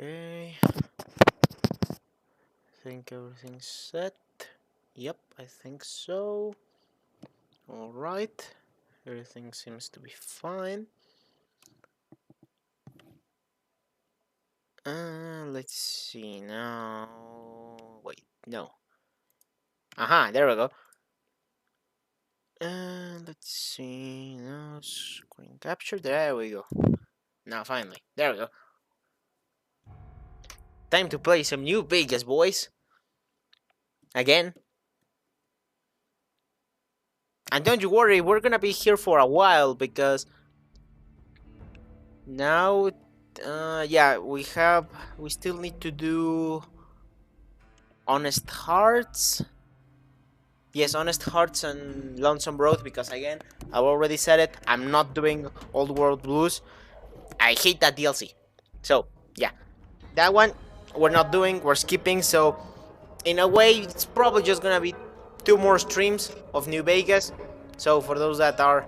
Okay, think everything's set. Yep, I think so. Alright, everything seems to be fine. Let's see now. Wait, no. Aha, there we go. Let's see now. Screen capture. There we go. Now finally, there we go. Time to play some New Vegas, boys. Again. And don't you worry, we're gonna be here for a while because now, yeah, we still need to do Honest Hearts. Yes, Honest Hearts and Lonesome Road because again, I've already said it, I'm not doing Old World Blues. I hate that DLC. So, yeah, that one we're not doing, we're skipping, so in a way, it's probably just gonna be 2 more streams of New Vegas. So for those that are,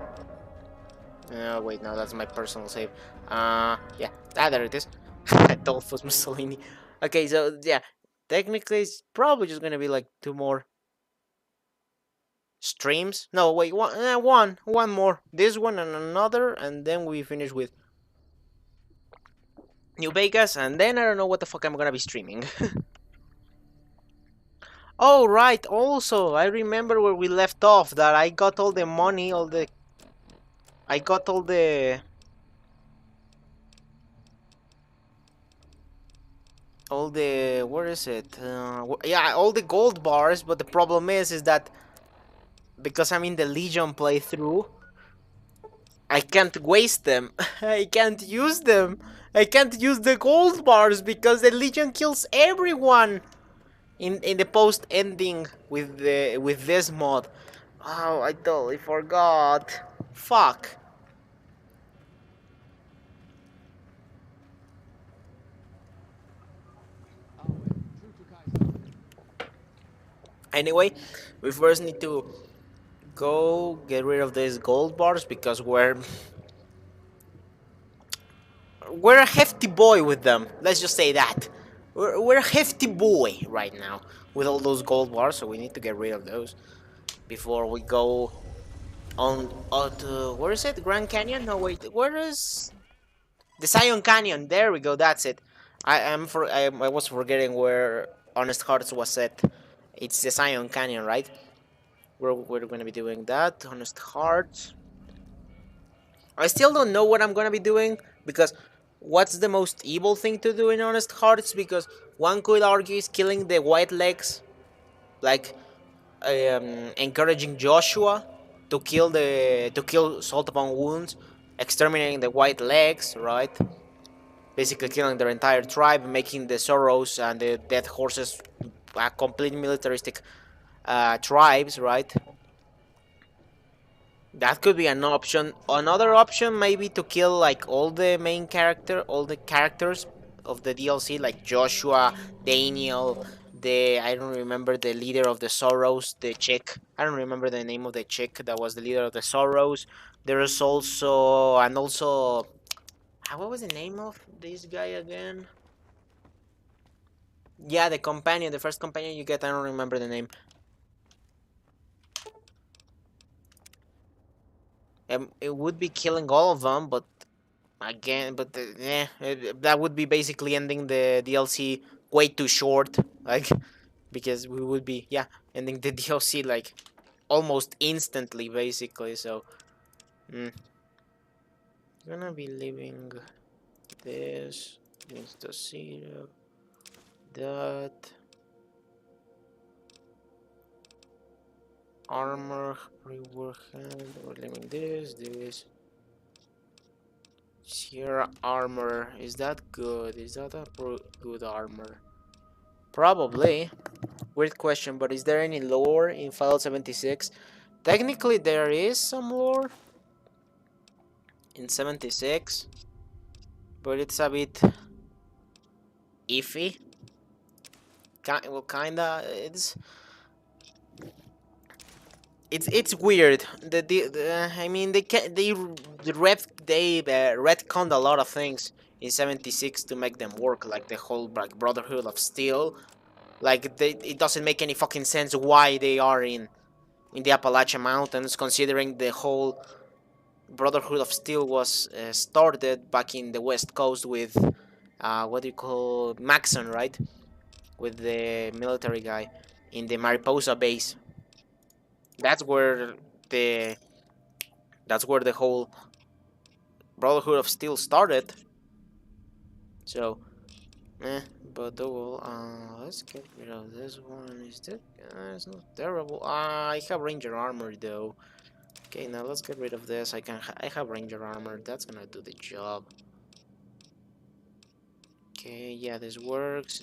wait, no, that's my personal save. Yeah, there it is. Adolphus Mussolini. Okay, so yeah, technically it's probably just gonna be like 2 more streams. No, wait, one more. This one and another, and then we finish with New Vegas, and then I don't know what the fuck I'm gonna be streaming. Oh, right. Also, I remember where we left off that I got all the money, I got all the, where is it? Yeah, all the gold bars, but the problem is that because I'm in the Legion playthrough, I can't waste them. I can't use them. I can't use the gold bars because the Legion kills everyone in the post ending with this mod. Oh, I totally forgot. Fuck. Anyway, we first need to go get rid of these gold bars because we're a hefty boy with them. Let's just say that. We're a hefty boy right now with all those gold bars, so we need to get rid of those before we go on to, where is it? Grand Canyon? No, wait, where is the Zion Canyon? There we go. That's it. I was forgetting where Honest Hearts was set. It's the Zion Canyon, right? We're gonna be doing that. Honest Hearts. I still don't know what I'm gonna be doing because what's the most evil thing to do in Honest Hearts? Because one could argue is killing the white legs, like encouraging Joshua to kill Salt Upon Wounds, exterminating the white legs, right? Basically killing their entire tribe, making the Sorrows and the Dead Horses complete militaristic tribes, right? That could be an option. Another option maybe to kill like all the characters of the DLC, like Joshua, Daniel, I don't remember the leader of the Sorrows, the chick. I don't remember the name of the chick that was the leader of the Sorrows. There's also what was the name of this guy again? Yeah, the companion, the first companion you get. I don't remember the name. It would be killing all of them, but again, but that would be basically ending the DLC way too short, like because we would be ending the DLC like almost instantly, basically. So, gonna be leaving this insta zero that armor rework hand. We're leaving this. Sierra armor, is that good? Is that a good armor? Probably. Weird question, but is there any lore in Fallout 76? Technically, there is some lore in 76, but it's a bit iffy. Well, kinda. It's weird. I mean, they retconned a lot of things in 76 to make them work, like the whole like Brotherhood of Steel. Like it doesn't make any fucking sense why they are in the Appalachian Mountains, considering the whole Brotherhood of Steel was started back in the West Coast with what do you call Maxon, right? With the military guy in the Mariposa base. That's where the that's where the whole Brotherhood of Steel started. So, eh, but well, let's get rid of this one. Is that? It's not terrible. I have Ranger armor though. Okay, now let's get rid of this. I have Ranger armor. That's gonna do the job. Okay, yeah, this works.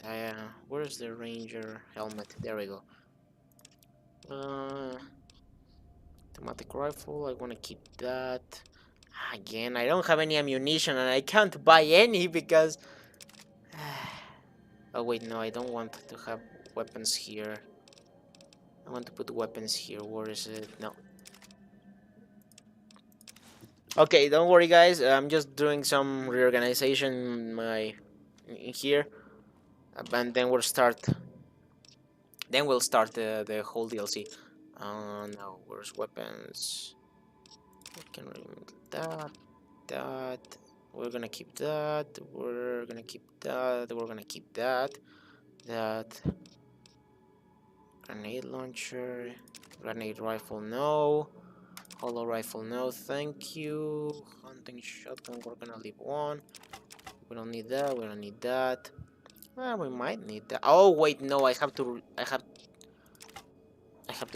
Where's the Ranger helmet? There we go. Automatic rifle. I wanna keep that. Again, I don't have any ammunition and I can't buy any because. Oh wait, no, I don't want to have weapons here. I want to put weapons here. Where is it? No. Okay, don't worry, guys. I'm just doing some reorganization in here, and then we'll start. Then we'll start the whole DLC. Now where's weapons? We can remove that. That. We're gonna keep that. We're gonna keep that. We're gonna keep that. That. Grenade launcher. Grenade rifle, no. Hollow rifle, no, thank you. Hunting shotgun, we're gonna leave one. We don't need that, we don't need that. Well, we might need that. Oh wait, no, I have to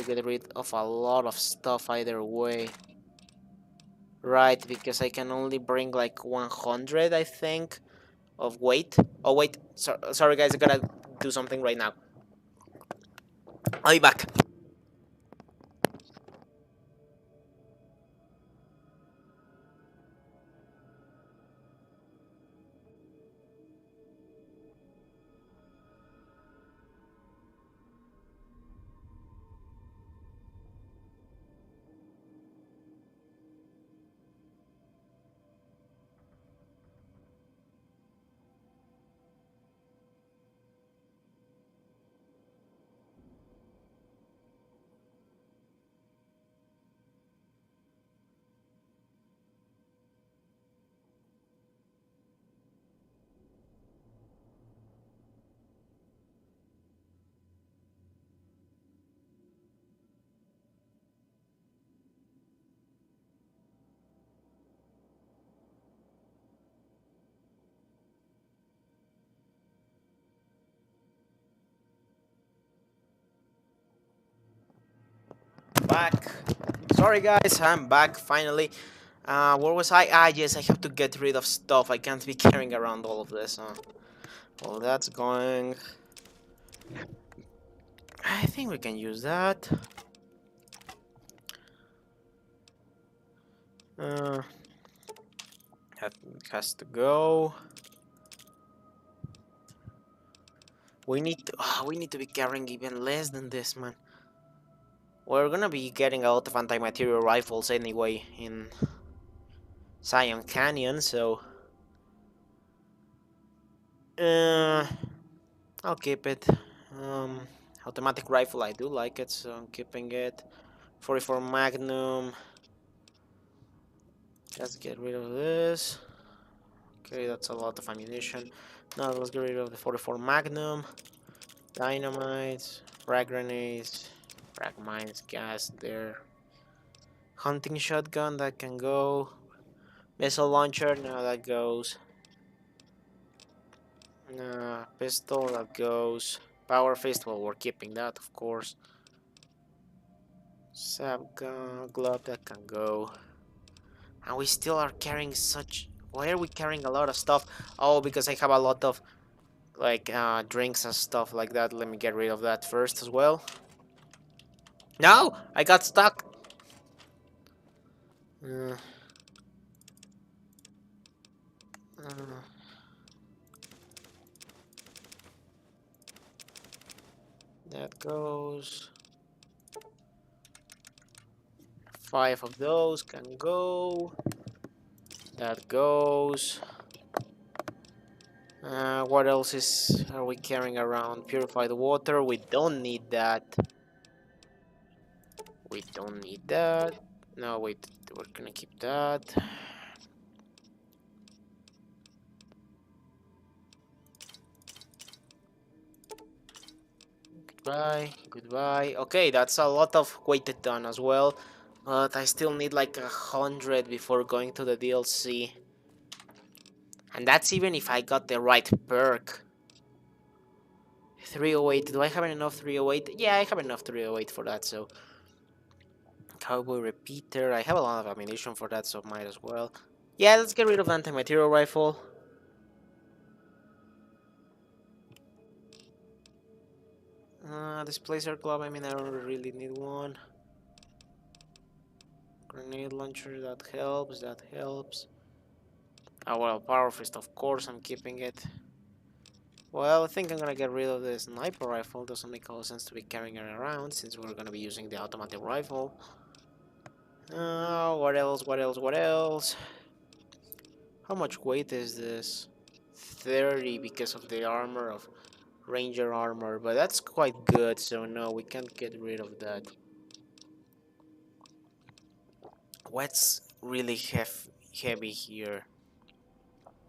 get rid of a lot of stuff either way. Right, because I can only bring like 100, I think, of weight. Oh wait, sorry guys, I gotta do something right now. I'll be back. Back. Sorry guys, I'm back finally. Where was I? Ah, yes, I have to get rid of stuff. I can't be carrying around all of this. Well, that's going. I think we can use that. Uh, has to go. We need to be carrying even less than this, man. We're gonna be getting a lot of anti-material rifles anyway in Zion Canyon, so uh, I'll keep it. Um, Automatic rifle, I do like it, so I'm keeping it. 44 Magnum. Let's get rid of this. Okay, that's a lot of ammunition. Now let's get rid of the 44 Magnum. Dynamite, frag grenades, frag mines, gas there. Hunting shotgun, that can go. Missile launcher, now that goes. Pistol, that goes. Power fist, well, we're keeping that, of course. Sap gun, glove, that can go. And we still are carrying such. Why are we carrying a lot of stuff? Oh, because I have a lot of like drinks and stuff like that. Let me get rid of that first as well. No, I got stuck. Uh, uh, that goes. 5 of those can go. That goes. What else are we carrying around? Purified water. We don't need that. We don't need that. No, wait. We're gonna keep that. Goodbye. Goodbye. Okay, that's a lot of weighted done as well. But I still need like 100 before going to the DLC. And that's even if I got the right perk. 308. Do I have enough 308? Yeah, I have enough 308 for that, so. Cowboy repeater. I have a lot of ammunition for that, so might as well. Yeah, let's get rid of the anti-material rifle. Displacer club, I mean, I don't really need one. Grenade launcher, that helps, that helps. Oh well, power fist, of course, I'm keeping it. Well, I think I'm gonna get rid of the sniper rifle. Doesn't make a lot of sense to be carrying it around since we're gonna be using the automatic rifle. What else, what else, what else? How much weight is this? 30 because of the armor of Ranger armor, but that's quite good, so no, we can't get rid of that. What's really heavy here?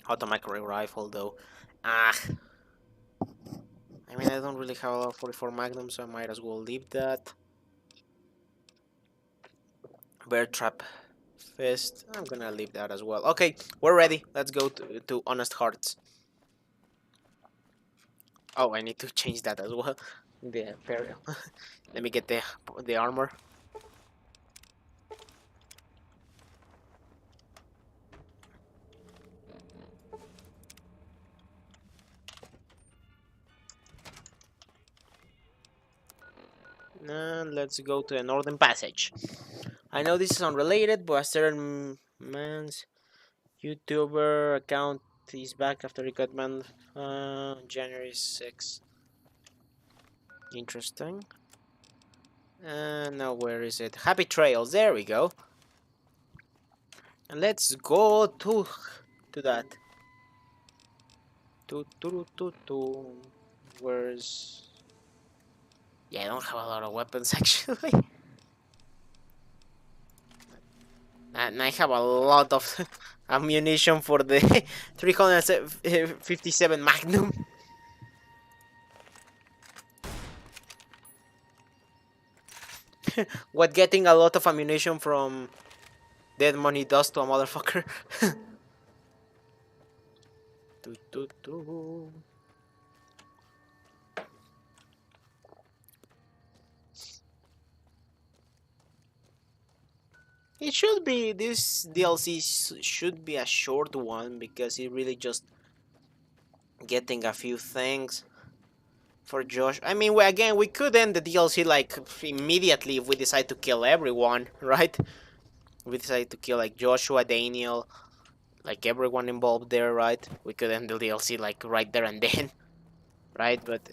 Automatic rifle, though. Ah, I mean, I don't really have a lot of 44 Magnum, so I might as well leave that. Bear Trap Fist, I'm gonna leave that as well. Okay, we're ready. Let's go to Honest Hearts. Oh, I need to change that as well. The Imperial. Let me get the armor. And let's go to the Northern Passage. I know this is unrelated, but a certain man's YouTuber account is back after he got banned January 6th. Interesting. And now where is it? Happy Trails, there we go. And let's go to that. To. Where's... Yeah, I don't have a lot of weapons actually. And I have a lot of ammunition for the 357 Magnum. What getting a lot of ammunition from Dead Money does to a motherfucker. It should be, this DLC should be a short one because it really just getting a few things for Josh. I mean, again, we could end the DLC like immediately if we decide to kill everyone, right? We decide to kill like Joshua, Daniel, like everyone involved there, right? We could end the DLC like right there and then, right? But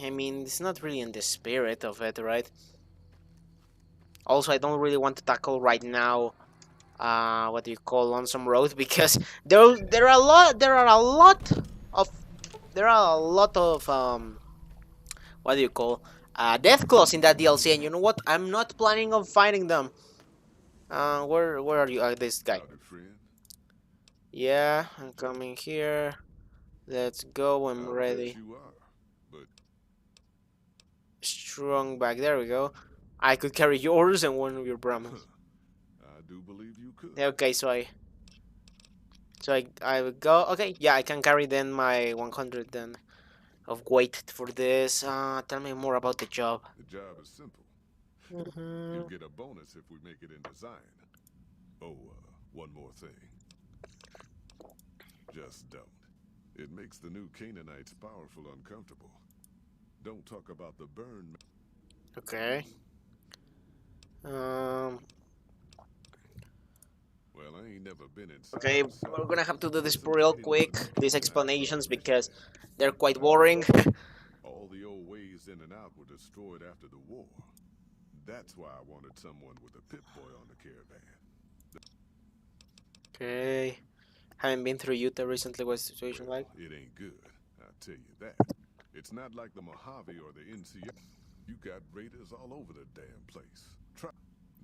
I mean, it's not really in the spirit of it, right? Also, I don't really want to tackle right now what do you call Lonesome Road because there are a lot of what do you call death claws in that DLC, and you know what? I'm not planning on fighting them. Where are you? This guy. Yeah, I'm coming here. Let's go. I'm ready. Strong back. There we go. I could carry yours and one of your Brahmins. I do believe you could. Okay, I would go. Okay, yeah, I can carry then my 100 then of weight for this. Tell me more about the job. The job is simple. You'll get a bonus if we make it in design. Oh, one more thing. Just don't. It makes the new Canaanites powerful uncomfortable. Don't talk about the burn. Okay. Well, I ain't never been inside. Okay, we're gonna have to do this real quick, these explanations, because they're quite boring. All the old ways in and out were destroyed after the war. That's why I wanted someone with a Pip-Boy on the caravan. Okay. Haven't been through Utah recently. What's the situation Well, like? it ain't good, I'll tell you that. It's not like the Mojave or the NCO. You got raiders all over the damn place.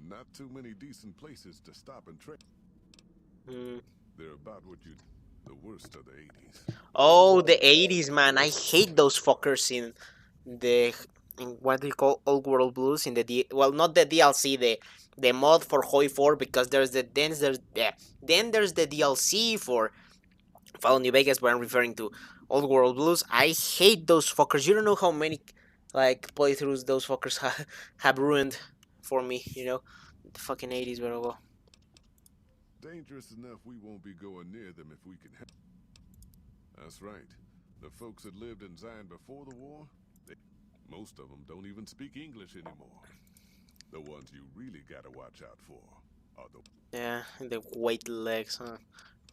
Not too many decent places to stop and trade. Hmm. They're about what you... The worst of the 80s. Oh, the 80s, man. I hate those fuckers the in what do you call Old World Blues in well, not the DLC, the mod for Hoi 4, because then there's the DLC for Fallout New Vegas, but I'm referring to Old World Blues. I hate those fuckers. You don't know how many like playthroughs those fuckers have ruined for me. The fucking 80s, but well. Dangerous enough we won't be going near them if we can help. That's right. The folks that lived in Zion before the war, most of them don't even speak English anymore. The ones you really gotta watch out for are the... Yeah, the white legs, huh?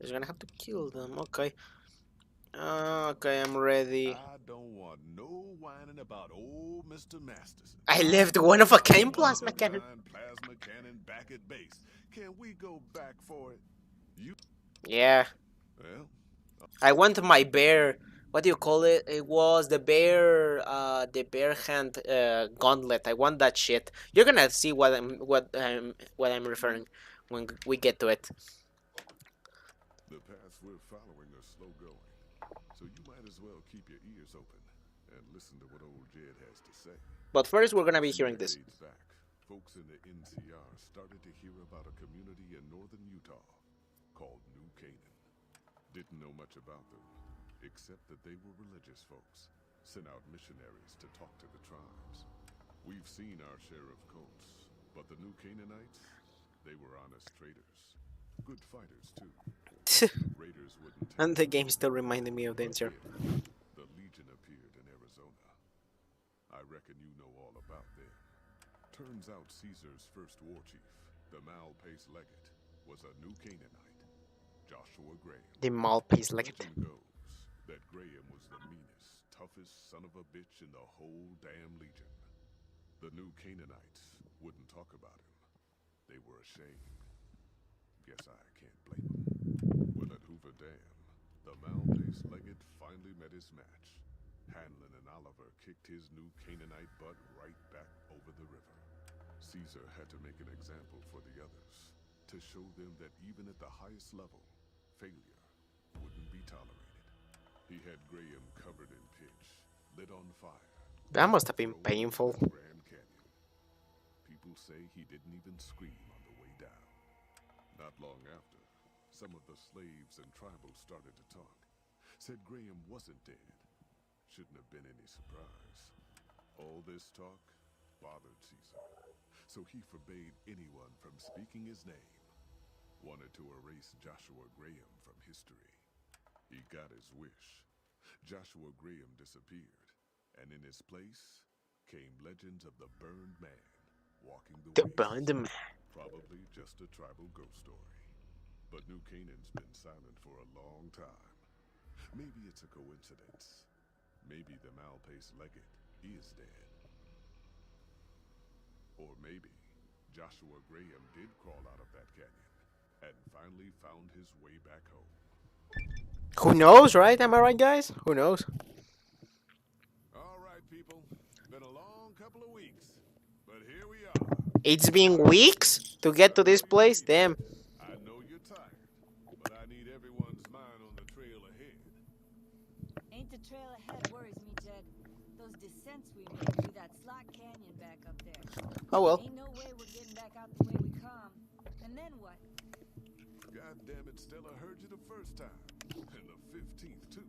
You're gonna have to kill them. Okay. Okay, I'm ready. I don't want no whining about old Mr. Masterson. I left one of a kind plasma cannon. Plasma cannon back at base. Can we go back for it? Yeah. Well, I want my bear. What do you call it? It was the bear hand gauntlet. I want that shit. You're gonna see what I'm referring when we get to it. the paths we're following are slow going, so you might as well keep your ears open and listen to what old Jed has to say. But first, we're gonna be hearing this. Decades back, folks in the NCR started to hear about a community in northern Utah called New Canaan. Didn't know much about them, except that they were religious folks, sent out missionaries to talk to the tribes. We've seen our share of cults, but the New Canaanites, they were honest traders. Good fighters, too. Raiders wouldn't take And the game still reminded me of the answer. The Legion appeared in Arizona. I reckon you know all about them. Turns out Caesar's first war chief, the Malpais Legate, was a New Canaanite, Joshua Graham. The Malpais Legate. Legend goes that Graham was the meanest, toughest son of a bitch in the whole damn Legion. The New Canaanites wouldn't talk about him. They were ashamed. Guess I can't blame them. Well, at Hoover Dam, the Malpais Legate finally met his match. Hanlon and Oliver kicked his New Canaanite butt right back over the river. Caesar had to make an example for the others, to show them that even at the highest level, failure wouldn't be tolerated. He had Graham covered in pitch, lit on fire. That must have been thrown painful. into the Grand Canyon. People say he didn't even scream on the way down. Not long after, some of the slaves and tribals started to talk. Said Graham wasn't dead. Shouldn't have been any surprise. All this talk bothered Caesar, so he forbade anyone from speaking his name. Wanted to erase Joshua Graham from history. He got his wish. Joshua Graham disappeared, and in his place came legends of the Burned Man walking the The waste. Burned Man. Probably just a tribal ghost story. But New Canaan's been silent for a long time. Maybe it's a coincidence. Maybe the Malpais Legate is dead. Or maybe Joshua Graham did crawl out of that canyon and finally found his way back home. Who knows, right? Am I right, guys? Who knows? All right, people. Been a long couple of weeks, but here we are. It's been weeks to get to this place? Damn. I know you're tired, but I need everyone's mind on the trail ahead. Ain't the trail ahead worries me, Jed. Those descents we made through that slot canyon back up there. Oh well. Ain't no way we're getting back out the way we come. And then what? God damn it, Stella heard you the first time. And the 15th, too.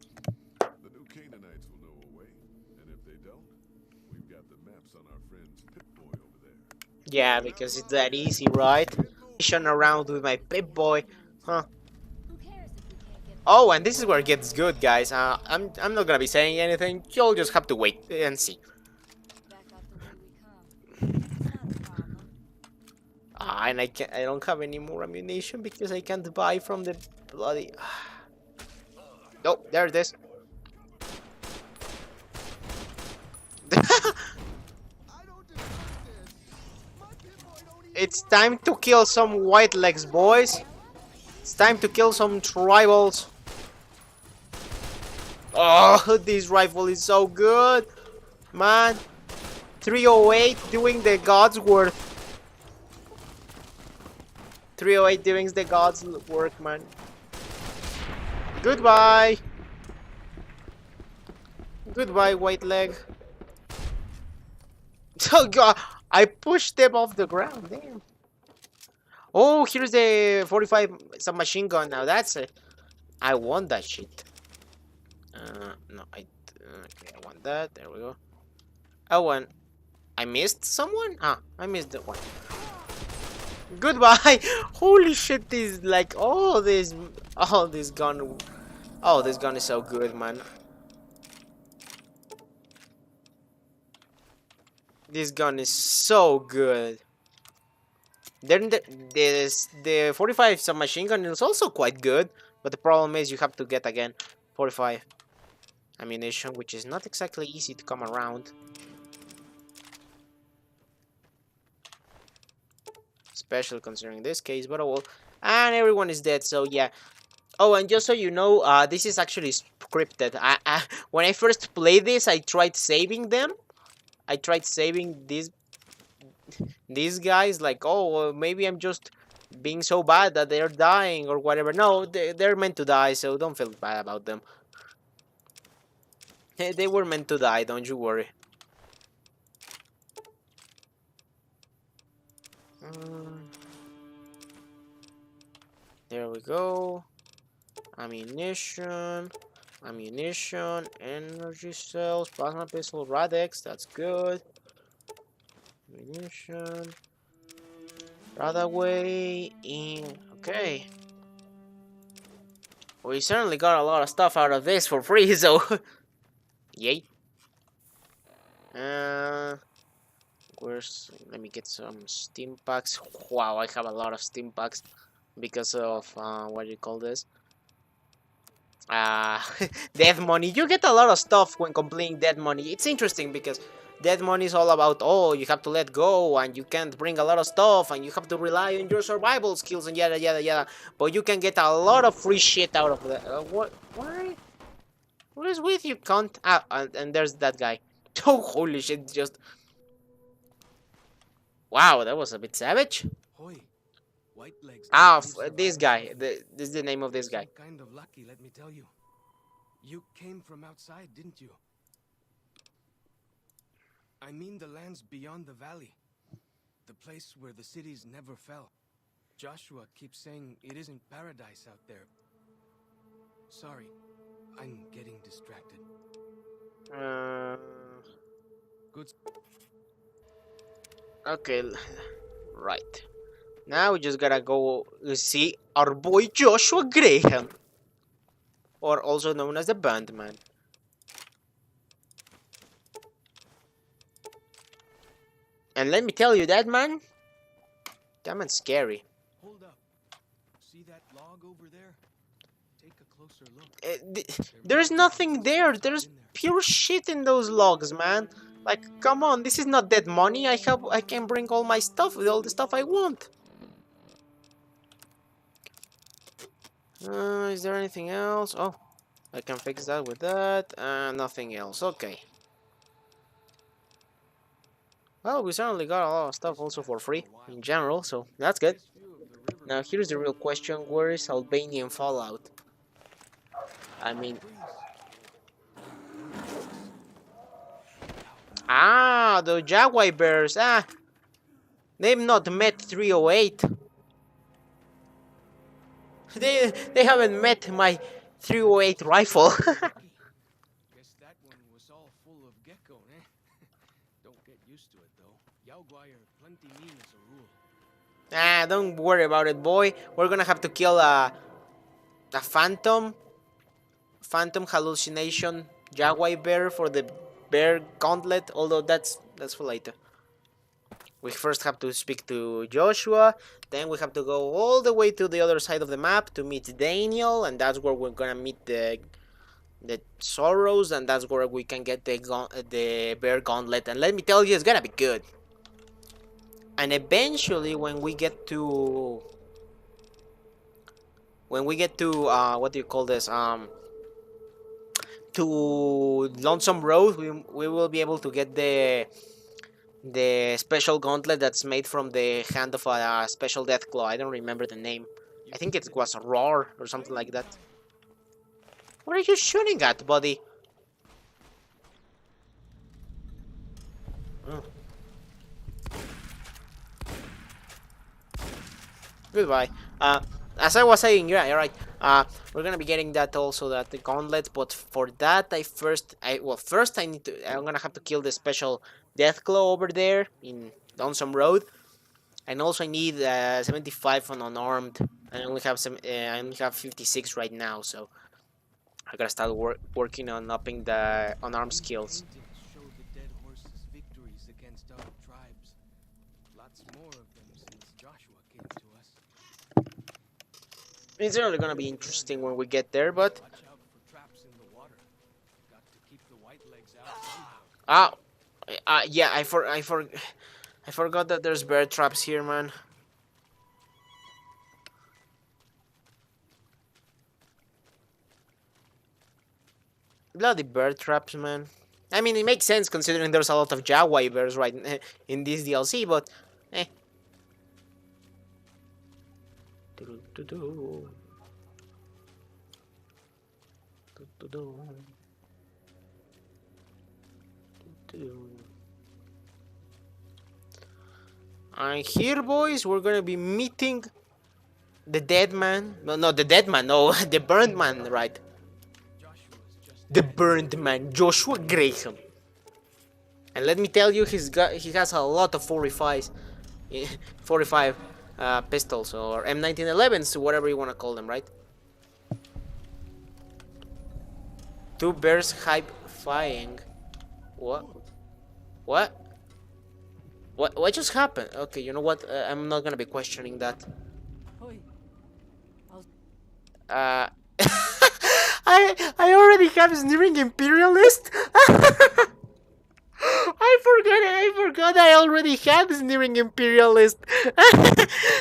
The New Canaanites will know a way. And if they don't, we've got the maps on our friend's Pip-Boy over there. Yeah, because it's that easy, right? Mission around with my Pip-Boy. Huh. Who cares if we can't get Oh, and this is where it gets good, guys. I'm not gonna be saying anything. You'll just have to wait and see. back out the way we come? It's not a problem. And I don't have any more ammunition because I can't buy from the bloody. Oh, there it is. It's time to kill some white legs, boys. It's time to kill some tribals. Oh, this rifle is so good, man. 308 doing the God's work. 308 doing the God's work, man. Goodbye. Goodbye, white leg. Oh god, I pushed them off the ground. Damn. Oh, here's the 45 submachine gun. Now that's it. I want that shit. No, okay, I want that. There we go. Oh, I missed someone? Ah, I missed the one. Goodbye. Holy shit! This like all this gun. Oh, this gun is so good, man. This gun is so good. Then the 45 submachine gun is also quite good, but the problem is you have to get again 45 ammunition, which is not exactly easy to come around. Especially considering this case, but oh well. And everyone is dead, so yeah. Oh, and just so you know, this is actually scripted. When I first played this, I tried saving them. I tried saving these guys, like, oh, well, maybe I'm just being so bad that they're dying or whatever. No, they're meant to die, so don't feel bad about them. They were meant to die, don't you worry. There we go. Ammunition, energy cells, plasma pistol, Radex, that's good. Ammunition. Radaway in. Okay. We certainly got a lot of stuff out of this for free, so. Yay. Let me get some steam packs. Wow, I have a lot of steam packs because of what do you call this? Death money. You get a lot of stuff when completing death money. It's interesting because death money is all about, oh, you have to let go and you can't bring a lot of stuff and you have to rely on your survival skills and yada yada yada. But you can get a lot of free shit out of that. What is with you, cunt? Ah, and there's that guy. Oh, holy shit! Just wow, that was a bit savage. Hoy, white legs. This guy. This is the name of this guy. Kind of lucky, let me tell you. You came from outside, didn't you? I mean the lands beyond the valley. The place where the cities never fell. Joshua keeps saying it isn't paradise out there. Sorry, I'm getting distracted. Good. Okay, right. Now we just gotta go see our boy Joshua Graham, or also known as the Bandman. And let me tell you, that man's scary. Hold up. See that log over there? Take a closer look. There's nothing there. There's pure shit in those logs, man. Like, come on, this is not dead money. I can bring all my stuff with all the stuff I want. Is there anything else? Oh, I can fix that with that. Nothing else. Okay. Well, we certainly got a lot of stuff also for free in general, so that's good. Now, here's the real question: where is Albanian Fallout? I mean, the Jaguar bears. They've not met 308. They haven't met my 308 rifle. Guess that one was all full of gecko, eh? Don't get used to it though. Jaguar are plenty mean as a rule. Don't worry about it, boy. We're gonna have to kill a phantom hallucination Jaguar bear for the bear gauntlet, although that's for later. We first have to speak to Joshua, then we have to go all the way to the other side of the map to meet Daniel, and that's where we're gonna meet the Sorrows, and that's where we can get the bear gauntlet, and let me tell you, it's gonna be good. And eventually, when we get to when we get to what do you call this? To Lonesome Road, we will be able to get the special gauntlet that's made from the hand of a special Deathclaw. I don't remember the name. I think it was Roar or something like that. What are you shooting at, buddy? Oh. Goodbye. As I was saying, yeah, you're right. We're gonna be getting that also, that the gauntlet. But for that, first I need to. I'm gonna have to kill the special Deathclaw over there in Lonesome Road, and also I need 75 on unarmed. I only have I only have 56 right now, so I gotta start working on upping the unarmed skills. Paintings show the dead horse's victories against other tribes. Lots more of them since Joshua came to us. It's really gonna be interesting when we get there, but Watch out for traps in the water. Got to keep the white legs out somehow. yeah, I forgot that there's bear traps here, man. Bloody bear traps, man. I mean, it makes sense considering there's a lot of Jaguar bears right in this DLC, but eh. And here, boys, we're gonna be meeting the dead man. No, not the dead man. No, the burned man, right? The burned man, Joshua Graham. And let me tell you, he has a lot of 45 pistols or M1911s, whatever you want to call them, right? Two bears hype flying. What? What? What just happened? Okay, you know what? I'm not gonna be questioning that. Oi, I already have Sneering Imperialist. I forgot I already had Sneering Imperialist.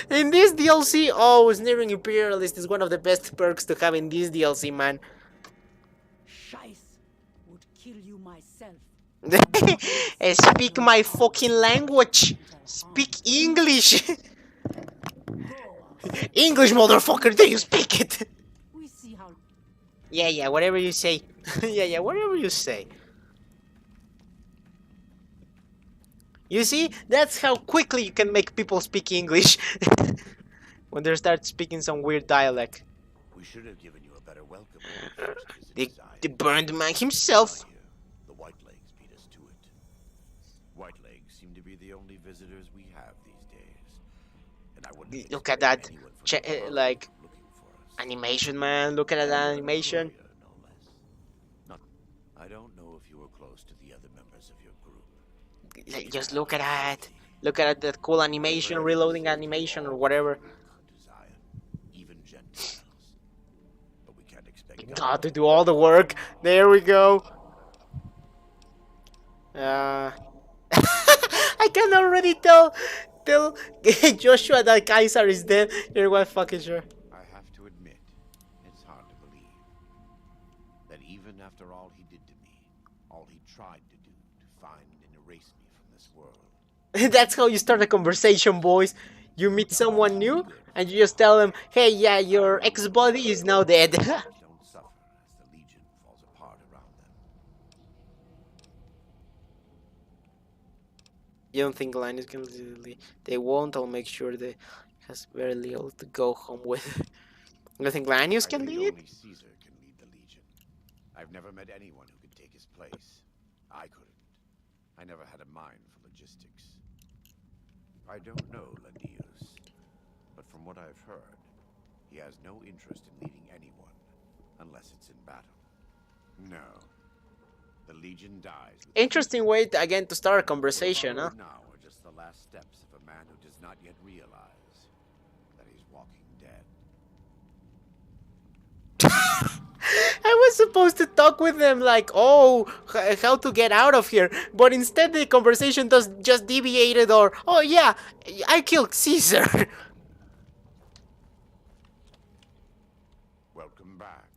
In this DLC, oh, Sneering Imperialist is one of the best perks to have in this DLC, man. Scheiß would kill you myself. Speak my fucking language. Speak English. English, motherfucker, do you speak it? We see how. Yeah, whatever you say. yeah, whatever you say. You see, that's how quickly you can make people speak English. When they start speaking some weird dialect. We should have given you a better welcome. The burned man himself. The Whitelegs beat us to it. Whitelegs seem to be the only visitors we have these days. And I wouldn't Look at that, anyone from the world like looking for us. animation, man. Look at that animation. No less. Not, I don't know if you were close to the other members of your group. Like, just look at that. Look at that cool animation, reloading animation or whatever. To Zion, even Gentiles. But we can't expect God to do all the work. There we go. I can already tell Joshua that Kaiser is dead. You're quite fucking sure. I have to admit, it's hard to believe that even after all he did to me, all he tried to do to find and erase me from this world. That's how you start a conversation, boys. You meet someone new and you just tell them, hey, yeah, your ex-buddy is now dead. Don't suffer as the Legion falls apart around them. You don't think Linus can easily? They won't. I'll make sure they has very little to go home with. You think Linus I can think lead? only Caesar can lead the Legion. I've never met anyone who could take his place. I couldn't. I never had a mind for logistics. I don't know Lanius, but from what I've heard, he has no interest in leading anyone, unless it's in battle. No. The Legion dies. with Interesting way to, again to start a conversation, huh? Followed now are just the last steps of a man who does not yet realize that he's walking dead. I was supposed to talk with them like, oh, how to get out of here, but instead the conversation just deviated or, oh yeah, I killed Caesar. Welcome back.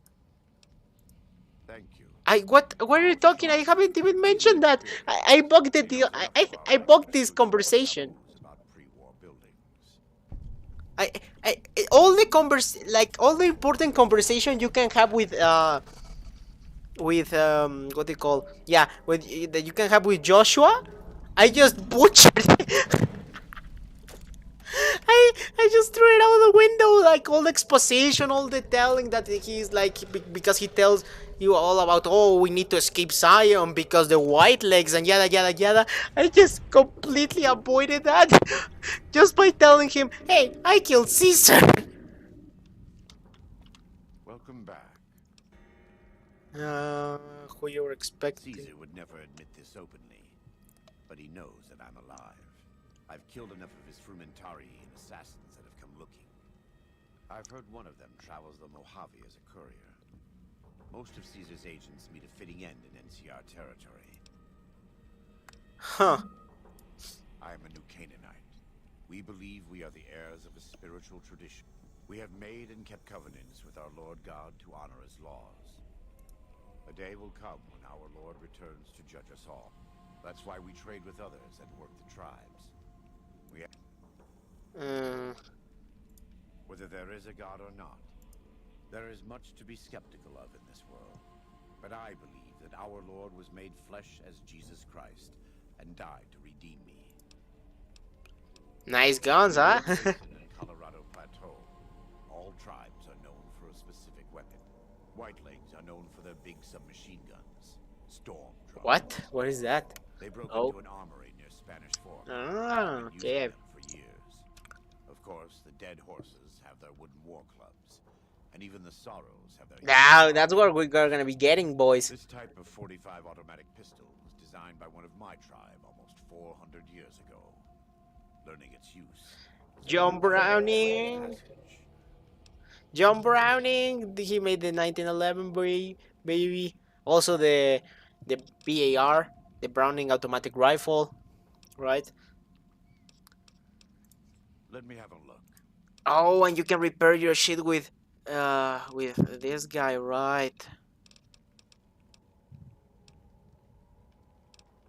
Thank you. What are you talking? I haven't even mentioned that. I bugged the deal. I bugged this conversation. About pre-war buildings. All the all the important conversation you can have with what they call, yeah, that you can have with Joshua, I just butchered. I just threw it out the window, like all the exposition, all the telling that he's like, because he tells you all about, oh, we need to escape Zion because the white legs and yada yada yada. I just completely avoided that just by telling him, hey, I killed Caesar. Welcome back. Who you were expecting? Caesar would never admit this openly, but he knows that I'm alive. I've killed enough of his frumentari and assassins that have come looking. I've heard one of them travels the Mojave as a courier. Most of Caesar's agents meet a fitting end in NCR territory. Huh. I am a new Canaanite. We believe we are the heirs of a spiritual tradition. We have made and kept covenants with our Lord God to honor his laws. A day will come when our Lord returns to judge us all. That's why we trade with others and work the tribes. We have... Whether there is a God or not, there is much to be skeptical of in this world. But I believe that our Lord was made flesh as Jesus Christ and died to redeem me. Nice guns, huh? In Colorado Plateau, all tribes are known for a specific weapon. Whitelegs are known for their big submachine guns. Storm drones. What? What is that? They broke Oh. into an armory near Spanish Fork. Ah, They've been okay. using them for years. Of course, the dead horses have their wooden war clubs, and even the sorrows have their. Now that's what we're gonna be getting, boys. This type of 45 automatic pistol was designed by one of my tribe almost 400 years ago. Learning its use. John Browning. John Browning. He made the 1911 baby. Also the BAR, the Browning automatic rifle, right? Let me have a look. Oh, and you can repair your shit with this guy, right?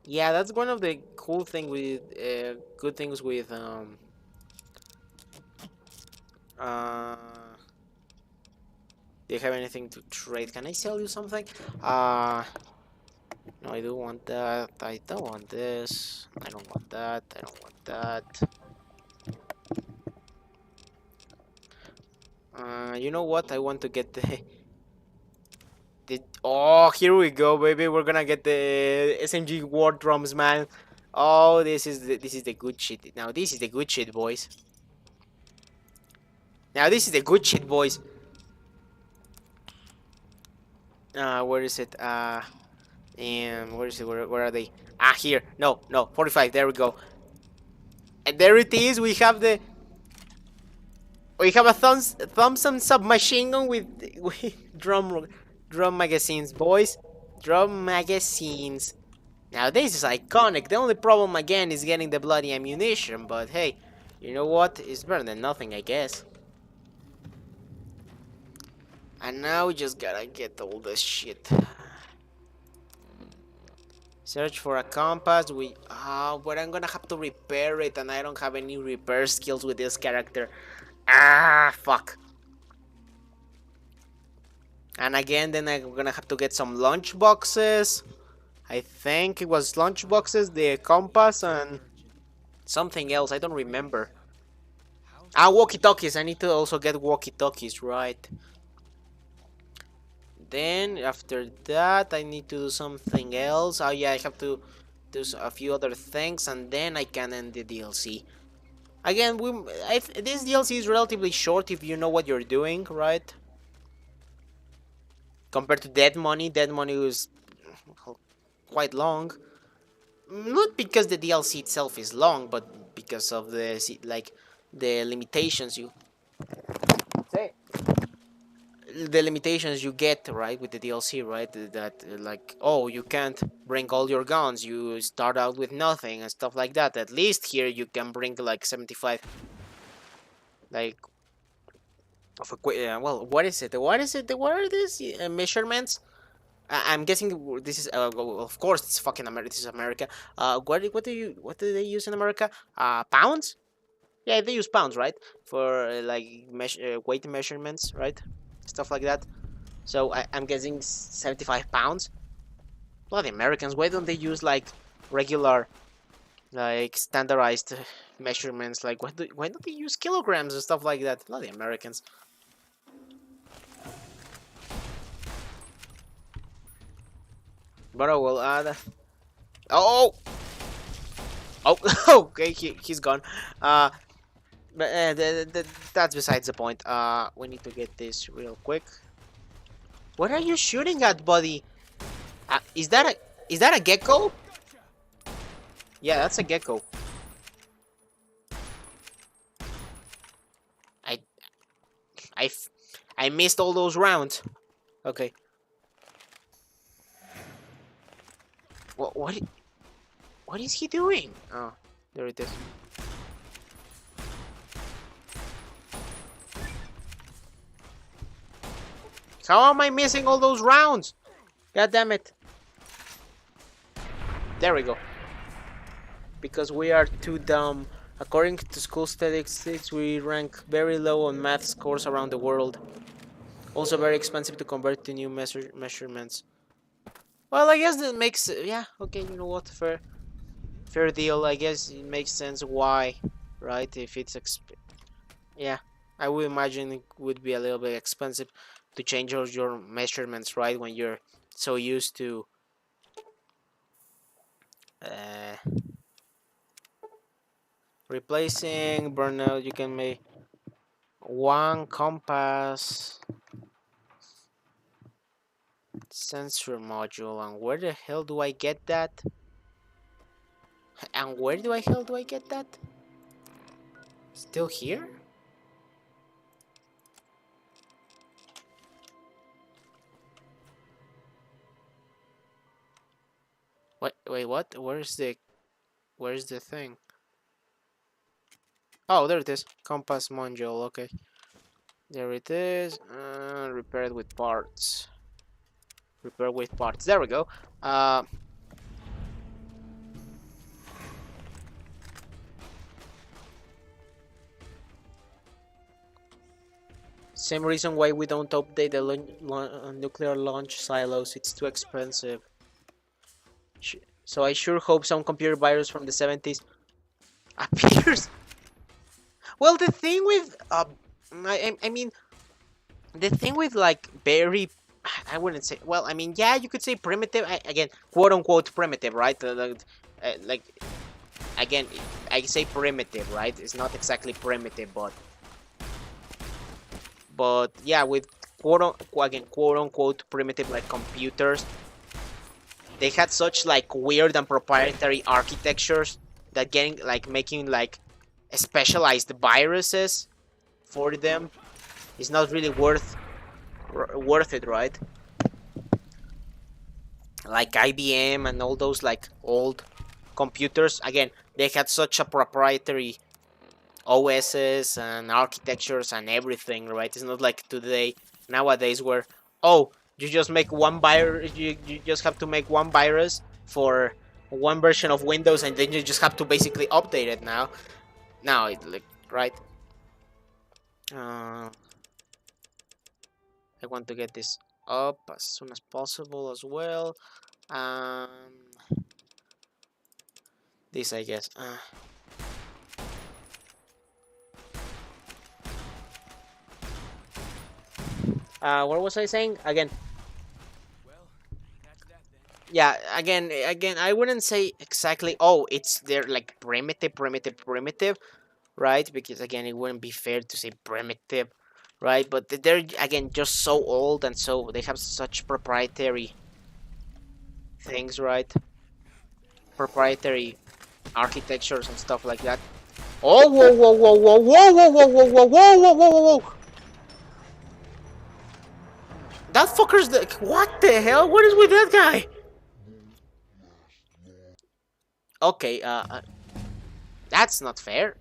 Yeah, that's one of the cool thing with good things with do you have anything to trade? Can I sell you something? No, I do want that. I don't want this. I don't want that. I don't want that. You know what? I want to get the oh, here we go, baby. We're gonna get the SMG war drums, man. Oh, this is the good shit. Now this is the good shit, boys. Now this is the good shit, boys. Where is it? And where is it? Where are they? Ah, here. No, 45. There we go. And there it is. We have a Thompson submachine gun with drum magazines, boys. Drum magazines. Now this is iconic. The only problem again is getting the bloody ammunition, but hey, you know what? It's better than nothing, I guess. And now we just gotta get all this shit. Search for a compass. But I'm gonna have to repair it, and I don't have any repair skills with this character. Ah, fuck. And again, then I'm gonna have to get some lunch boxes. I think it was lunch boxes, the compass, and something else. I don't remember. Ah, walkie-talkies. I need to also get walkie-talkies, right? Then after that, I need to do something else. Oh yeah, I have to do a few other things, and then I can end the DLC. Again, this DLC is relatively short if you know what you're doing, right? Compared to Dead Money was quite long. Not because the DLC itself is long, but because of the limitations you get, right, with the DLC, right? That like, oh, you can't bring all your guns, you start out with nothing and stuff like that. At least here you can bring like 75, like of well, what is it? What is it? What are these measurements? I'm guessing this is well, of course it's fucking America. This is America. What do they use in America? Pounds? Yeah, they use pounds, right? For like weight measurements, right? Stuff like that. So I'm guessing 75 pounds. Bloody Americans, why don't they use like regular, like standardized measurements? Like why don't they use kilograms and stuff like that? Bloody Americans. But oh well, oh, oh, okay, he's gone. But that's besides the point. We need to get this real quick. What are you shooting at, buddy? Is that a gecko? Yeah, that's a gecko. I I I missed all those rounds. Okay. What is he doing? Oh, there it is. How am I missing all those rounds? God damn it. There we go. Because we are too dumb. According to school statistics, we rank very low on math scores around the world. Also very expensive to convert to new measurements. Well, I guess that makes... yeah, okay, you know what? Fair deal. I guess it makes sense why, right? If it's... yeah, I would imagine it would be a little bit expensive to change all your measurements, right? When you're so used to... replacing burnout, you can make one compass sensor module. And where the hell do I get that? And where the hell do I get that? Still here? What? Wait, what? Where's the thing? Oh, there it is. Compass module. Okay, there it is. Repair it with parts. Repair with parts. There we go. Same reason why we don't update the nuclear launch silos. It's too expensive. So I sure hope some computer virus from the 70s appears. Well, the thing with I mean, the thing with like very, I wouldn't say. Well, I mean, yeah, you could say primitive. Again, quote unquote primitive, right? Like again, I say primitive, right? It's not exactly primitive, but yeah, with quote unquote primitive like computers, they had such like weird and proprietary architectures that making like specialized viruses for them is not really worth it, right? Like IBM and all those like old computers, again, they had such a proprietary OSs and architectures and everything, right? It's not like nowadays where, oh, you just make one virus, you just have to make one virus for one version of Windows and then you just have to basically update it now. Now it like, right? I want to get this up as soon as possible as well. This, I guess. What was I saying again? Well, that's that then. Yeah, again, I wouldn't say exactly. Oh, they're like primitive, right? Because again, it wouldn't be fair to say primitive, right? But they're again just so old and so they have such proprietary things, right? Proprietary architectures and stuff like that. Oh, whoa, whoa, whoa, whoa, whoa, whoa, whoa, whoa, whoa, whoa, whoa, whoa, whoa! That fucker's the... What the hell? What is with that guy? Okay, that's not fair.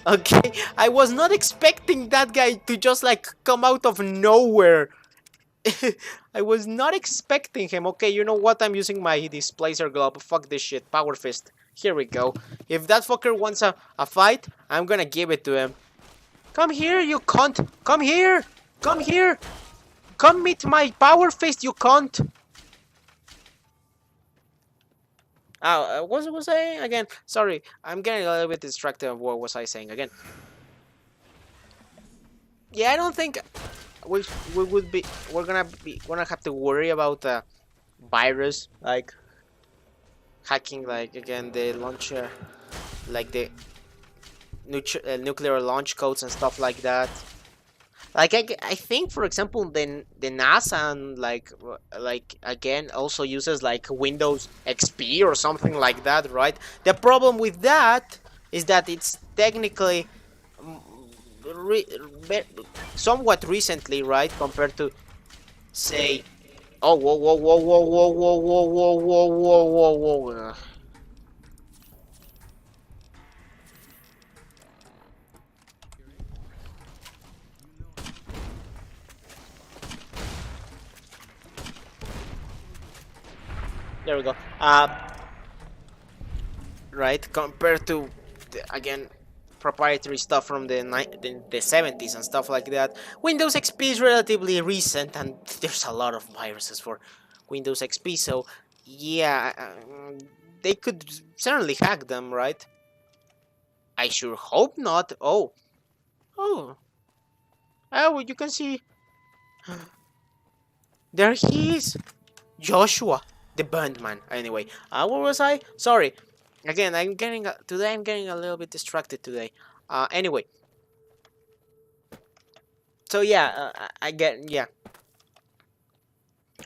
Okay, I was not expecting that guy to just like come out of nowhere. I was not expecting him. Okay, you know what? I'm using my displacer glove. Fuck this shit. Power fist. Here we go. If that fucker wants a fight, I'm gonna give it to him. Come here, you cunt. Come here. Come here. Come meet my power fist, you cunt. What was I saying again? Sorry, I'm getting a little bit distracted. What was I saying again? Yeah, I don't think we we would be. We're gonna have to worry about virus like hacking, like again the launcher, like the nuclear launch codes and stuff like that. Like I think for example the NASA and like again also uses like Windows XP or something like that, right? The problem with that is that it's technically mm, re- be- somewhat recently, right, compared to say, oh, whoa whoa whoa whoa whoa whoa whoa whoa whoa whoa whoa whoa. There we go. Right, compared to again proprietary stuff from the 70s and stuff like that. Windows XP is relatively recent, and there's a lot of viruses for Windows XP. So yeah, they could certainly hack them, right? I sure hope not. Oh, oh! You can see there he is, Joshua, the Bandman. Anyway, where was I? Sorry. Again, today. I'm getting a little bit distracted today. Anyway, so yeah, I get yeah.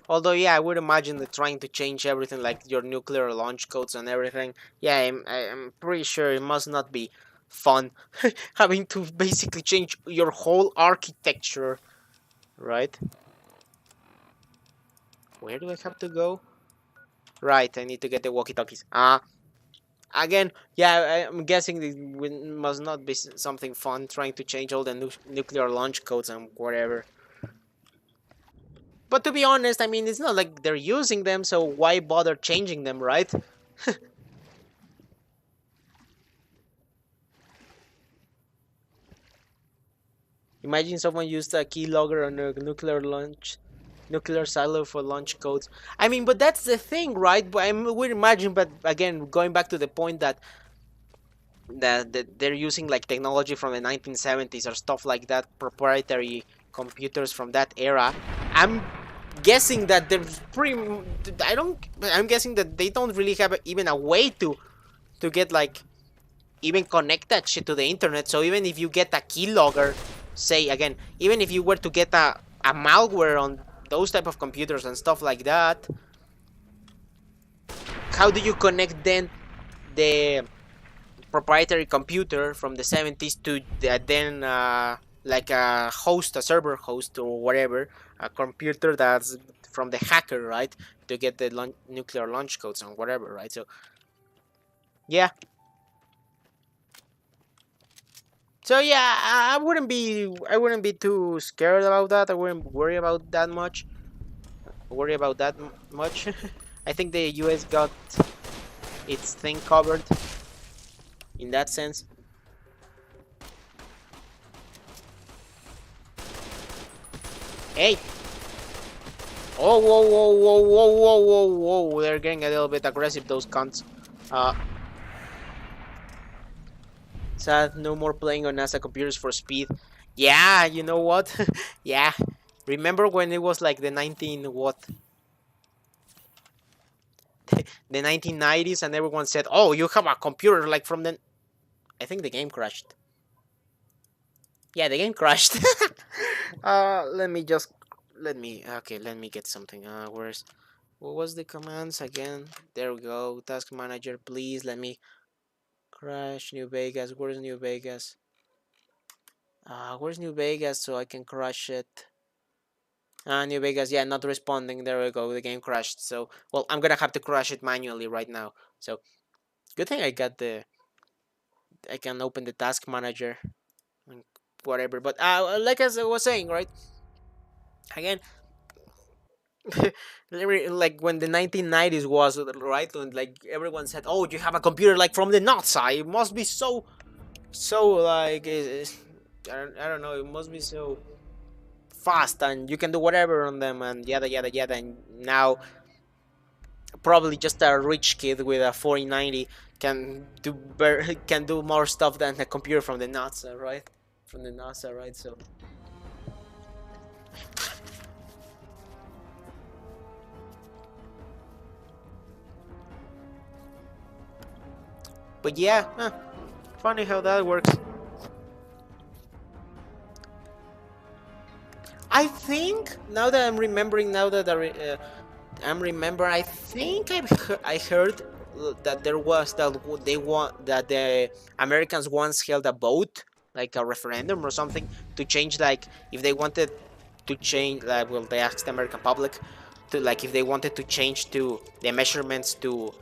Although yeah, I would imagine that trying to change everything like your nuclear launch codes and everything. Yeah, I'm pretty sure it must not be fun having to basically change your whole architecture, right? Where do I have to go? Right, I need to get the walkie-talkies. Again, yeah, I'm guessing it must not be something fun trying to change all the nuclear launch codes and whatever. But to be honest, I mean, it's not like they're using them, so why bother changing them, right? Imagine someone used a keylogger on a nuclear silo for launch codes. I mean, but that's the thing, right? But I would imagine, but again, going back to the point that they're using like technology from the 1970s or stuff like that, proprietary computers from that era. I'm guessing that there's pretty. I don't. I'm guessing that they don't really have even a way to get like even connect that shit to the internet. So even if you get a keylogger, say again, even if you were to get a malware on those type of computers and stuff like that, how do you connect then the proprietary computer from the 70s to then like a server host or whatever, a computer that's from the hacker, right, to get the nuclear launch codes and whatever, right? So yeah, so yeah, I wouldn't be too scared about that. I wouldn't worry about that much. Much. I think the US got its thing covered in that sense. Hey! Oh, whoa, whoa, whoa, whoa, whoa, whoa, whoa! They're getting a little bit aggressive, those cunts. Uh, Sad, no more playing on NASA computers for speed. Yeah, you know what? Yeah. Remember when it was like the 19 what? The 1990s and everyone said, "Oh, you have a computer like from the." I think the game crashed. Yeah, the game crashed. Let me just let me get something. Where's what was the commands again? There we go. Task manager, please let me crash New Vegas. Where's New Vegas? Where's New Vegas so I can crash it? New Vegas, yeah, not responding. There we go. The game crashed. So, well, I'm gonna have to crash it manually right now. So, good thing I got I can open the task manager and whatever. But like as I was saying, right? Again, like when the 1990s was right, and like everyone said, "Oh, you have a computer like from the NASA. It must be so like I don't know. It must be so fast, and you can do whatever on them, and yada yada yada." And now, probably just a rich kid with a 4090 can do more stuff than a computer from the NASA, right? From the NASA, right? So. But yeah, funny how that works. I think now that I'm remembering, now that I think I heard that there was that they want that the Americans once held a vote, like a referendum or something, to change, like if they wanted to change, like, well, they asked the American public to, like, if they wanted to change to the measurements to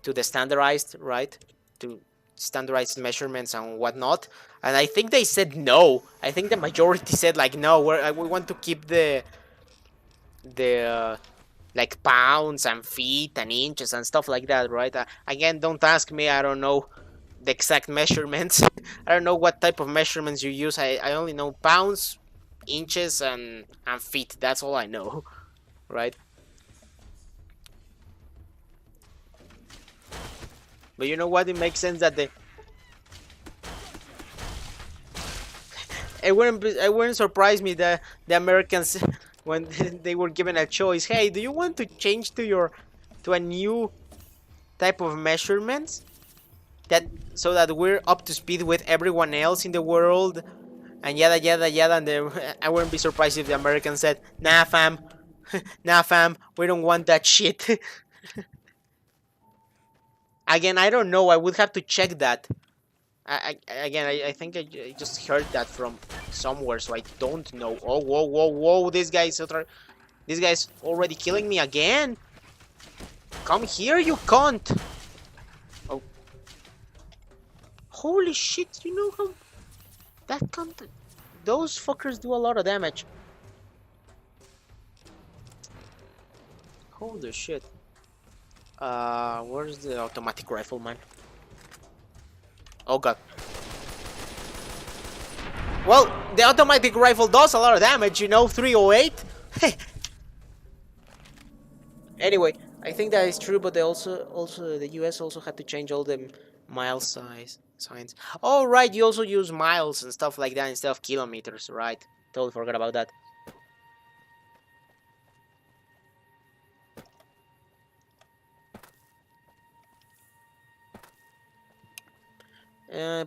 the standardized, right, to standardized measurements and whatnot, and I think they said no. I think the majority said like no, we want to keep the like pounds and feet and inches and stuff like that, right? Again, don't ask me, I don't know the exact measurements. I don't know what type of measurements you use. I only know pounds, inches, and feet. That's all I know, right? But you know what? It makes sense that it wouldn't surprise me that the Americans, when they were given a choice, hey, do you want to change to a new type of measurements so that we're up to speed with everyone else in the world, and yada yada yada, and I wouldn't be surprised if the Americans said, nah fam, nah fam, we don't want that shit. Again, I don't know. I would have to check that. I think I just heard that from somewhere, so I don't know. Oh, whoa, whoa, whoa! This guy's already killing me again. Come here, you cunt! Oh, holy shit! You know how that cunt? Those fuckers do a lot of damage. Holy shit! Where's the automatic rifle, man? Oh god. Well, the automatic rifle does a lot of damage, you know, 308. Anyway, I think that is true, but they also the US also had to change all the mile signs. Oh right, you also use miles and stuff like that instead of kilometers, right? Totally forgot about that.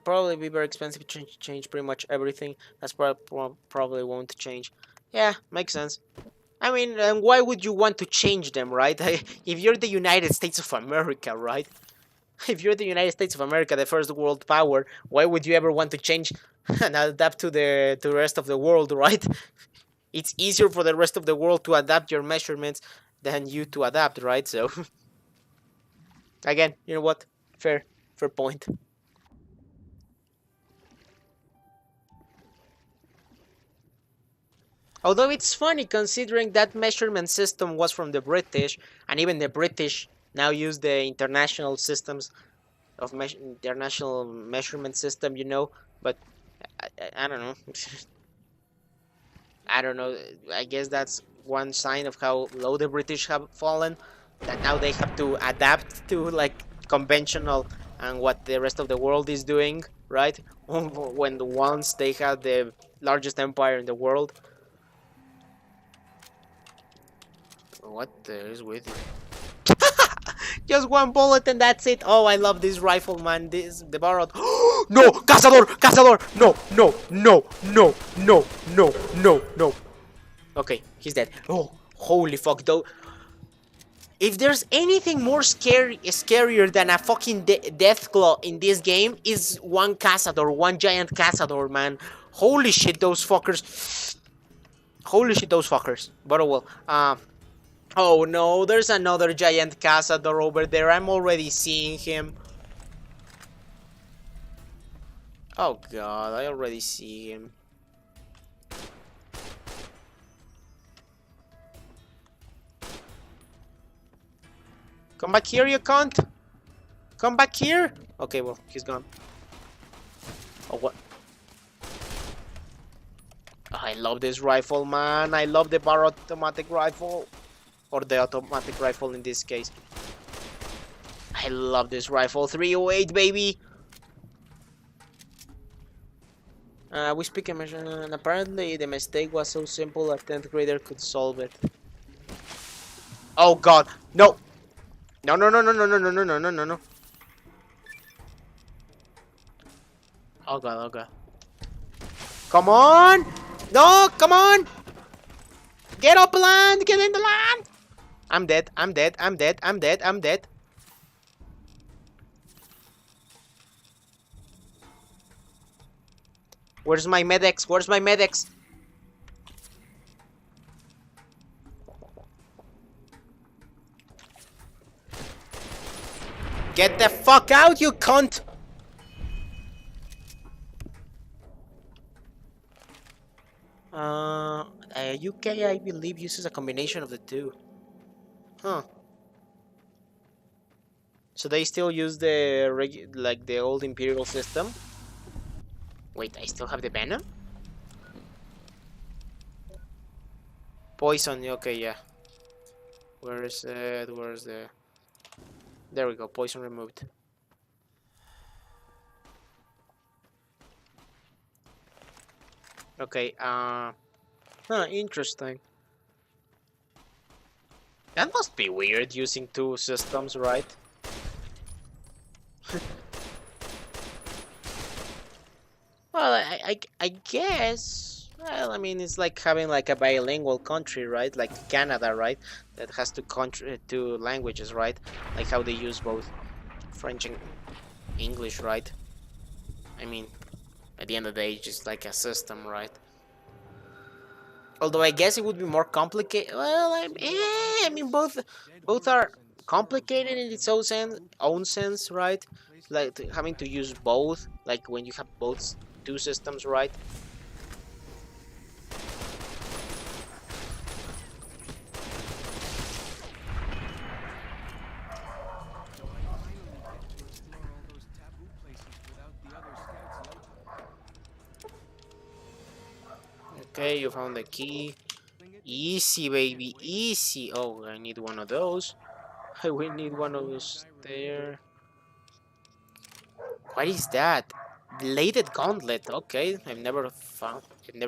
Probably be very expensive to change pretty much everything. That's probably won't change. Yeah, makes sense. I mean, why would you want to change them, right? If you're the United States of America, right? If you're the United States of America, the first world power, why would you ever want to change and adapt to the rest of the world, right? It's easier for the rest of the world to adapt your measurements than you to adapt, right? So, again, you know what? Fair point. Although it's funny considering that measurement system was from the British, and even the British now use the international systems of international measurement system, you know. But I don't know. I don't know. I guess that's one sign of how low the British have fallen. That now they have to adapt to like conventional and what the rest of the world is doing, right? When once they had the largest empire in the world. What is with you? Just one bullet and that's it. Oh, I love this rifle, man. The borrowed. No, cazador, cazador. No, no, no, no, no, no, no, no. Okay, he's dead. Oh, holy fuck, though. If there's anything more scarier than a fucking Deathclaw in this game, is one cazador, one giant cazador, man. Holy shit, those fuckers. Holy shit, those fuckers. But oh well. Oh no, there's another giant cazador over there. I'm already seeing him. Oh god, I already see him. Come back here, you cunt! Come back here! Okay, well, he's gone. Oh, what? I love this rifle, man. I love the bar automatic rifle. Or the automatic rifle in this case. I love this rifle. 308, baby! We speak Immersion, and apparently the mistake was so simple a 10th grader could solve it. Oh god, no! No, no, no, no, no, no, no, no, no, no, no, no. Oh god, oh god. Come on! No, come on! Get up land! Get in the land! I'm dead, I'm dead, I'm dead, I'm dead, I'm dead. Where's my medics? Where's my medics? Get the fuck out, you cunt! UK, I believe, uses a combination of the two. Huh. So they still use the like the old Imperial system? Wait, I still have the Venom? Poison, okay, yeah. Where is it? Where's the... There we go, poison removed. Okay, interesting. That must be weird using two systems, right? Well, I guess. Well, I mean, it's like having like a bilingual country, right? Like Canada, right? That has two languages, right? Like how they use both French and English, right? I mean, at the end of the day, it's just like a system, right? Although I guess it would be more complicated. Well, I mean, both are complicated in its own sense, right? Like having to use both, like when you have both two systems, right? Okay, you found the key. Easy, baby, easy. Oh, I need one of those. I will need one of those there. What is that? Bladed gauntlet. Okay, I've never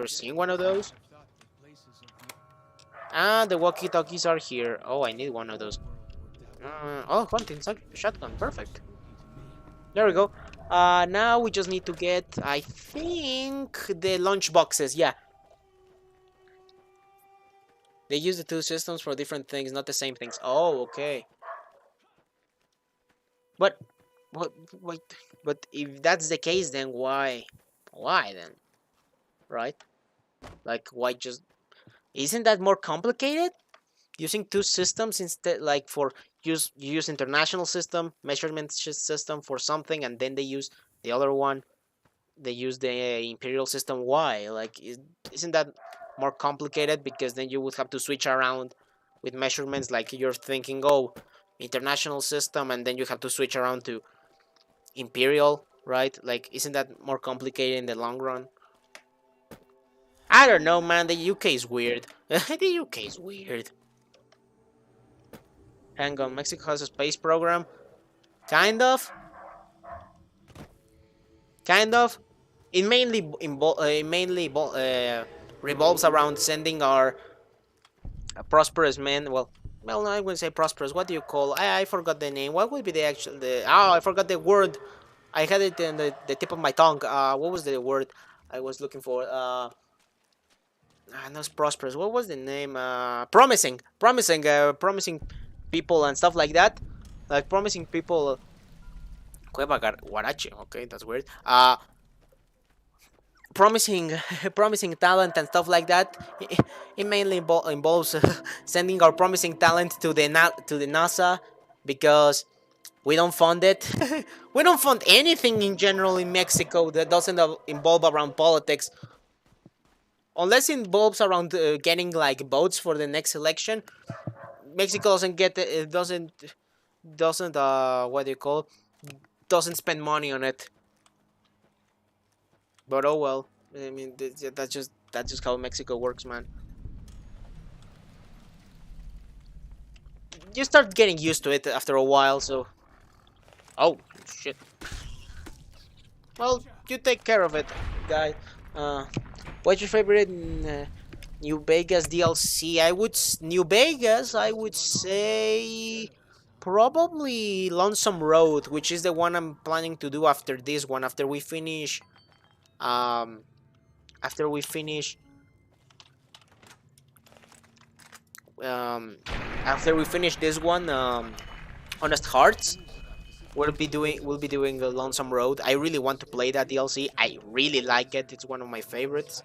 seen one of those. Ah, the walkie-talkies are here. Oh, I need one of those. Oh, hunting shotgun. Perfect. There we go. Now we just need to get, I think, the lunch boxes. Yeah. They use the two systems for different things, not the same things. Oh, okay. But, wait, but if that's the case, then why? Why then? Right? Like, why just... Isn't that more complicated? Using two systems instead, like for you use international system, measurement system for something, and then they use the other one. They use the imperial system. Why? Like, isn't that more complicated? Because then you would have to switch around with measurements. Like you're thinking, oh, international system, and then you have to switch around to imperial, right? Like, isn't that more complicated in the long run? I don't know, man. The UK is weird. The UK is weird. Hang on, Mexico has a space program. Kind of. Kind of. It mainly revolves around sending our prosperous men. Well, no, I wouldn't say prosperous. What do you call? I forgot the name. What would be the actual? Oh, I forgot the word. I had it in the tip of my tongue. What was the word I was looking for? Not prosperous. What was the name? Promising. Promising people and stuff like that. Like promising people. Cueva Guarache. Okay, that's weird. Promising talent and stuff like that. It mainly involves sending our promising talent to the NASA because We don't fund it. We don't fund anything in general in Mexico that doesn't involve around politics. Unless it involves around getting like votes for the next election, Mexico doesn't get it. Doesn't what do you call? Doesn't spend money on it. But oh well. I mean, that's just how Mexico works, man. You start getting used to it after a while, so. Oh shit. Well, you take care of it, guy. What's your favorite New Vegas DLC? New Vegas. I would say probably Lonesome Road, which is the one I'm planning to do after this one. Um, after we finish, um, after we finish this one, Honest Hearts. We'll be doing the Lonesome Road. I really want to play that DLC. I really like it. It's one of my favorites.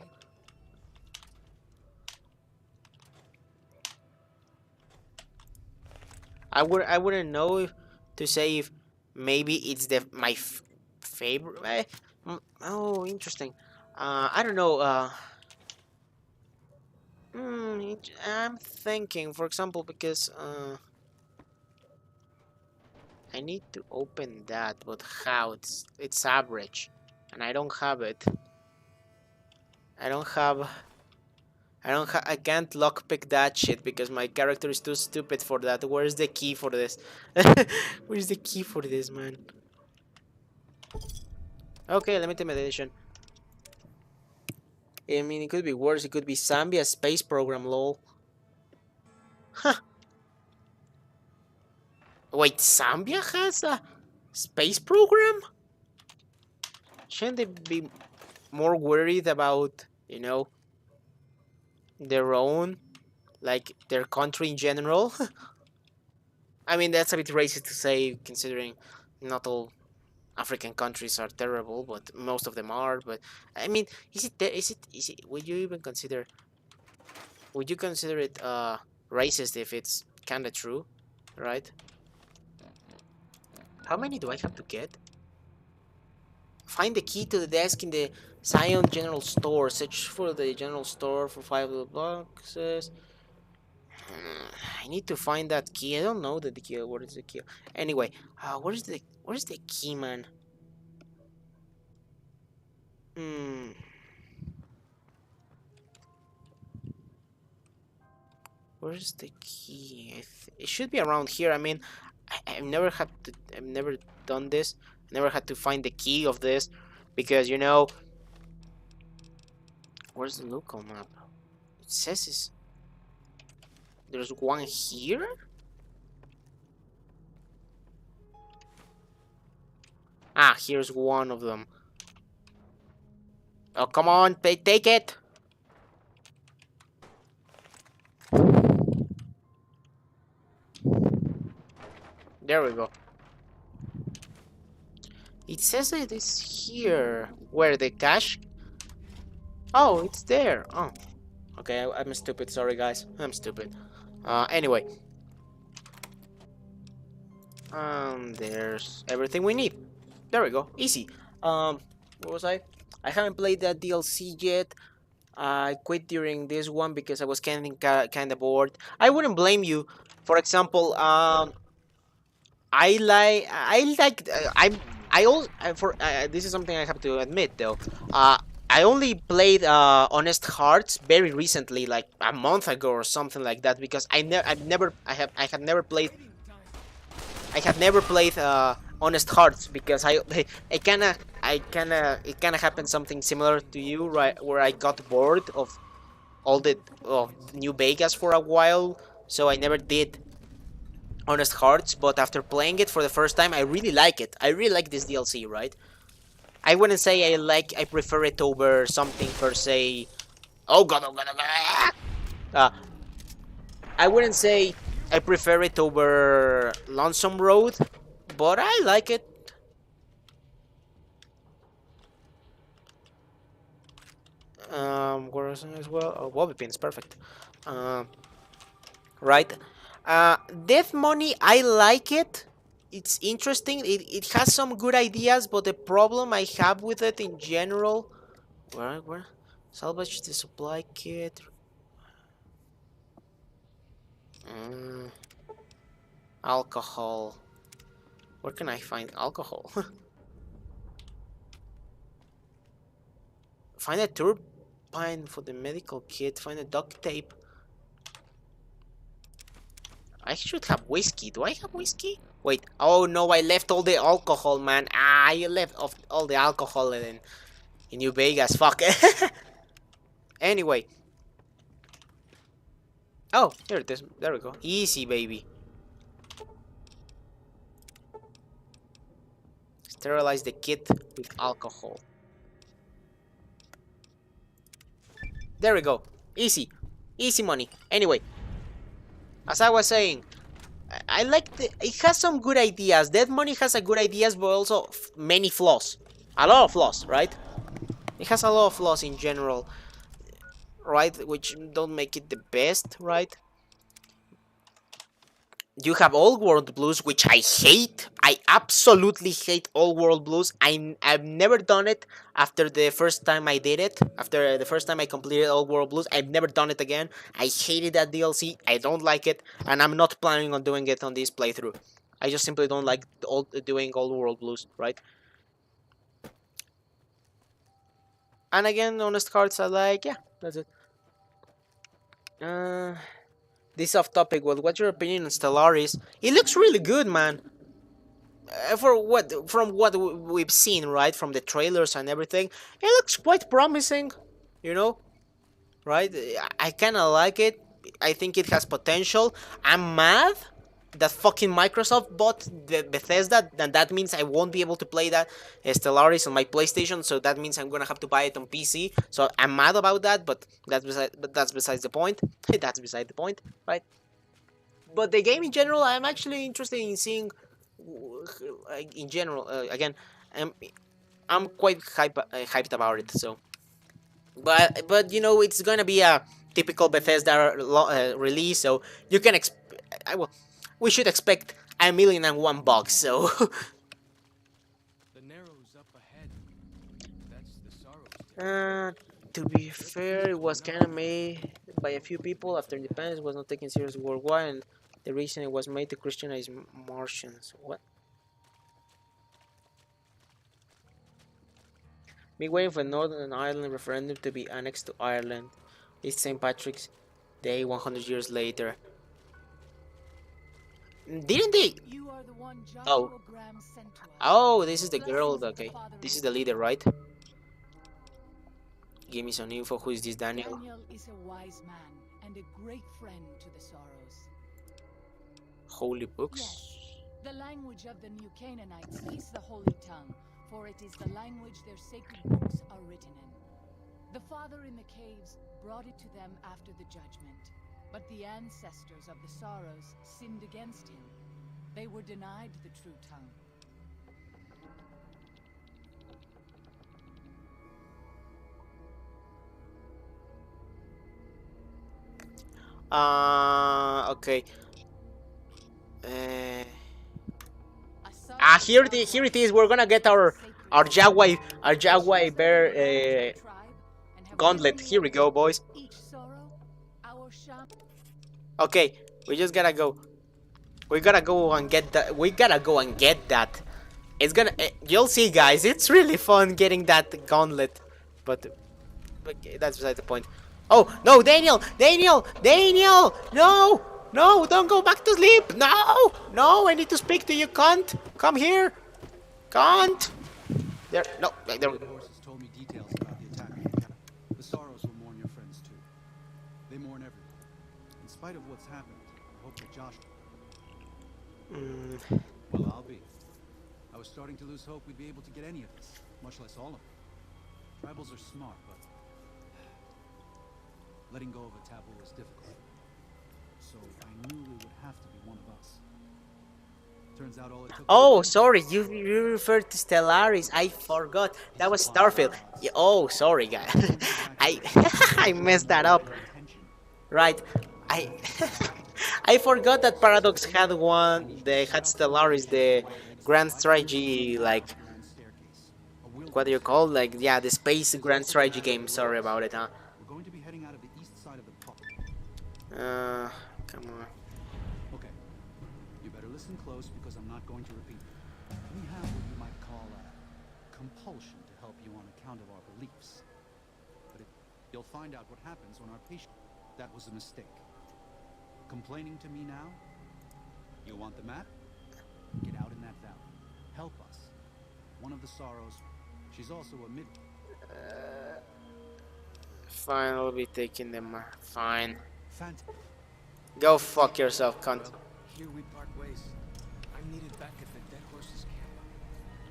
I wouldn't know to say if maybe it's my favorite. Oh, interesting. I don't know. I'm thinking, for example, because I need to open that, but how? It's average, and I don't have it. I don't have. I can't lockpick that shit because my character is too stupid for that. Where's the key for this? Where's the key for this, man? Okay, limited edition. I mean, it could be worse. It could be Zambia space program, lol. Huh. Wait, Zambia has a space program? Shouldn't they be more worried about, their own, like their country in general? I mean, that's a bit racist to say, considering not all African countries are terrible, but most of them are. But I mean, would you even consider? Would you consider it racist if it's kind of true, right? How many do I have to get? Find the key to the desk in the Zion General Store. Search for the general store for 5 little boxes. I need to find that key. I don't know the key. What is the key? Anyway, where's the key, man? Where's the key? It should be around here. I mean, I've never done this. I never had to find the key of this because where's the local map? It says there's one here. Ah, here's one of them. Oh, come on, take it. There we go. It says it is here. Where, the cache? Oh, it's there. Oh. Okay, I'm stupid. Sorry, guys. I'm stupid. Anyway. There's everything we need. There we go. Easy. What was I? I haven't played that DLC yet. I quit during this one because I was kind of bored. I wouldn't blame you. For example, this is something I have to admit though. I only played Honest Hearts very recently, like a month ago or something like that, because I have never played Honest Hearts because it kind of happened something similar to you, right, where I got bored of all the New Vegas for a while, so I never did Honest Hearts. But after playing it for the first time, I really like it. I really like this DLC, right? I wouldn't say I prefer it over something per se. Oh god, oh god, oh god. I wouldn't say I prefer it over Lonesome Road, but I like it. Warzone as well. Oh, Bobby Pin's perfect. Right. Death Money, I like it. it's interesting. It has some good ideas, but the problem I have with it in general, where salvage the supply kit. Mm, alcohol. Where can I find alcohol? Find a turbine for the medical kit. Find a duct tape. I should have whiskey. Do I have whiskey? Wait. Oh no, I left all the alcohol, man. Ah, you left off all the alcohol in New Vegas. Fuck. Anyway. Oh, here it is. There we go. Easy, baby. Sterilize the kit with alcohol. There we go. Easy. Easy money. Anyway. As I was saying, I like it has some good ideas. Dead Money has a good ideas, but also many flaws. A lot of flaws, right? It has a lot of flaws in general, right? Which don't make it the best, right? You have Old World Blues, which I hate. I absolutely hate Old World Blues. I've never done it after the first time I did it. After the first time I completed Old World Blues, I've never done it again. I hated that DLC. I don't like it, and I'm not planning on doing it on this playthrough. I just simply don't like doing Old World Blues, right? And again, honest cards are like, yeah, that's it. This off topic. Well, what's your opinion on Stellaris? It looks really good, man. From what we've seen, right, from the trailers and everything, it looks quite promising. You know, right? I kind of like it. I think it has potential. I'm mad that fucking Microsoft bought the Bethesda, and that means I won't be able to play that Stellaris on my PlayStation. So that means I'm gonna have to buy it on PC. So I'm mad about that, but that's besides the point. That's beside the point, right? But the game in general, I'm actually interested in seeing. In general, again, I'm quite hyped about it. So, but you know, it's gonna be a typical Bethesda release. So you can we should expect 1,000,001 bugs. So. The Narrows up ahead. That's the Sorrows. To be fair, it was kind of made by a few people after independence. It was not taken seriously worldwide, and the reason it was made to Christianize Martians. What? Been waiting for Northern Ireland referendum to be annexed to Ireland. It's St. Patrick's Day 100 years later. Didn't they? You are the one Joshua Oh. Graham sent to us. Oh, this is the girl. Blessings of the Okay, Father this is in the leader, right? Give me some info. Who is this Daniel? Daniel is a wise man and a great friend to the Sorrows. Holy books. Yes. The language of the New Canaanites is the Holy Tongue, for it is the language their sacred books are written in. The Father in the caves brought it to them after the judgment, but the ancestors of the Sorrows sinned against him. They were denied the true tongue. Okay. Here it is. We're gonna get our Jaguar bear gauntlet. Here we go, boys. Okay, we just gotta go. We gotta go and get that. We gotta go and get that. It's gonna. You'll see, guys. It's really fun getting that gauntlet, but okay, that's beside the point. Oh no, Daniel! No! No! Don't go back to sleep! No! No! I need to speak to you, cunt! Come here, cunt! There. No. There. The horses told me details about the attack. The Sorrows will mourn your friends too. They mourn everyone. In spite of what's happened, I hope that Josh. Well, I'll be. I was starting to lose hope we'd be able to get any of this, much less all of it. Tribals are smart, but letting go of a taboo is difficult. So I knew it would have to be one of us. Turns out all it took. Oh, sorry. You referred to Stellaris. I forgot. That was Starfield. Yeah, oh, sorry, guys. I messed that up. Right. I I forgot that Paradox had one. They had Stellaris, the grand strategy, like Grand staircase. A wheel what do you call, like, yeah, the space grand strategy game. Sorry about it, huh? We're going to be heading out of the east side of the park. Uh, come on. Okay. You better listen close because I'm not going to repeat. We have what you might call a compulsion to help you on account of our beliefs. But you'll find out what happens when our patient... That was a mistake. Complaining to me now? You want the map? Get out in that valley. Help us. One of the Sorrows. She's also a mid... Fine, I'll be taking them. Fine. Fant... Go fuck yourself, cunt. Well, here we part ways. I'm needed back at the Dead Horses camp.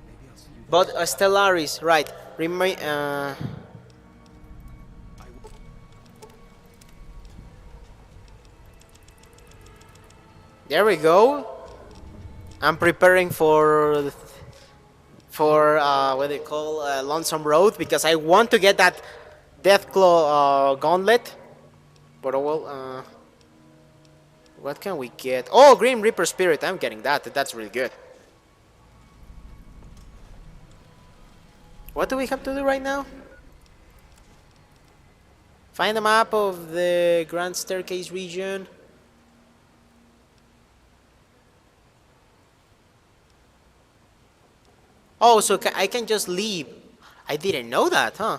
Maybe I'll see you But there. Stellaris, right? I will. There we go. I'm preparing for what they call Lonesome Road because I want to get that Deathclaw gauntlet. But oh well. What can we get? Oh, Grim Reaper Spirit. I'm getting that. That's really good. What do we have to do right now? Find a map of the Grand Staircase region. Oh, so I can just leave. I didn't know that, huh?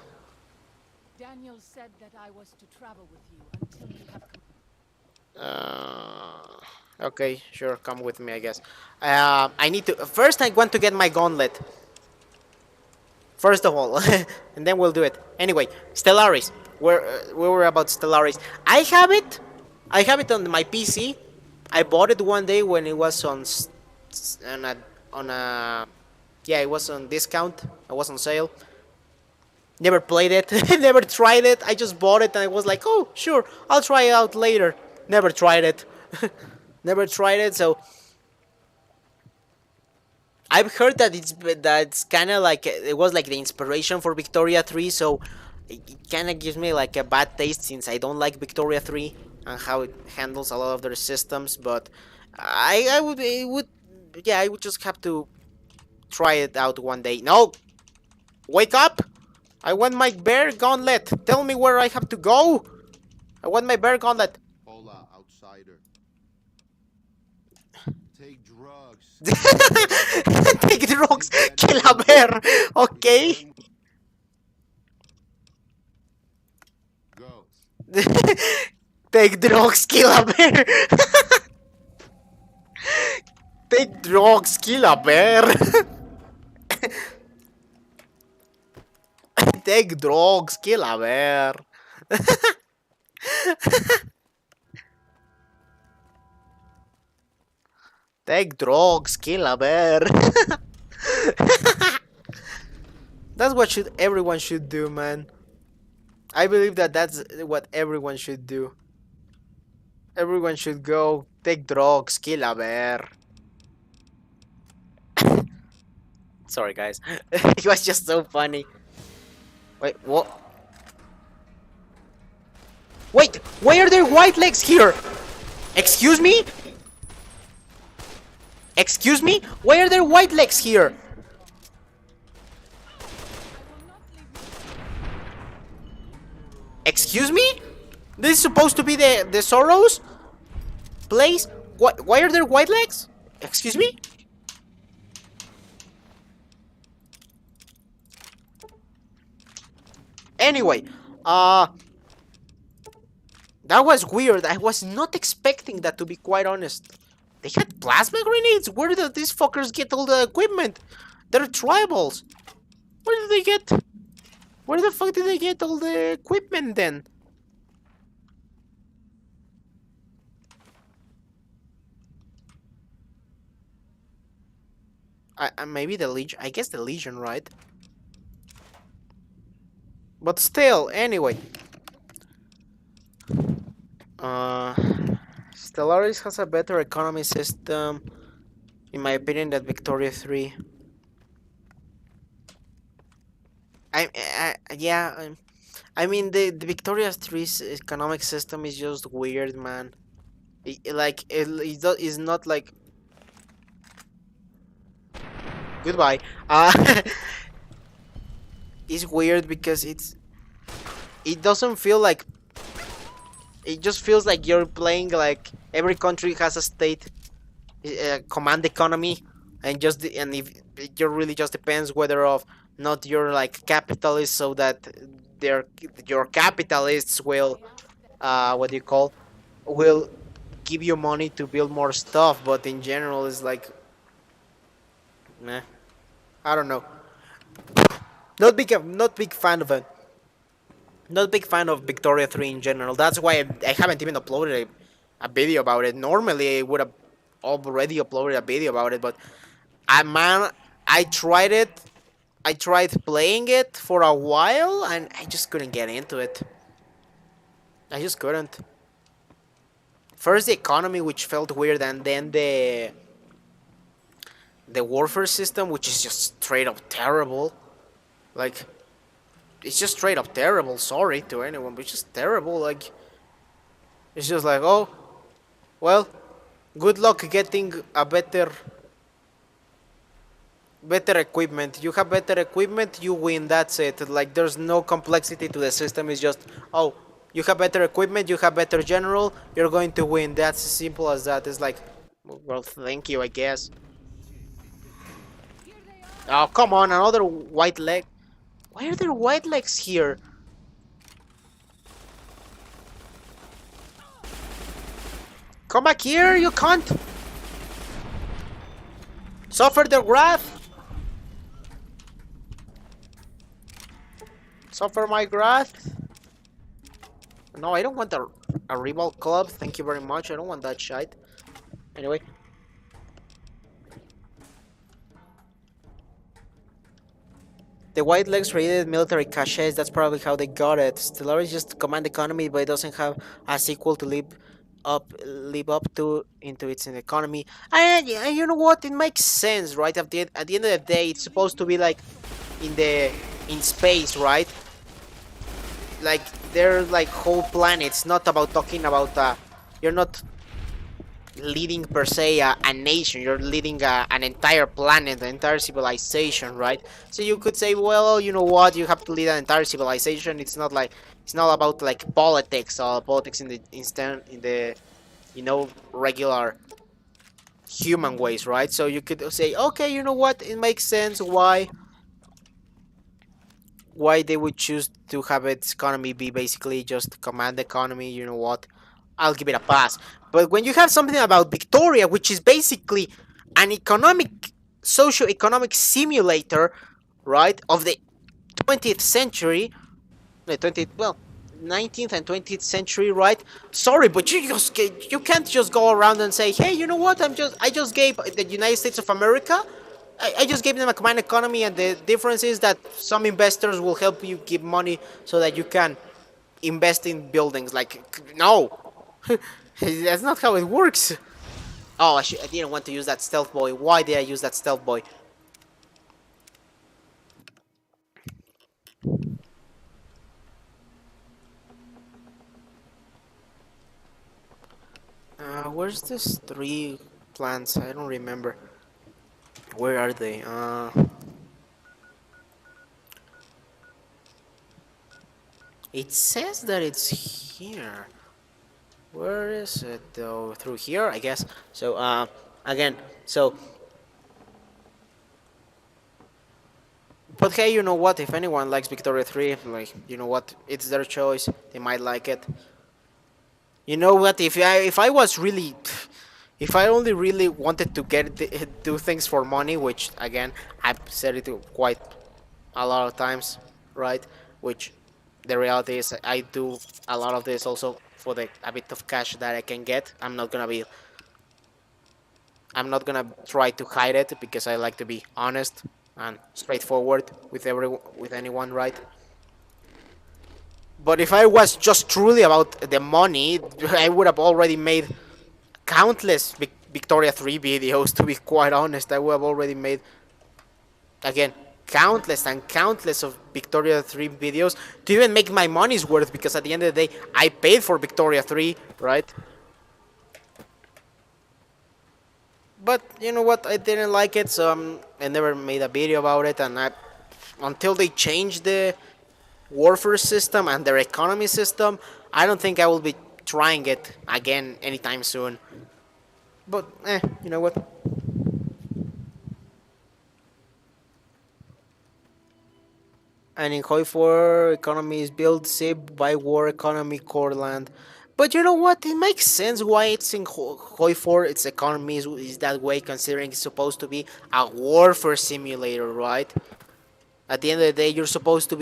Daniel said that I was to travel with you until you have Okay, sure, come with me, I guess. I need to... First, I want to get my gauntlet. First of all. And then we'll do it. Anyway, Stellaris. We were about Stellaris. I have it. I have it on my PC. I bought it one day when it was on a... Yeah, it was on discount. It was on sale. Never played it. Never tried it. I just bought it and I was like, oh, sure, I'll try it out later. Never tried it. Never tried it, so... I've heard that it's kind of like... It was like the inspiration for Victoria 3, so... It kind of gives me like a bad taste since I don't like Victoria 3 and how it handles a lot of their systems, but... I would just have to try it out one day. No! Wake up! I want my bear gauntlet! Tell me where I have to go! I want my bear gauntlet! Hola, outsider. Take drugs. Take drugs! Kill a bear! Okay! Go. Take drugs, kill a bear! Take drugs, kill a bear! Take drugs, kill a bear! Take drugs, kill a bear! That's what everyone should do, man. I believe that that's what everyone should do. Everyone should go take drugs, kill a bear. Sorry, guys. It was just so funny. Wait, what? Wait, why are there white legs here? Excuse me? Excuse me? Why are there white legs here? Excuse me? This is supposed to be the Sorrows place? Why are there white legs? Excuse me? Anyway, that was weird. I was not expecting that, to be quite honest. They had plasma grenades? Where did these fuckers get all the equipment? They're tribals. Where did they get... Where the fuck did they get all the equipment then? Maybe the Legion. I guess the Legion, right? But still, anyway. Stellaris has a better economy system, in my opinion, than Victoria 3. I mean, the Victoria 3's economic system is just weird, man. Like it's not like goodbye. It's weird because it doesn't feel like it just feels like you're playing like every country has a state command economy, and and if it really just depends whether of not you're like capitalist, so that their your capitalists will what do you call will give you money to build more stuff, but in general it's like meh. I don't know. Not big fan of it. Not big fan of Victoria 3 in general. That's why I haven't even uploaded a video about it. Normally I would have already uploaded a video about it, but man, I tried it. I tried playing it for a while and I just couldn't get into it. I just couldn't. First the economy, which felt weird, and then the warfare system, which is just straight up terrible. Like, it's just straight up terrible. Sorry to anyone, but it's just terrible. Like, it's just like, oh, well, good luck getting a better equipment. You have better equipment, you win. That's it. Like, there's no complexity to the system. It's just, oh, you have better equipment, you have better general, you're going to win. That's as simple as that. It's like, well, thank you, I guess. Oh, come on, another white leg. Why are there white legs here? Come back here, you cunt! Suffer the wrath! Suffer my wrath! No, I don't want a rival club, thank you very much, I don't want that shite. Anyway. The white legs created military caches, that's probably how they got it. Stellaris just command economy, but it doesn't have a sequel to live up to into its economy. And you know what? It makes sense, right? At the end of the day, it's supposed to be like in space, right? Like they're like whole planets, not about talking about you're not leading per se a nation, you're leading an entire planet, an entire civilization, right? So you could say, well, you know what, you have to lead an entire civilization. It's not about like politics or politics in the you know, regular human ways, right? So you could say, okay, you know what, it makes sense why they would choose to have its economy be basically just command economy. You know what, I'll give it a pass. But when you have something about Victoria, which is basically an socio-economic simulator, right, of the 20th century, the 20th, well, 19th and 20th century, right? Sorry, but you can't just go around and say, hey, you know what? I just gave the United States of America. I just gave them a command economy, and the difference is that some investors will help you give money so that you can invest in buildings. Like, no. That's not how it works. Oh, I didn't want to use that stealth boy. Why did I use that stealth boy? Where's this 3 plants? I don't remember. Where are they? It says that it's here. Where is it though? Through here, I guess. So, again, so. But hey, you know what? If anyone likes Victoria 3, like, you know what? It's their choice. They might like it. You know what? If I was really, if I only really wanted to do things for money, which again I've said it quite a lot of times, right? Which the reality is I do a lot of this also for a bit of cash that I can get. I'm not gonna try to hide it because I like to be honest and straightforward with anyone, right? But if I was just truly about the money, I would have already made countless Victoria 3 videos, to be quite honest. I would have already made, again, countless and countless of Victoria 3 videos to even make my money's worth, because at the end of the day, I paid for Victoria 3, right? But you know what? I didn't like it, so I never made a video about it. And until they change the warfare system and their economy system, I don't think I will be trying it again anytime soon. But you know what? And in Hoi 4, economy is built, saved by war economy core land. But you know what? It makes sense why it's in Hoi 4, its economy is that way, considering it's supposed to be a warfare simulator, right? At the end of the day, you're supposed to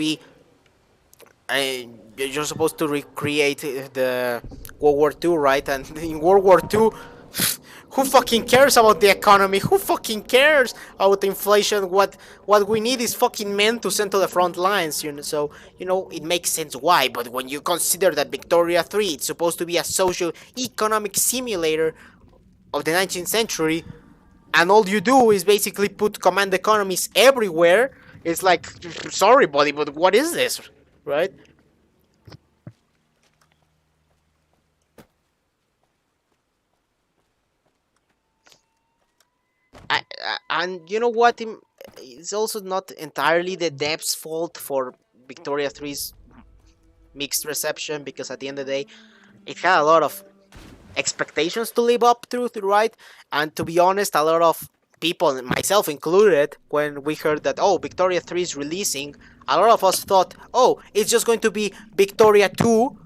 recreate the World War II, right? And in World War II, who fucking cares about the economy? Who fucking cares about inflation? What we need is fucking men to send to the front lines, you know. So it makes sense why. But when you consider that Victoria 3, it's supposed to be a social economic simulator of the 19th century, and all you do is basically put command economies everywhere. It's like, sorry, buddy, but what is this, right? And you know what? It's also not entirely the devs' fault for Victoria 3's mixed reception, because at the end of the day, it had a lot of expectations to live up to, right? And to be honest, a lot of people, myself included, when we heard that, oh, Victoria 3 is releasing, a lot of us thought, oh, it's just going to be Victoria 2,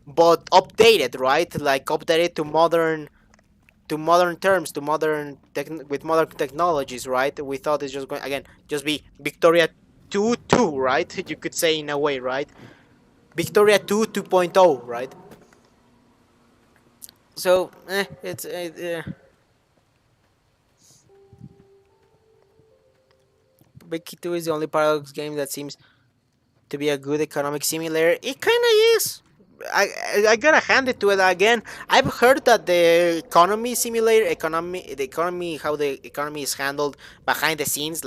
but updated, right? Like updated to modern terms, with modern technologies, right? We thought it's just going again, just be Victoria 2, right? You could say in a way, right? Victoria 2.0, right? So, it's Vicky 2 is the only Paradox game that seems to be a good economic simulator. It kind of is. I gotta hand it to it again. I've heard that the economy simulator, how the economy is handled behind the scenes,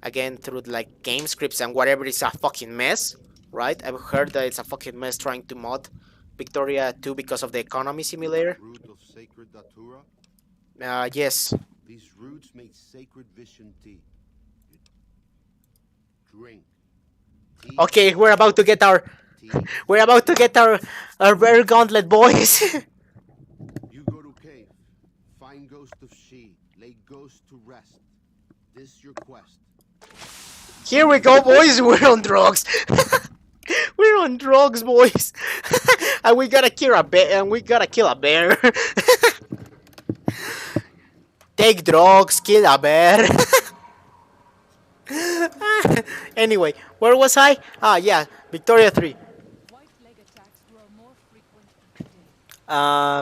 again through like game scripts and whatever, is a fucking mess, right? I've heard that it's a fucking mess trying to mod Victoria 2 because of the economy simulator. Root of sacred datura. Yes. These roots made sacred vision tea. You drink. Tea. Okay, we're about to get our rare gauntlet, boys. You go to cave, find ghost of she, lay ghost to rest. This your quest. Here we go, boys. We're on drugs. We're on drugs, boys. And we gotta kill a bear. Take drugs, kill a bear. Anyway, where was I? Yeah, Victoria 3. White leg attacks grow more frequent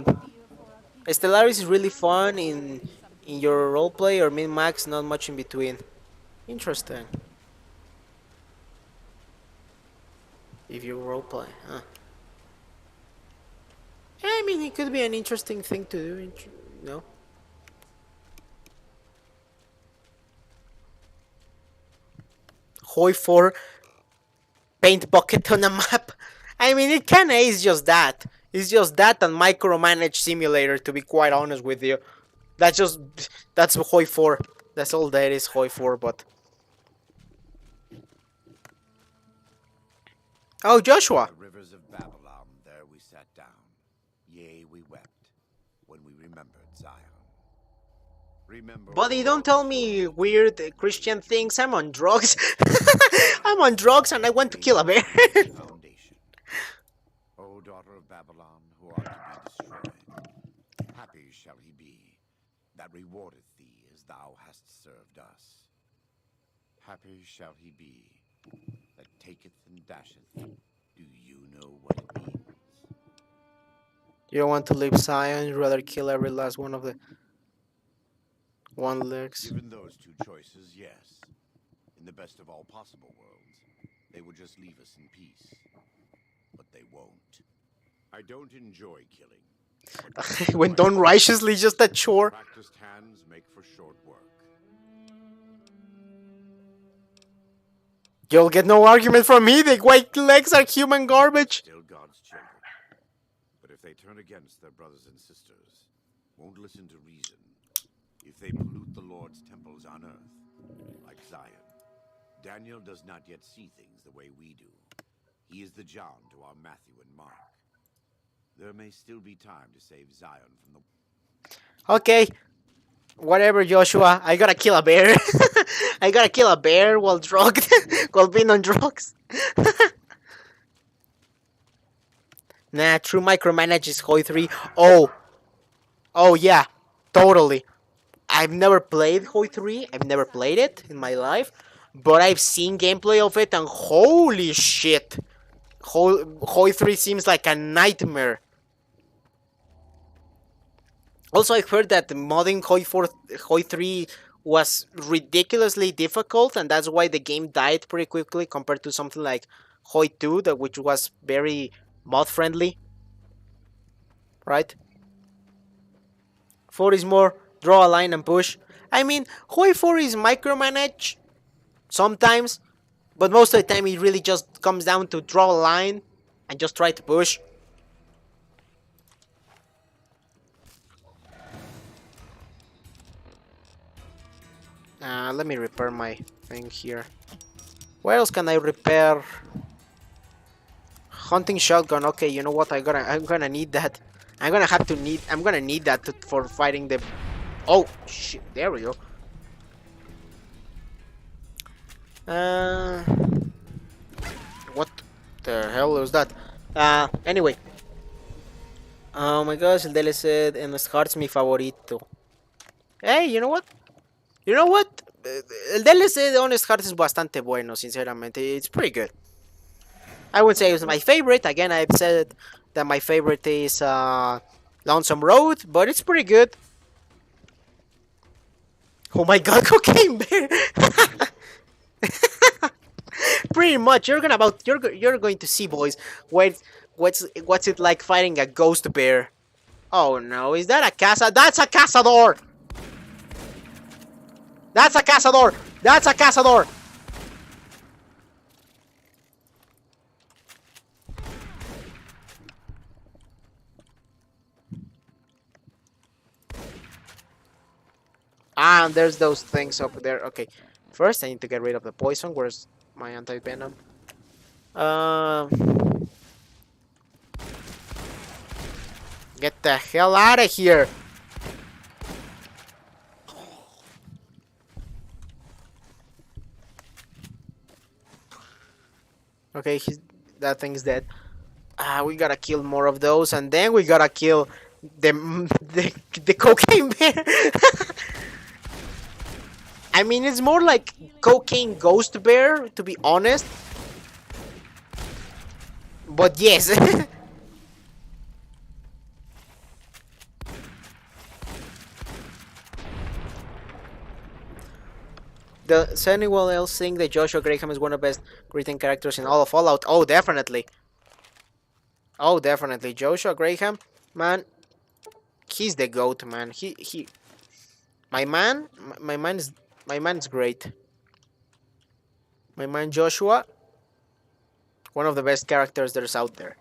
each day. Stellaris is really fun in your roleplay, or min-max, not much in between. Interesting. If you roleplay, huh? Yeah, I mean, it could be an interesting thing to do, no? Hoi 4 paint bucket on a map. I mean, it kinda is just that. It's just that and micromanage simulator, to be quite honest with you. That's Hoi 4. That's all that is Hoi 4, but... Oh, Joshua! The rivers of Babylon, there we sat down. Yea, we wept when we remembered Zion. Remember. Buddy, don't tell me weird Christian things. I'm on drugs. I'm on drugs and I want to kill a bear. Foundation. O daughter of Babylon, who art to be destroyed, happy shall he be that rewardeth thee as thou hast served us. Happy shall he be that taketh and dasheth. Do you know what it means? You don't want to leave Zion, you'd rather kill every last one of the one legs. Given those two choices, yes. In the best of all possible worlds, they would just leave us in peace. But they won't. I don't enjoy killing. When done righteously, just a chore. Practiced hands make for short work. You'll get no argument from me. The white legs are human garbage. Still God's children. But if they turn against their brothers and sisters, won't listen to reason, if they pollute the Lord's temples on Earth, like Zion. Daniel does not yet see things the way we do. He is the John to our Matthew and Mark. There may still be time to save Zion from the... Okay. Whatever, Joshua. I gotta kill a bear. I gotta kill a bear while drugged. While being on drugs. Nah, true micromanages Hoi 3. Oh yeah. Totally. I've never played Hoi 3. I've never played it in my life. But I've seen gameplay of it and holy shit. Hoi 3 seems like a nightmare. Also, I've heard that modding Hoi 3 was ridiculously difficult, and that's why the game died pretty quickly compared to something like Hoi 2, which was very mod friendly. Right? 4 is more draw a line and push. I mean, Hoi 4 is micromanage sometimes, but most of the time it really just comes down to draw a line and just try to push. Let me repair my thing here. Where else can I repair? Hunting shotgun. Okay, you know what? I'm gonna need that. I'm gonna need that for fighting the. Oh shit! There we go. What the hell was that? Anyway. Oh my gosh, el DLC en los hearts mi favorito. Hey, you know what? You know what? El DLC de Honest Hearts es bastante bueno, sinceramente. It's pretty good. I wouldn't say it was my favorite. Again, I've said that my favorite is Lonesome Road, but it's pretty good. Oh my god, Cocaine Bear! Pretty much, you're going to see, boys, what's it like fighting a ghost bear. Oh no, is that a casa? That's a cazador! That's a cazador! That's a cazador! Ah, and there's those things up there. Okay, first I need to get rid of the poison. Where's my anti-venom? Get the hell out of here! Okay, that thing's dead. We gotta kill more of those, and then we gotta kill the cocaine bear. I mean, it's more like cocaine ghost bear, to be honest. But yes. Does anyone else think that Joshua Graham is one of the best written characters in all of Fallout? Oh, definitely. Oh, definitely. Joshua Graham, man, he's the GOAT, man. My man is great. My man Joshua, one of the best characters there's out there.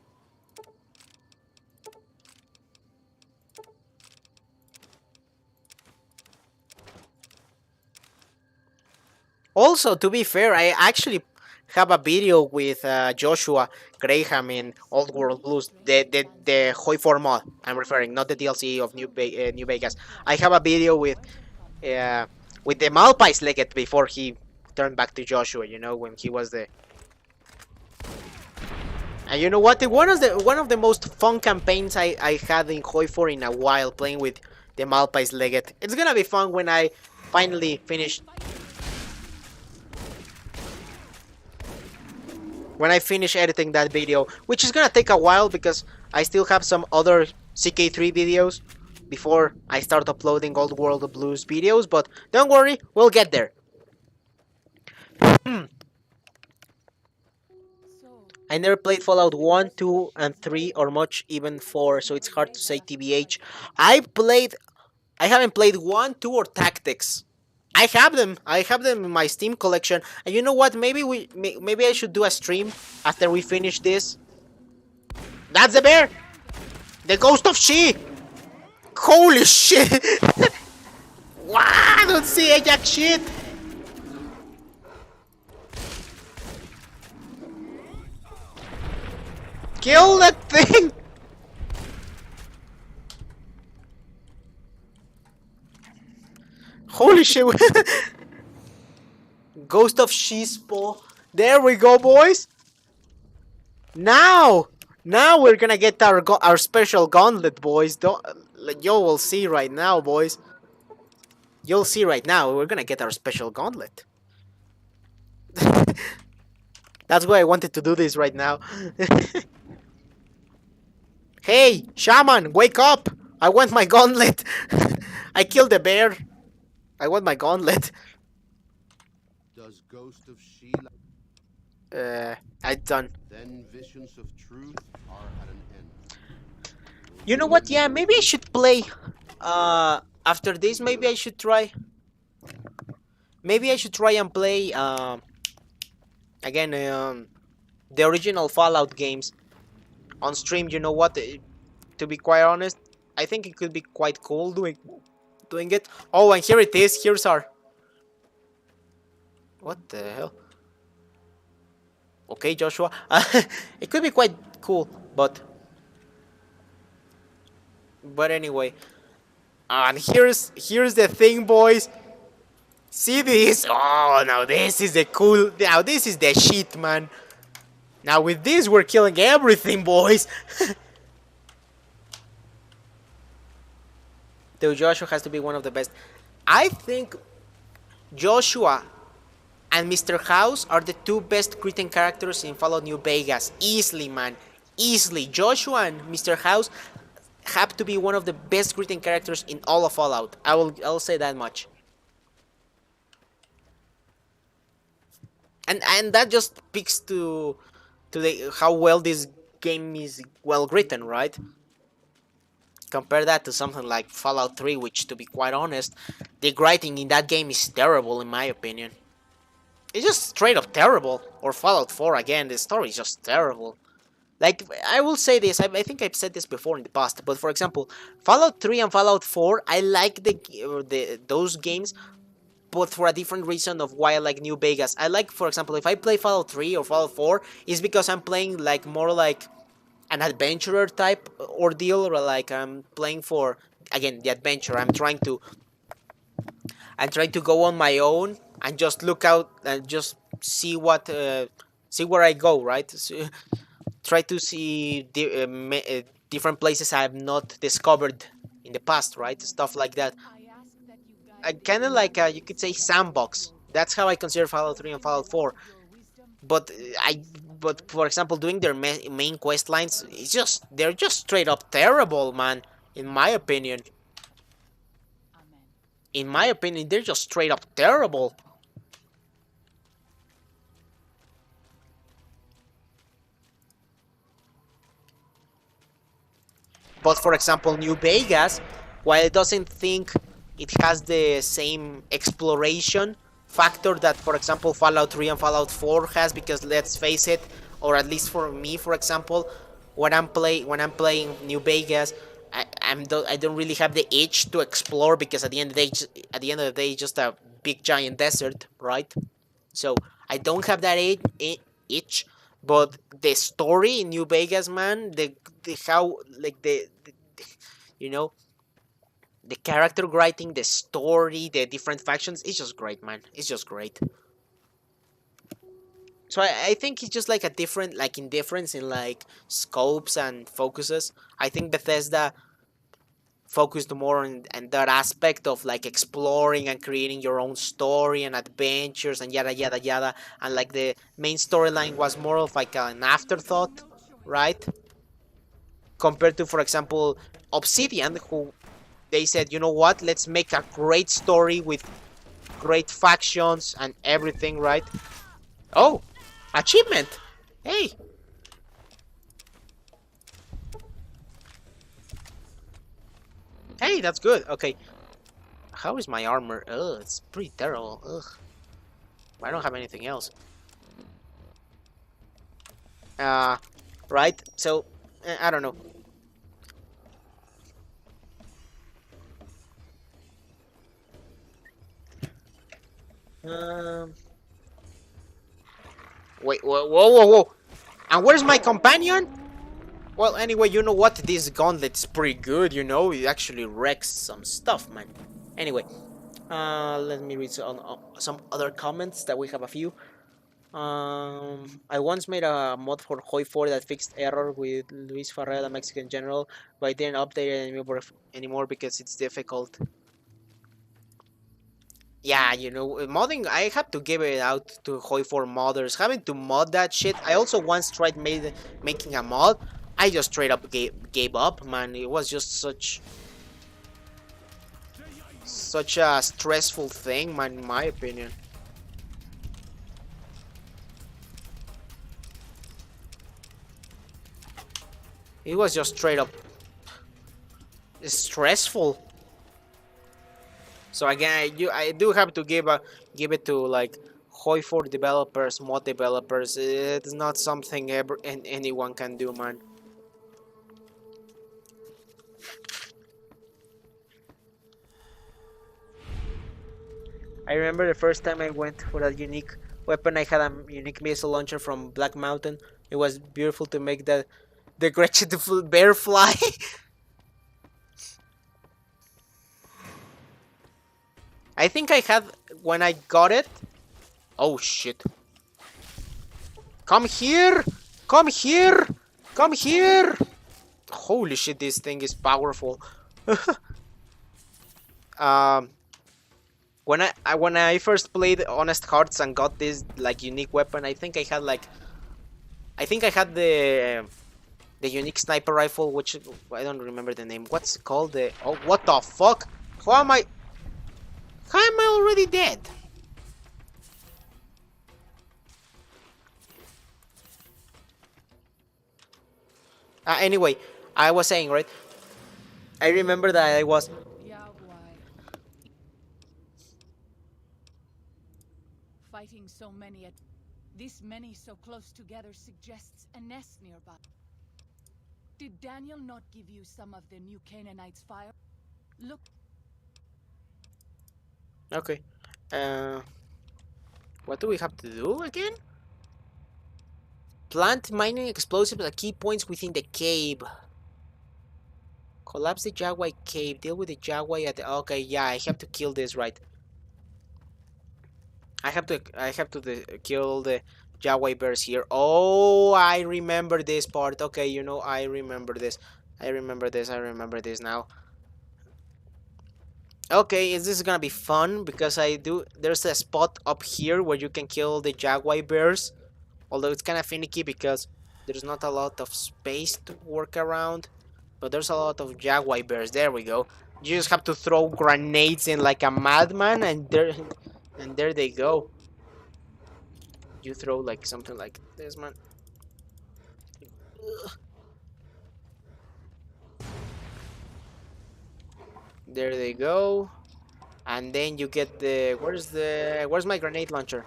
Also, to be fair, I actually have a video with Joshua Graham in Old World Blues, the Hoi 4 mod. I'm referring, not the DLC of New Vegas. I have a video with the Malpais Legate before he turned back to Joshua. You know, when he was the. And you know what? One of the most fun campaigns I had in Hoi 4 in a while, playing with the Malpais Legate. It's gonna be fun when I finally finish. When I finish editing that video, which is gonna take a while because I still have some other CK3 videos before I start uploading Old World Blues videos, but don't worry, we'll get there. I never played Fallout 1, 2, and 3, or much even 4, so it's hard to say TBH. I haven't played 1, 2, or Tactics. I have them in my Steam collection. And you know what? Maybe I should do a stream after we finish this. That's the bear! The ghost of She! Holy shit! Wow, I don't see a jack shit. Kill that thing. Holy shit. Ghost of Shispo. There we go, boys. Now we're gonna get our special gauntlet, boys. Don't you will see right now, boys. You'll see right now. We're gonna get our special gauntlet. That's why I wanted to do this right now. Hey, shaman, wake up! I want my gauntlet. I killed the bear. I want my gauntlet. Does Ghost of Sheila? I done. Then visions of truth are at an end. You know what? Yeah, maybe I should play. After this, maybe I should try. Maybe I should try and play. Again, the original Fallout games on stream. You know what? To be quite honest, I think it could be quite cool doing it. Oh, and here it is. Here's our. What the hell? Okay, Joshua. It could be quite cool, but anyway. And here's the thing, boys. See this? Oh, now this is the cool. Now this is the shit, man. Now with this, we're killing everything, boys. Though Joshua has to be one of the best. I think Joshua and Mr. House are the two best written characters in Fallout New Vegas. Easily, man. Easily. Joshua and Mr. House have to be one of the best written characters in all of Fallout. I'll say that much. And that just speaks to how well this game is well written, right? Compare that to something like Fallout 3, which, to be quite honest, the writing in that game is terrible, in my opinion. It's just straight up terrible. Or Fallout 4, again, the story is just terrible. Like, I will say this, I think I've said this before in the past, but for example, Fallout 3 and Fallout 4, I like those games, but for a different reason of why I like New Vegas. I like, for example, if I play Fallout 3 or Fallout 4, it's because I'm playing like more like an adventurer type ordeal, or like I'm playing for, again, the adventure. I'm trying to go on my own and just look out and just see where I go, right? So, try to see different places I have not discovered in the past, right? Stuff like that. Kind of like you could say sandbox. That's how I consider Fallout 3 and Fallout 4. But for example, doing their main quest lines, they're just straight up terrible, man. In my opinion. They're just straight up terrible. But for example, New Vegas, while it doesn't think it has the same exploration factor that, for example, Fallout 3 and Fallout 4 has, because let's face it, or at least for me, for example, when I'm playing New Vegas, I don't really have the itch to explore, because at the end of the day, it's just a big giant desert, right? So I don't have that itch. But the story in New Vegas, man, the how like the you know, the character writing, the story, the different factions, it's just great, man. It's just great. So I think it's just like a different, like indifference in like scopes and focuses. I think Bethesda focused more on that aspect of like exploring and creating your own story and adventures and yada yada yada, and like the main storyline was more of like an afterthought, right? Compared to, for example, Obsidian, who they said, you know what, let's make a great story with great factions and everything, right? Oh, achievement! Hey! Hey, that's good. Okay. How is my armor? Ugh, it's pretty terrible. Ugh. I don't have anything else. Right? So, I don't know. Um, wait, whoa. And where's my companion? Well, anyway, you know what? This gauntlet's pretty good, you know? It actually wrecks some stuff, man. Anyway, let me read some other comments that we have a few. I once made a mod for Hoi 4 that fixed error with Luis Farrell, a Mexican general, but I didn't update it anymore because it's difficult. Yeah, you know, modding, I have to give it out to Hoi 4 modders. Having to mod that shit, I also once tried making a mod. I just straight up gave up, man. It was just such a stressful thing, man, in my opinion. It was just straight up stressful. So again, I do have to give it to like Hoi 4 developers, mod developers. It's not something anyone can do, man. I remember the first time I went for that unique weapon. I had a unique missile launcher from Black Mountain. It was beautiful to make the Gretchen the bear fly. I think I had when I got it. Oh shit! Come here! Come here! Come here! Holy shit! This thing is powerful. When I first played Honest Hearts and got this like unique weapon, I think I had the unique sniper rifle, which I don't remember the name. What's it called? Oh, what the fuck? How am I already dead? Anyway, I was saying, right? I remember that I was. Fighting so many this many so close together suggests a nest nearby. Did Daniel not give you some of the new Canaanites' fire? Look. Okay. What do we have to do again? Plant mining explosives at key points within the cave. Collapse the Jaguar cave. Deal with the Jaguar at the... Okay, yeah, I have to kill this, right? I have to kill the Jaguar bears here. Oh, I remember this part. Okay, you know, I remember this. I remember this now. Okay, is this gonna be fun? Because there's a spot up here where you can kill the Jaguar bears. Although it's kind of finicky because there's not a lot of space to work around. But there's a lot of Jaguar bears. There we go. You just have to throw grenades in like a madman, and there they go. You throw like something like this, man. There they go. And then you get the... Where's my grenade launcher?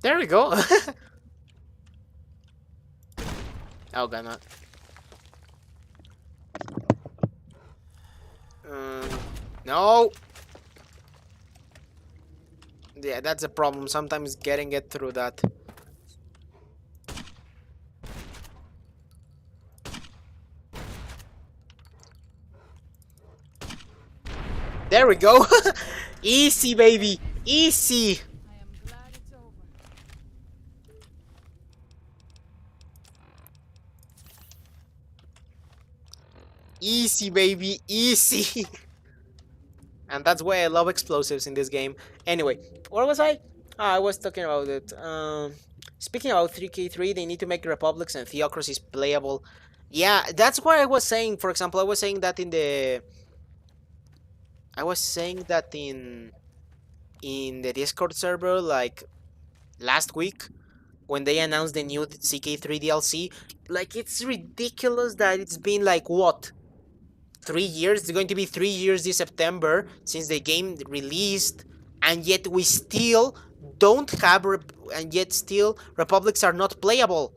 There we go. Oh god, not. No. Yeah, that's a problem. Sometimes getting it through that. There we go. Easy, baby. Easy. I am glad it's over. Easy, baby. Easy. And that's why I love explosives in this game. Anyway, where was I? I was talking about it. Speaking about 3K3, they need to make republics and theocracies playable. Yeah, that's what I was saying. For example, I was saying that in the Discord server like last week when they announced the new CK3 DLC. Like, it's ridiculous that it's been like what? 3 years? It's going to be 3 years this September since the game released, and yet we still don't have and yet still republics are not playable.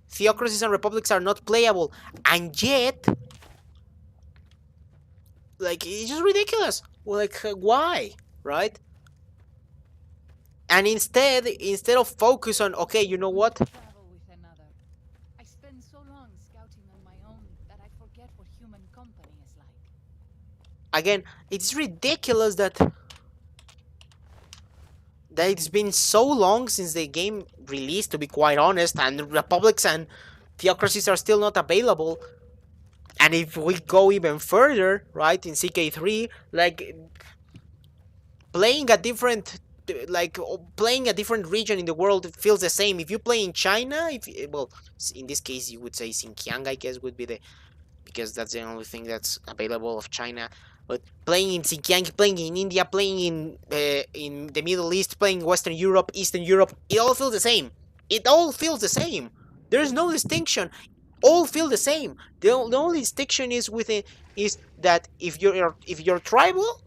theocracies and republics are not playable, and yet, like, it's just ridiculous. Like, why, right? And instead of focus on, okay, you know what? Travel with another. I spend so long scouting on my own that I forget what human company is like. Again, it's ridiculous that it's been so long since the game released, to be quite honest, and republics and theocracies are still not available. And if we go even further, right, in CK3, like, playing a different playing a different region in the world feels the same. If you play in China, well, in this case you would say Xinjiang, I guess, would be the, because that's the only thing that's available of China. But playing in Xinjiang, playing in India, playing in the Middle East, playing Western Europe, Eastern Europe, it all feels the same. It all feels the same. There's no distinction. All feel the same. The only distinction is that if you're tribal,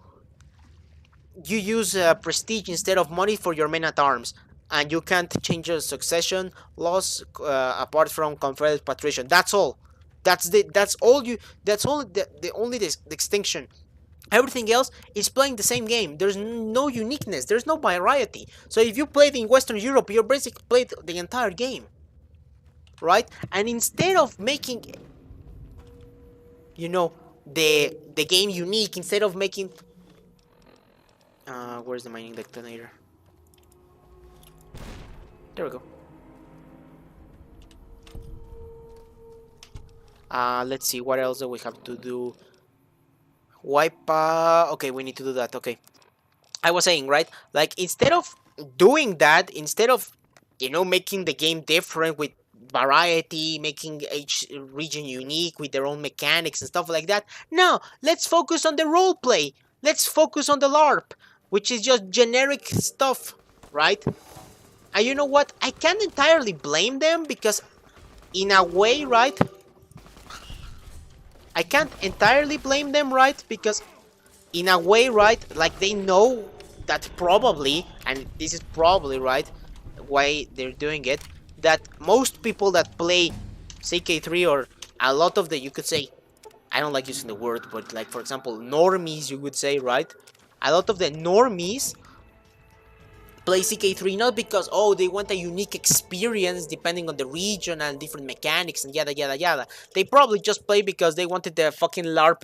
you use prestige instead of money for your men at arms, and you can't change your succession laws apart from confederate patrician. That's all. That's all the only distinction. Everything else is playing the same game. There's no uniqueness. There's no variety. So if you played in Western Europe, you basically played the entire game, right? And instead of making, the game unique, instead of making, where's the mining detonator? There we go. Let's see, what else do we have to do? Wipe, okay, we need to do that, okay. I was saying, right, like, instead of doing that, instead of, making the game different with variety, making each region unique with their own mechanics and stuff like that, no, let's focus on the roleplay. Let's focus on the LARP, which is just generic stuff, right? And you know what? I can't entirely blame them, because in a way, right? I can't entirely blame them, right? Because in a way, right? Like, they know that probably, and this is probably, right, why they're doing it, that most people that play CK3, or a lot of the, you could say, I don't like using the word, but, like, for example, normies, you would say, right? A lot of the normies play CK3 not because, oh, they want a unique experience depending on the region and different mechanics and yada yada yada. They probably just play because they wanted the fucking LARP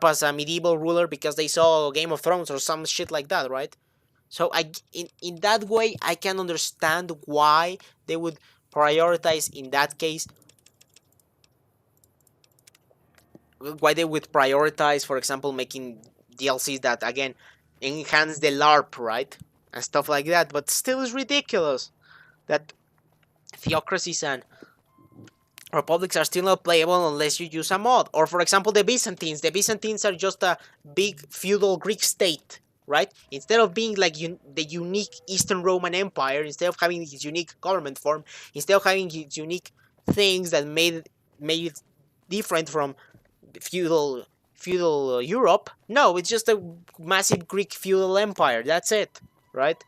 as a medieval ruler because they saw Game of Thrones or some shit like that, right? So in that way, I can understand why they would prioritize, in that case, why they would prioritize, for example, making DLCs that, again, enhance the LARP, right? And stuff like that. But still, is ridiculous that theocracies and republics are still not playable unless you use a mod. Or, for example, the Byzantines. The Byzantines are just a big feudal Greek state, right? Instead of being like the unique Eastern Roman Empire, instead of having its unique government form, instead of having its unique things that made it different from feudal Europe, no, it's just a massive Greek feudal empire. That's it, right?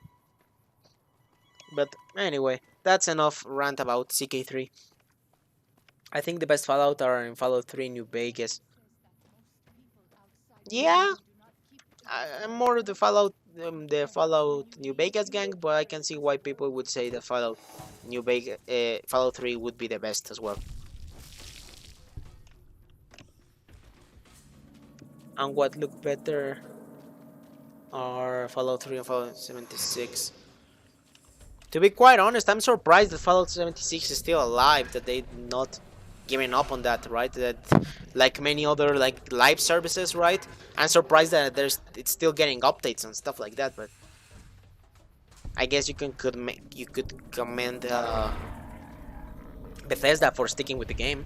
But anyway, that's enough rant about CK3. I think the best Fallout are in Fallout 3 New Vegas. Yeah, I'm more of the Fallout New Vegas gang, but I can see why people would say that Fallout 3 would be the best as well. And what look better are Fallout 3 and Fallout 76. To be quite honest, I'm surprised that Fallout 76 is still alive, that they've not given up on that, right? That, like many other like live services, right? I'm surprised that it's still getting updates and stuff like that, but I guess you could commend Bethesda for sticking with the game.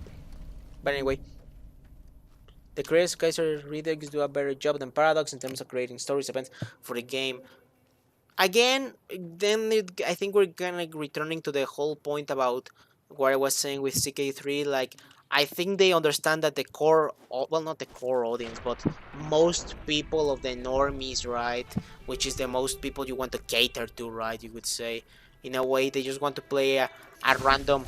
But anyway, the creators of Kaiser Redux do a better job than Paradox in terms of creating stories events for the game. Again, then I think we're kind of returning to the whole point about what I was saying with CK3. Like, I think they understand that the core, well, not the core audience, but most people of the normies, right? Which is the most people you want to cater to, right? You would say, in a way, they just want to play a random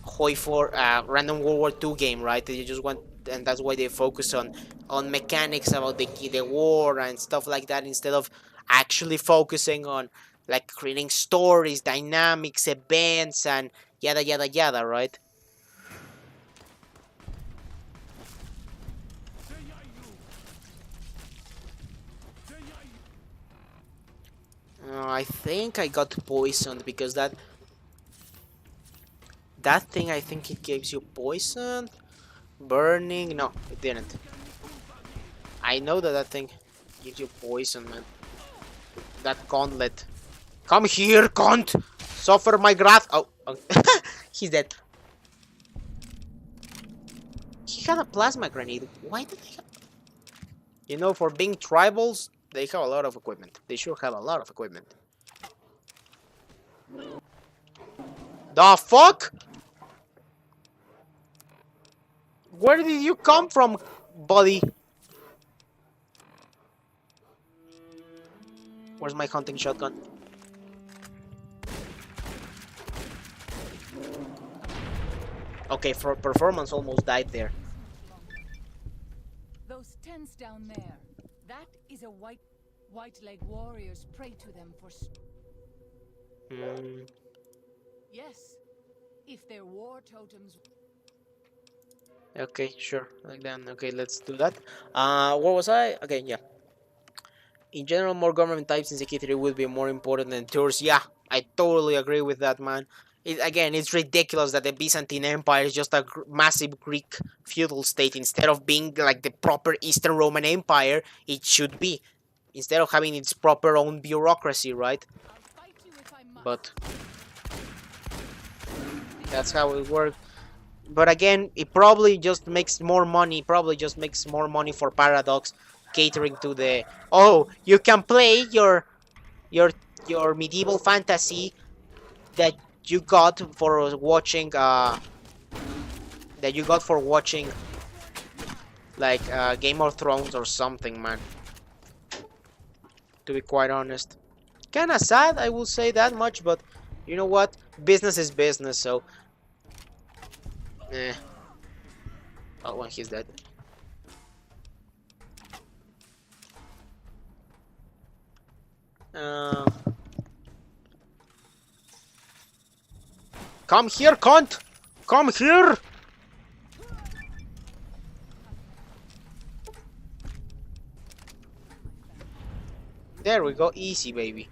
HOI4 random World War II game, right? They just want, and that's why they focus on mechanics about the war and stuff like that, instead of actually focusing on like creating stories, dynamics, events, and yada yada yada, right? I think I got poisoned because that thing, I think it gives you poison, burning. No, it didn't. I know that thing gives you poison, man. That gauntlet. Come here, cunt! Suffer my wrath. Oh, oh. He's dead. He had a plasma grenade. Why did they have... You know, for being tribals, they have a lot of equipment. They sure have a lot of equipment. The fuck? Where did you come from, buddy? Where's my hunting shotgun? Okay, for performance almost died there. Those tents down there, that is a white leg warriors pray to them for yes, if they're war totems. Okay, sure, like that. Okay, let's do that. Where was I? Okay, yeah. In general, more government types in CK3 would be more important than tours. Yeah, I totally agree with that, man. Again, it's ridiculous that the Byzantine Empire is just a massive Greek feudal state. Instead of being like the proper Eastern Roman Empire, it should be. Instead of having its proper own bureaucracy, right? But that's how it works. But again, it probably just makes more money. Probably just makes more money for Paradox, catering to the, oh, you can play your medieval fantasy that you got for watching like Game of Thrones or something, man. To be quite honest, kinda sad, I will say that much, but you know what? Business is business, so eh. Oh, well, he's dead. Come here, cunt! Come here! There we go, easy, baby.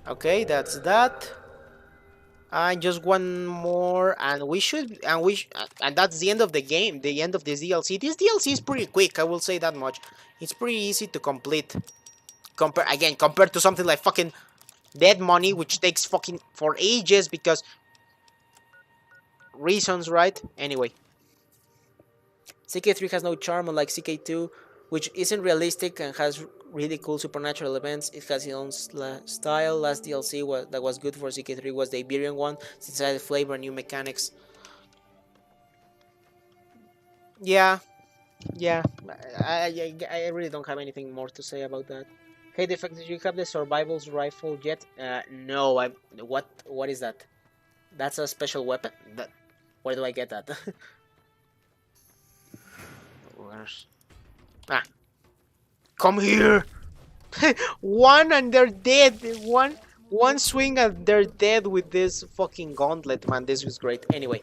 Okay, that's that. And just one more, and and that's the end of the game, the end of this DLC. This DLC is pretty quick, I will say that much. It's pretty easy to complete. Compared to something like fucking Dead Money, which takes fucking for ages because reasons, right? Anyway, CK3 has no charm unlike CK2, which isn't realistic and has really cool supernatural events. It has its own style. Last DLC that was good for CK3 was the Iberian one, since it had flavor and new mechanics. Yeah, I really don't have anything more to say about that. Hey, the fact that you have the survival's rifle yet? No. What is that? That's a special weapon. Where do I get that? Where's... Ah. Come here! One and they're dead! One swing and they're dead with this fucking gauntlet, man. This was great. Anyway.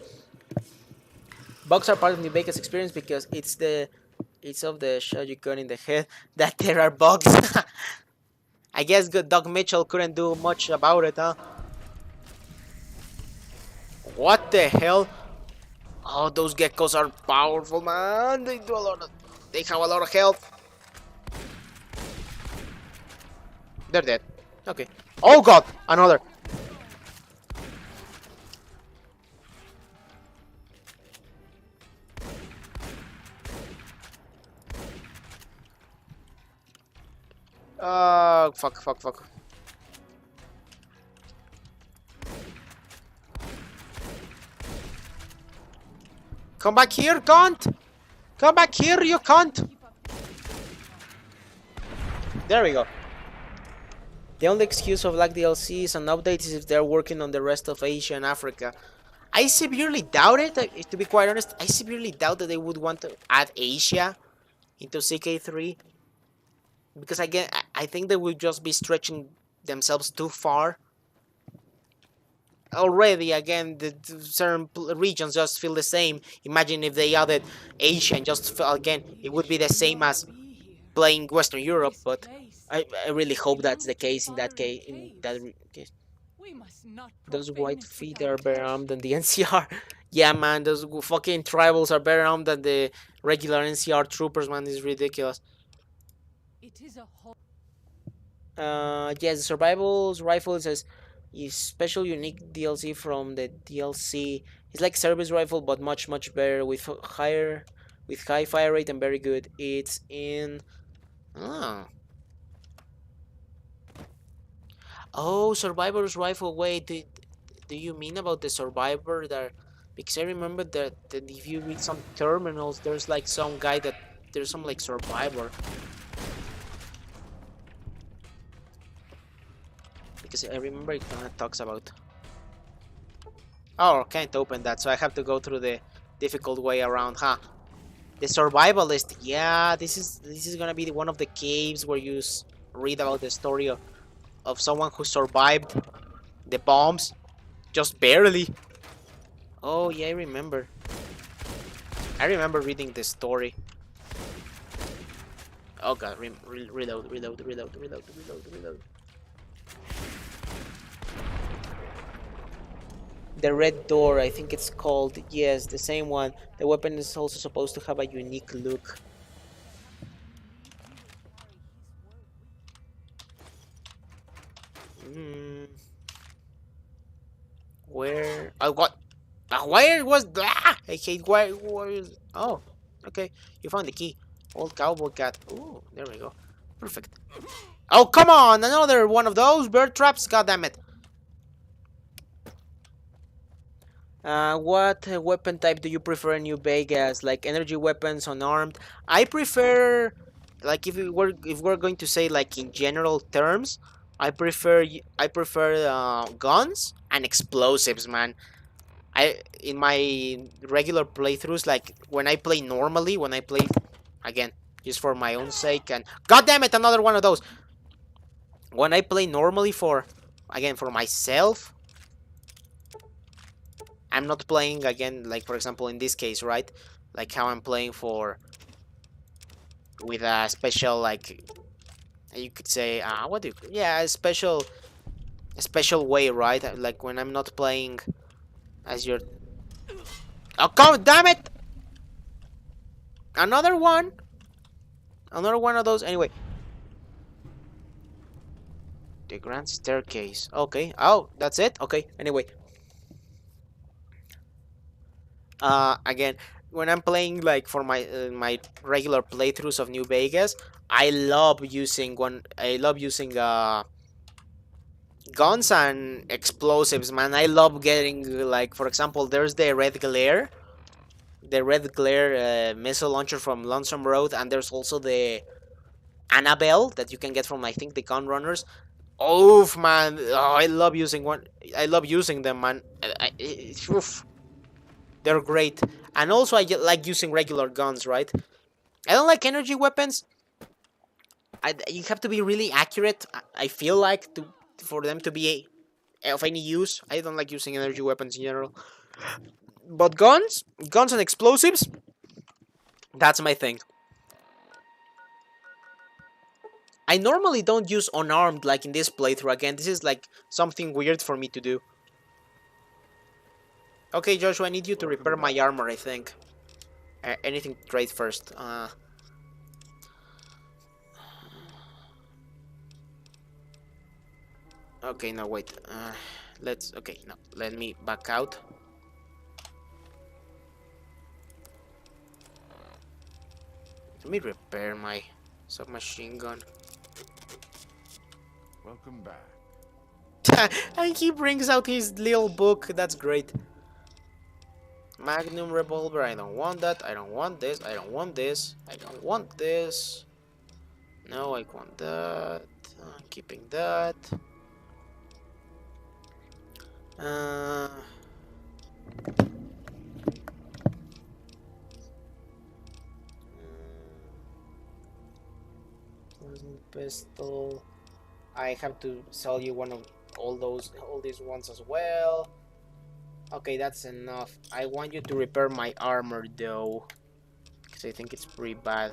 Bugs are part of New Vegas experience because it's of the shot you got in the head that there are bugs. I guess good Doug Mitchell couldn't do much about it, huh? What the hell? Oh, those geckos are powerful, man. They have a lot of health. They're dead. Okay. Oh god, another. Fuck. Come back here, cunt! Come back here, you cunt! There we go. The only excuse of lack DLC is an update is if they're working on the rest of Asia and Africa. I severely doubt it. To be quite honest, I severely doubt that they would want to add Asia into CK3 because again, I think they would just be stretching themselves too far. Already, again, the certain regions just feel the same. Imagine if they added Asia and just again, it would be the same as playing Western Europe. But I really hope that's the case in that case. In that case. We must not Those profane white its feet are better sacred. armed than the NCR. Yeah, man, those fucking tribals are better armed than the regular NCR troopers, man. This is ridiculous. It is a whole. Yes, the survival's rifle says is special unique DLC from the DLC. It's like service rifle, but much better with high fire rate and very good. It's in. Oh, oh, survivor's rifle. Wait, do you mean about the survivor that? Because I remember that if you read some terminals, there's like some guy that there's some like survivor. Because I remember it kind of talks about. Oh, can't open that, so I have to go through the difficult way around, huh? The survivalist. Yeah, this is gonna be one of the caves where you read about the story of someone who survived the bombs, just barely. Oh yeah, I remember. I remember reading the story. Oh god, reload. The red door, I think it's called. Yes, the same one. The weapon is also supposed to have a unique look. Where? What? Where was that? I hate where is. Oh, okay. You found the key. Old cowboy cat. Ooh, there we go. Perfect. Oh, come on! Another one of those bird traps. God damn it. What weapon type do you prefer in New Vegas? Like energy weapons, unarmed? I prefer, like if we're going to say like in general terms, I prefer guns and explosives, man. I in my regular playthroughs, like when I play again, just for my own sake, and god damn it, another one of those. When I play normally for myself, I'm not playing again, like for example in this case, right? Like how I'm playing for with a special, like you could say, what do you, yeah, a special way, right? Like when I'm not playing as your. Oh god damn it! Another one. Another one of those. Anyway, the grand staircase. Okay. Oh, that's it. Okay. Anyway, again, when I'm playing like for my regular playthroughs of New Vegas, I love using guns and explosives, man. I love getting, like for example, there's the red glare missile launcher from Lonesome Road, and there's also the Annabelle that you can get from, I think, the gun runners. Oof, man. Oh, I love using one. I love using them, man. Oof. They're great. And also, like using regular guns, right? I don't like energy weapons. You have to be really accurate. I feel like for them to be of any use. I don't like using energy weapons in general. But guns and explosives, that's my thing. I normally don't use unarmed like in this playthrough. Again, this is like something weird for me to do. Okay, Joshua, I need you to repair my armor, I think. Anything trade first. Okay, no, wait. Okay, no. Let me back out. Let me repair my submachine gun. Welcome back. And he brings out his little book. That's great. Magnum revolver. I don't want that. I don't want this. I don't want this. I don't want this. No, I want that. I'm keeping that. pistol. I have to sell you one of all these ones as well. Okay, that's enough. I want you to repair my armor though, because I think it's pretty bad.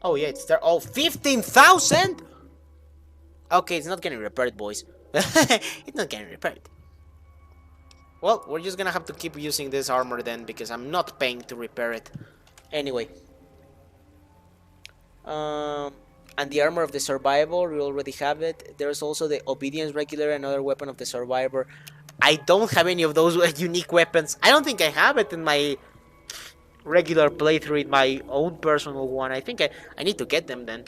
Oh yeah, it's there. Oh, 15,000. Okay, it's not getting repaired, boys. It's not getting repaired. Well, we're just gonna have to keep using this armor then, because I'm not paying to repair it. Anyway. And the armor of the survivor, we already have it. There's also the obedience regular, another weapon of the survivor. I don't have any of those unique weapons. I don't think I have it in my regular playthrough, in my own personal one. I think I need to get them then.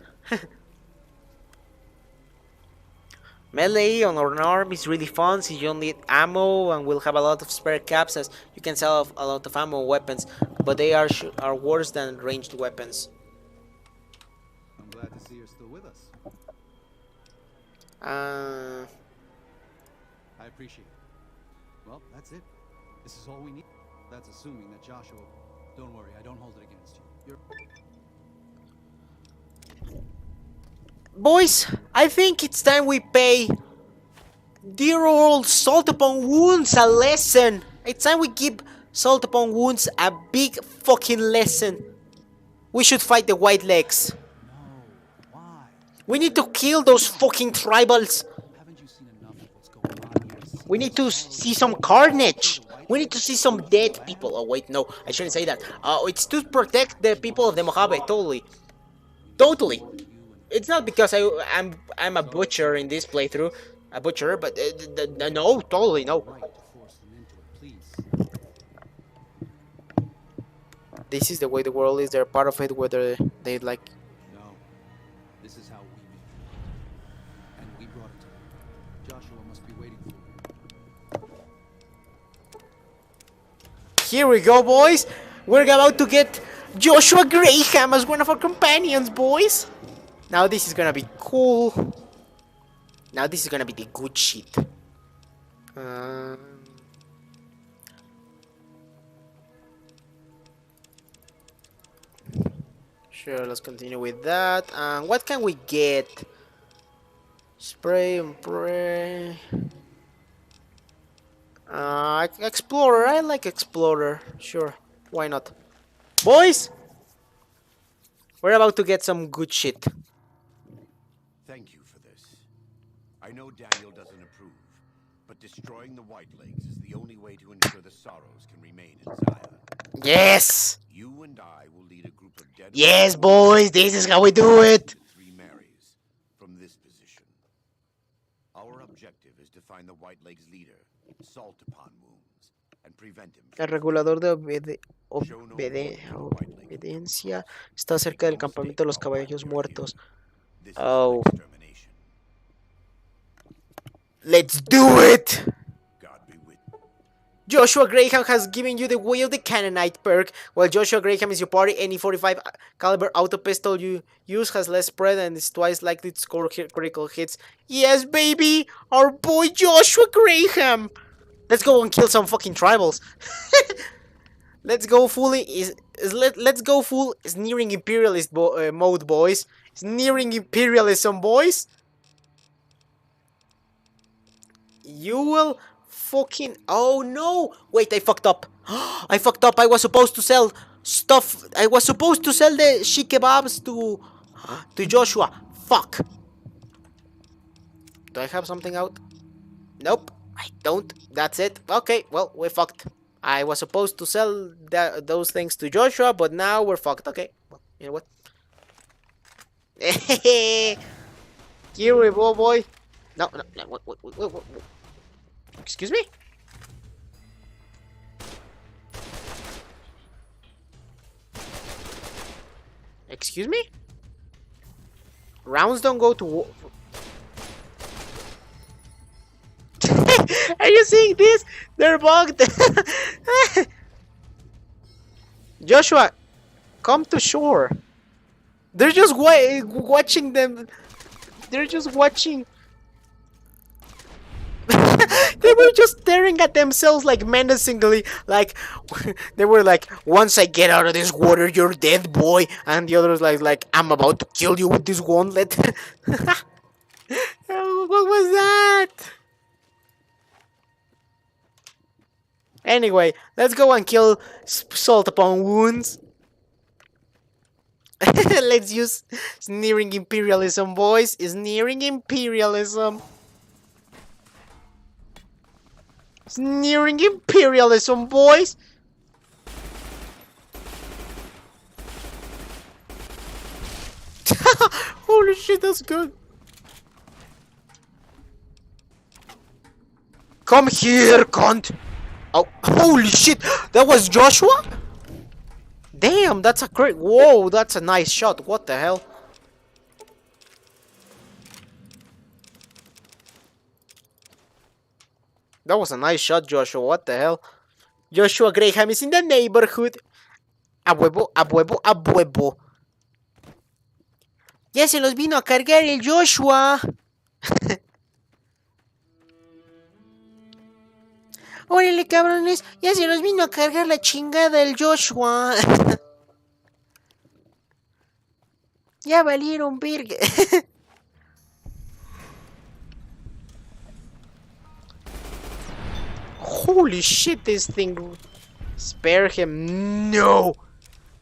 Melee on an arm is really fun since you don't need ammo and will have a lot of spare caps, as you can sell off a lot of ammo weapons, but they are worse than ranged weapons. I'm glad to see you're still with us. Uh, I appreciate it. Well, that's it. This is all we need. That's assuming that Joshua... Don't worry, I don't hold it against you. Boys, I think it's time we pay dear old Salt Upon Wounds a lesson. It's time we give Salt Upon Wounds a big fucking lesson. We should fight the White Legs. No, why? We need to kill those fucking tribals. Haven't you seen enough of what's going on here? We need to see some carnage. We need to see some dead people. Oh wait, no, I shouldn't say that. It's to protect the people of the Mojave. Totally. Totally. It's not because I'm a butcher in this playthrough. A butcher, but no, totally no. Right to force them into it, please. This is the way the world is. They're part of it, whether they like. No, this is how we made it. And we brought it to them. Joshua must be waiting for you. Here we go, boys. We're about to get Joshua Graham as one of our companions, boys. Now this is gonna be cool. Now this is gonna be the good shit. Sure, let's continue with that. What can we get? Spray and pray. Explorer. I like Explorer. Sure, why not? Boys, we're about to get some good shit. Thank you for this. I know Daniel doesn't approve, but destroying the White Legs is the only way to ensure the Sorrows can remain in Zion. Yes! You and I will lead a group of dead... Yes, boys, this is how we do it! 3 Marys from this position. Our objective is to find the White Legs leader, Salt Upon Wounds, and prevent him El regulador de obediencia está cerca del campamento de los caballos muertos. Oh. Let's do it! Joshua Graham has given you the Way of the Canaanite perk. While Joshua Graham is your party, any 45 caliber auto pistol you use has less spread and is twice likely to score critical hits. Yes, baby! Our boy Joshua Graham! Let's go and kill some fucking tribals. Let's go let's go full sneering imperialist mode, boys. Sneering imperialism, boys. You will fucking... Oh no! Wait, I fucked up. I fucked up. I was supposed to sell stuff. I was supposed to sell the shish kebabs to Joshua. Fuck. Do I have something out? Nope, I don't. That's it. Okay, well, we're fucked. I was supposed to sell those things to Joshua, but now we're fucked. Okay, well, you know what? Here we go, boy. No, wait. Excuse me? Excuse me? Rounds don't go to war. Are you seeing this? They're bugged. Joshua, come to shore. They're just watching them. They're just watching. They were just staring at themselves like menacingly, like they were like, "Once I get out of this water, you're dead, boy." And the other was like, "I'm about to kill you with this gauntlet." What was that? Anyway, let's go and kill Salt Upon Wounds. Let's use sneering imperialism, boys. Sneering imperialism. Sneering imperialism, boys. Holy shit, that's good. Come here, cunt. Oh, holy shit. That was Joshua? Damn, that's a great... Whoa, that's a nice shot. What the hell? That was a nice shot, Joshua. What the hell? Joshua Graham is in the neighborhood. A huevo, a huevo, a huevo. Ya se los vino a cargar el Joshua. Órale, cabrones. Ya se los vino a cargar la chingada el Joshua. Ya valieron verga. Holy shit, this thing. Spare him. No.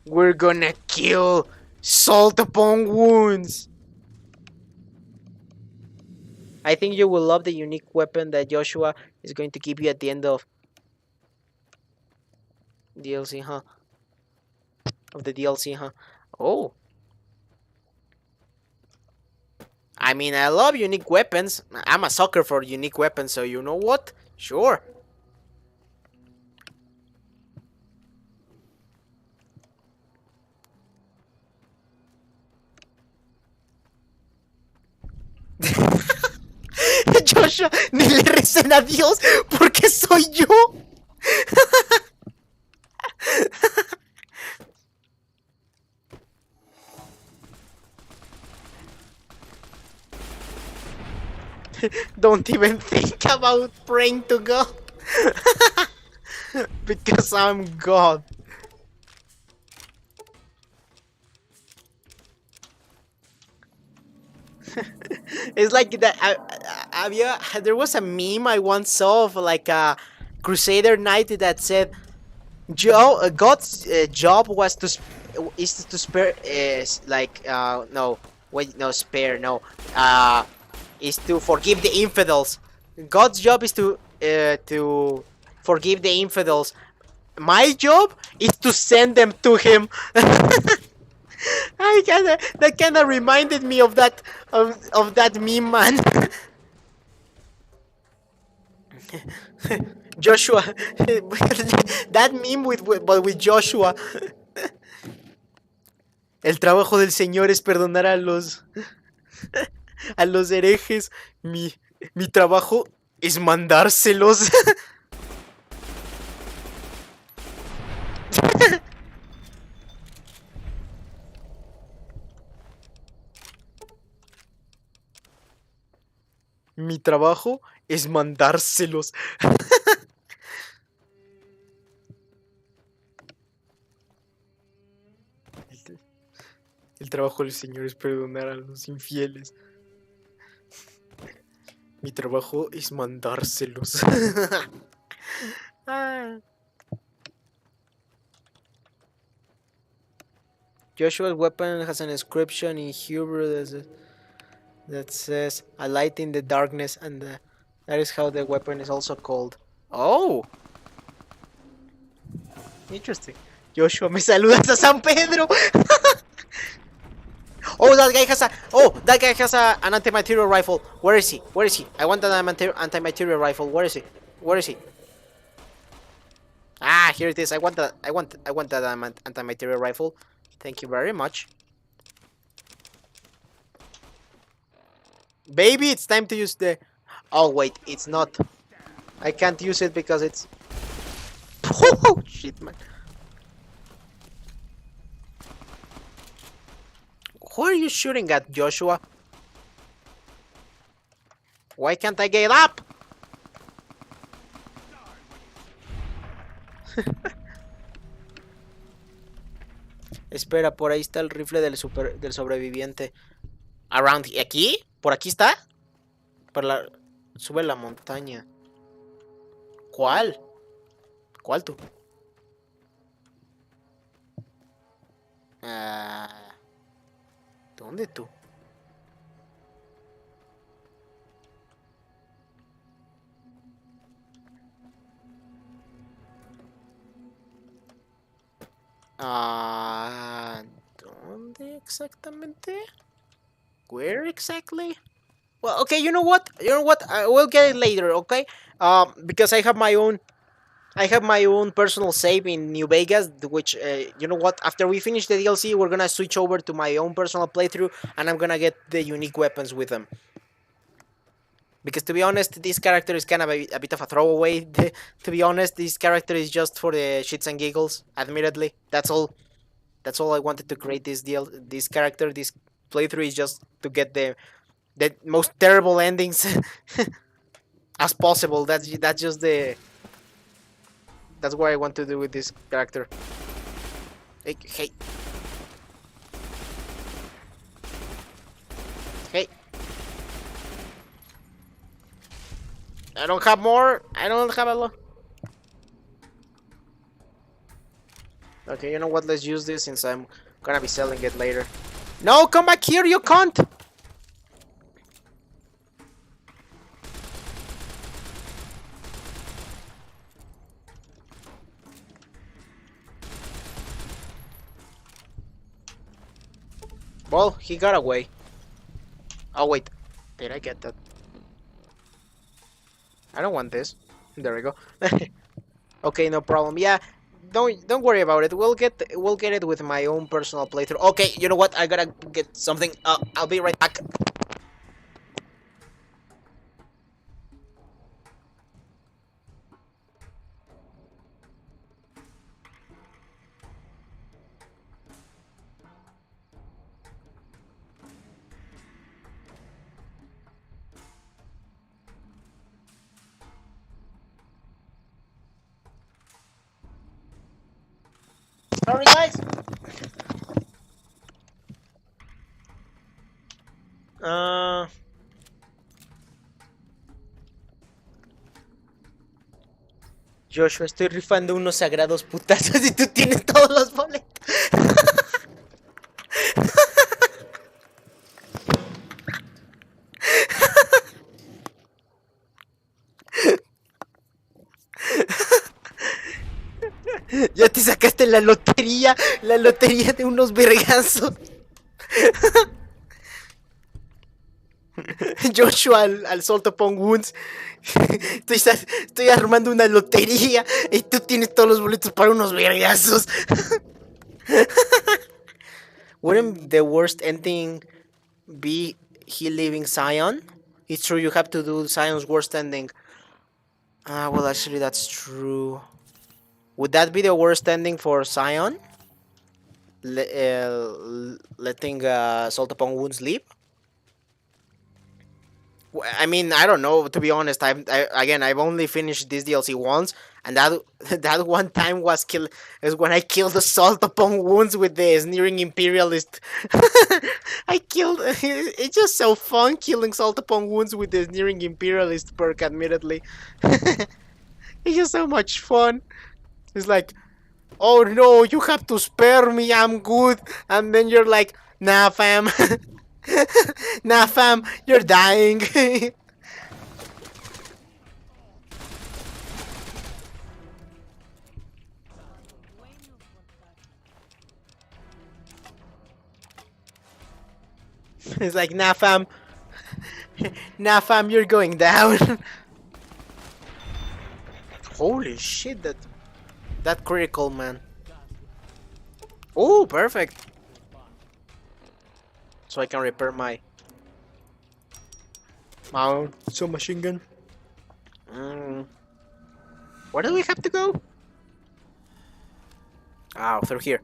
We're gonna kill Salt Upon Wounds. I think you will love the unique weapon that Joshua is going to give you at the end of DLC, huh? Of the DLC, huh? Oh. I mean, I love unique weapons. I'm a sucker for unique weapons, so you know what? Sure. Joshua, ni le recen a Dios porque soy yo. Don't even think about praying to God. Because I'm God. It's like that. There was a meme I once saw of like a Crusader knight that said, God's job was to spare no, wait, no, spare, no, is to forgive the infidels. God's job is to forgive the infidels. My job is to send them to him. That kind of reminded me of that meme, man. Joshua, that meme with Joshua. El trabajo del Señor es perdonar a los herejes. Mi trabajo es mandárselos. Mi trabajo es mandárselos. El trabajo del Señor es perdonar a los infieles. Mi trabajo es mandárselos. Joshua's weapon has an inscription in Hebrew that says "a light in the darkness," and that is how the weapon is also called. Oh, interesting. Joshua, me saludas a San Pedro. That guy has an anti-material rifle. Where is he? I want an anti-material rifle. Where is he? Ah, here it is. I want that anti-material rifle. Thank you very much. Baby, it's time to use the... Oh, wait, it's not. I can't use it because it's... Oh, shit, man. Who are you shooting at, Joshua? Why can't I get up? Espera, por ahí está el rifle del sobreviviente. Around, ¿aquí? ¿Por aquí está? Sube la montaña. ¿Cuál? ¿Cuál tú? Ah, ¿dónde tú? ¿Dónde exactamente? Where exactly? Well, okay, you know what? You know what? We'll get it later, okay? Because I have my own personal save in New Vegas, which, you know what? After we finish the DLC, we're gonna switch over to my own personal playthrough, and I'm gonna get the unique weapons with them. Because to be honest, this character is kind of a bit of a throwaway. To be honest, this character is just for the shits and giggles. Admittedly, that's all. That's all I wanted to create this character. This playthrough is just to get the most terrible endings as possible. That's just the. That's what I want to do with this character. Hey. Hey. I don't have more. I don't have a lot. Okay, you know what? Let's use this since I'm gonna be selling it later. No, come back here, you cunt! Well, he got away. Oh, wait. Did I get that? I don't want this. There we go. Okay, no problem. Yeah, don't worry about it. We'll get it with my own personal playthrough. Okay, you know what? I gotta get something. I'll be right back. Sorry, guys. Joshua, estoy rifando unos sagrados putazos y tú tienes todos los boletos. Ya te sacaste la lotería de unos vergazos. Joshua al Salt Upon Wounds. Estoy armando una lotería y tú tienes todos los boletos para unos vergazos. Wouldn't the worst ending be he leaving Zion? It's true, you have to do Zion's worst ending. Well, actually, that's true. Would that be the worst ending for Zion? Letting Salt Upon Wounds leave? I mean, I don't know. To be honest, I've only finished this DLC once, and that one time is when I killed the Salt Upon Wounds with the sneering imperialist. It's just so fun killing Salt Upon Wounds with the sneering imperialist perk. Admittedly, it's just so much fun. It's like, oh no, you have to spare me. I'm good, and then you're like, nah, fam. Nah, fam, you're dying. It's like, nah, fam. Nah, fam, you're going down. Holy shit, that critical, man. Oh, perfect. So I can repair my submachine gun. Where do we have to go? Through here.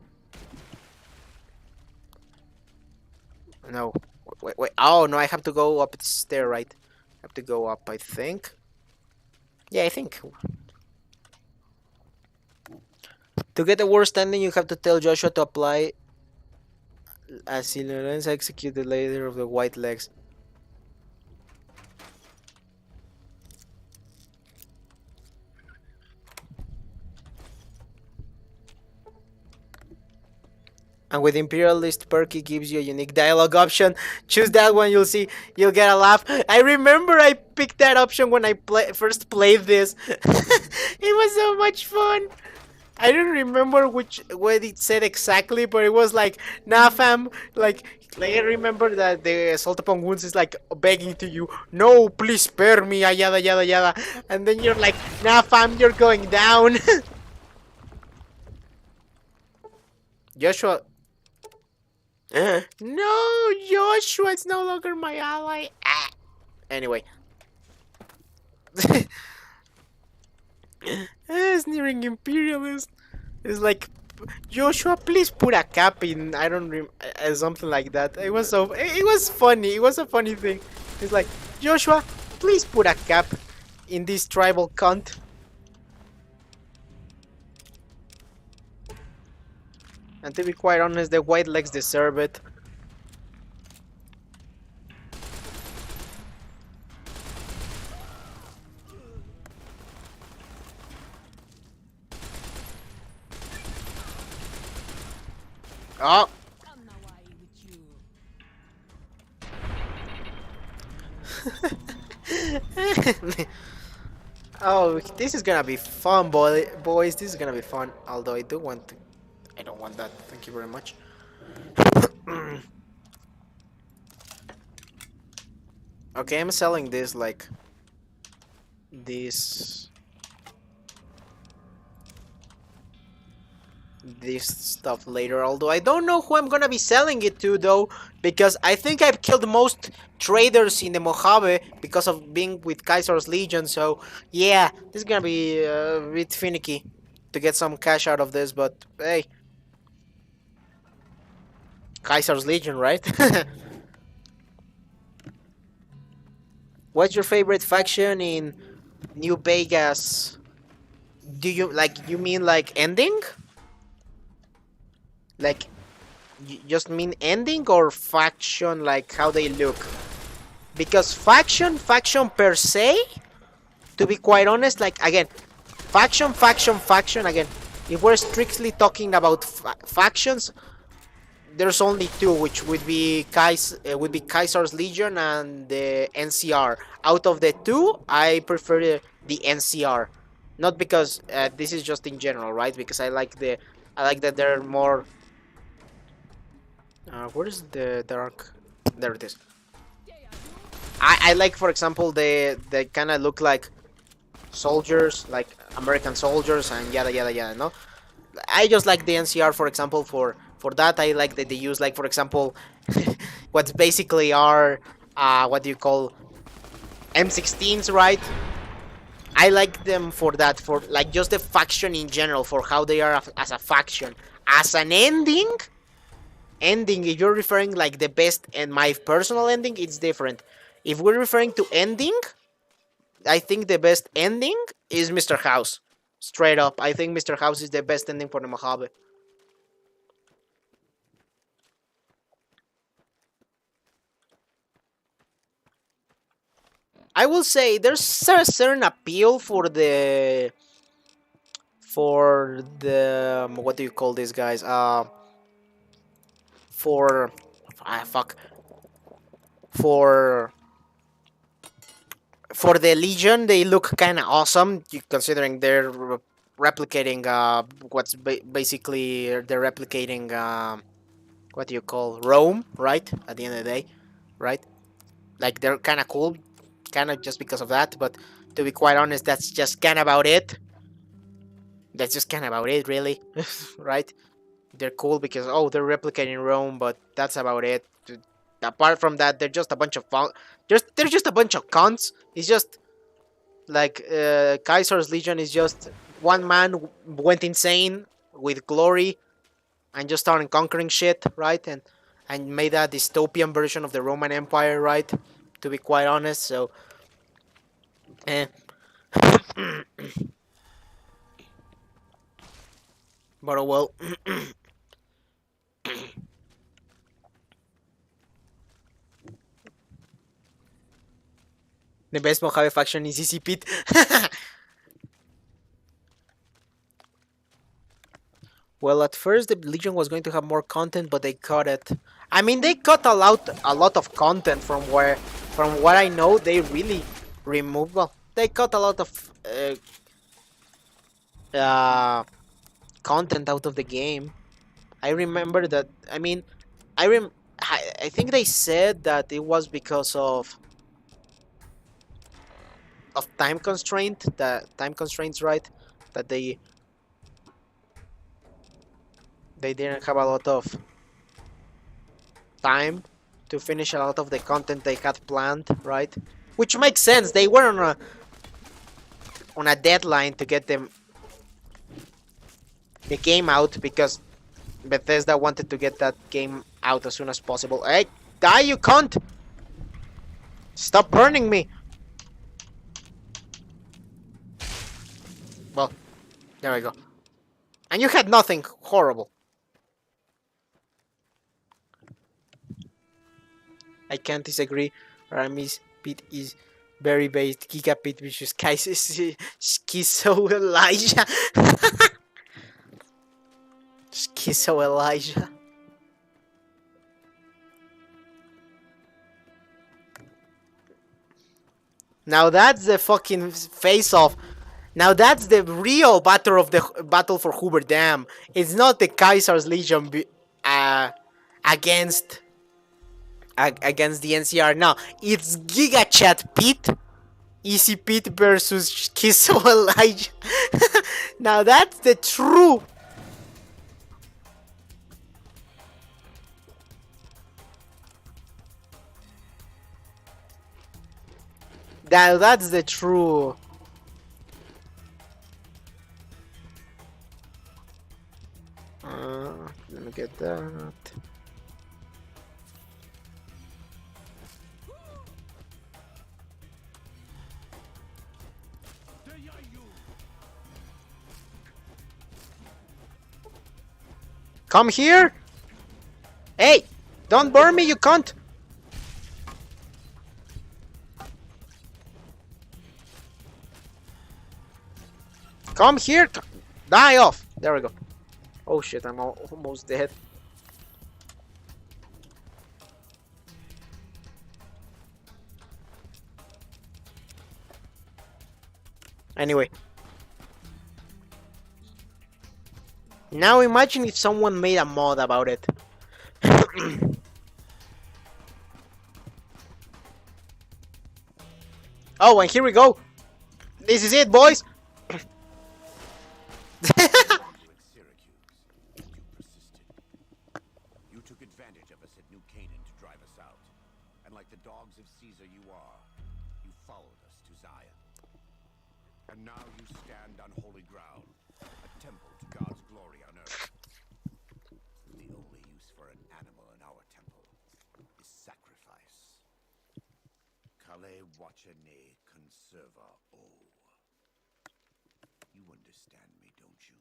No. Wait. Oh, no, I have to go up the stair, right? I have to go up, I think. Yeah, I think. To get the worst ending, you have to tell Joshua to apply as he learns execute the layer of the white legs. And with Imperialist perk, it gives you a unique dialogue option. Choose that one, you'll see, you'll get a laugh. I remember I picked that option when I first played this. It was so much fun. I don't remember what it said exactly, but it was like, nah fam, like I remember that the Assault Upon Wounds is like begging to you, no, please spare me, yada yada yada. And then you're like, nah fam, you're going down. Joshua. No, Joshua, it's no longer my ally. Ah. Anyway. Sneering Imperialist. It's like, Joshua, please put a cap in. I don't something like that. It was so. It was funny. It was a funny thing. It's like, Joshua, please put a cap in this tribal cunt. And to be quite honest, the white legs deserve it. Oh. Oh, this is gonna be fun, boys. This is gonna be fun. Although I do want to. I don't want that. Thank you very much. Okay, I'm selling this like this stuff later, although I don't know who I'm gonna be selling it to though, because I think I've killed most traders in the Mojave because of being with Kaiser's Legion, so yeah, this is gonna be a bit finicky to get some cash out of this, but hey, Kaiser's Legion, right? What's your favorite faction in New Vegas? Do you mean like ending? Like, you just mean ending or faction, like how they look? Because faction per se, to be quite honest, like again, faction, again, if we're strictly talking about factions, there's only two, which would be Kaiser's Legion and the NCR. Out of the two, I prefer the NCR. Not because this is just in general, right? Because I like that they're more. Where is the dark? There it is. I like, for example, they kind of look like soldiers, like American soldiers, and yada yada yada. No, I just like the NCR, for example, for that. I like that they use, like, for example, what's basically are what do you call M16s, right? I like them for that, for like just the faction in general, for how they are as a faction. As an ending, if you're referring like the best and my personal ending, it's different. If we're referring to ending, I think the best ending is Mr. House. Straight up, I think Mr. House is the best ending for the Mojave. I will say there's a certain appeal for the what do you call these guys? For fuck. For the Legion, they look kind of awesome, considering they're replicating what's basically they're replicating what do you call Rome, right? At the end of the day, right? Like, they're kind of cool, kind of just because of that. But to be quite honest, that's just kind of about it. That's just kind of about it, really, right? They're cool because, oh, they're replicating Rome, but that's about it. Apart from that, they're just a bunch of fun. They're just a bunch of cons. It's just like Kaiser's Legion is just one man went insane with glory and just started conquering shit, right? And made a dystopian version of the Roman Empire, right? To be quite honest, so eh. But oh well. The best Mojave faction is Easy Pete. Well, at first the Legion was going to have more content, but they cut it. I mean, they cut a lot of content from what I know. They really removed. Well, they cut a lot of content out of the game. I remember that. I mean, I think they said that it was because of time constraint. The time constraints, right? That they didn't have a lot of time to finish a lot of the content they had planned, right? Which makes sense. They were on a deadline to get the game out because Bethesda wanted to get that game out as soon as possible. Hey, die, you cunt! Stop burning me! Well, there we go. And you had nothing horrible. I can't disagree. Ramis Pete is very based. Giga Pete vicious Schizo Elijah. Schizo Elijah. Now that's the fucking face off. Now that's the real battle for Hoover Dam. It's not the Kaiser's Legion against the NCR. No, it's Giga Chat Pete, Easy Pete versus Schizo Elijah. Now that's the true. Now that's the true. Let me get that. Come here! Hey! Don't burn me, you cunt! Come here! Die off! There we go. Oh shit, I'm almost dead. Anyway. Now imagine if someone made a mod about it. Oh, and here we go. This is it, boys. You took advantage of us at New Canaan to drive us out. And like the dogs of Caesar you are, you followed us to Zion. And now you stand on holy ground, a temple to God's glory on earth. The only use for an animal in our temple is sacrifice. Kale wachane conserva o. You understand me, don't you?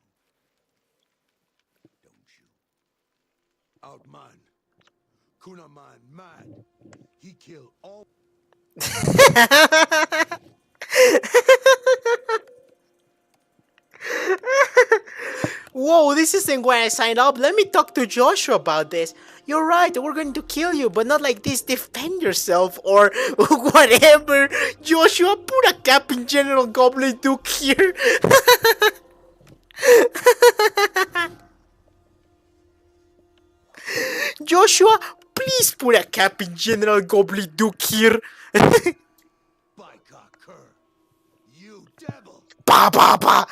Don't you? Outman. Kunaman, mad. He killed all. Whoa, this isn't why I signed up. Let me talk to Joshua about this. You're right, we're going to kill you, but not like this. Defend yourself or whatever. Joshua, put a cap in General Goblin Duke here. Joshua, please put a cap in General Goblin Duke here. Bika cur. You devil. Pa pa pa.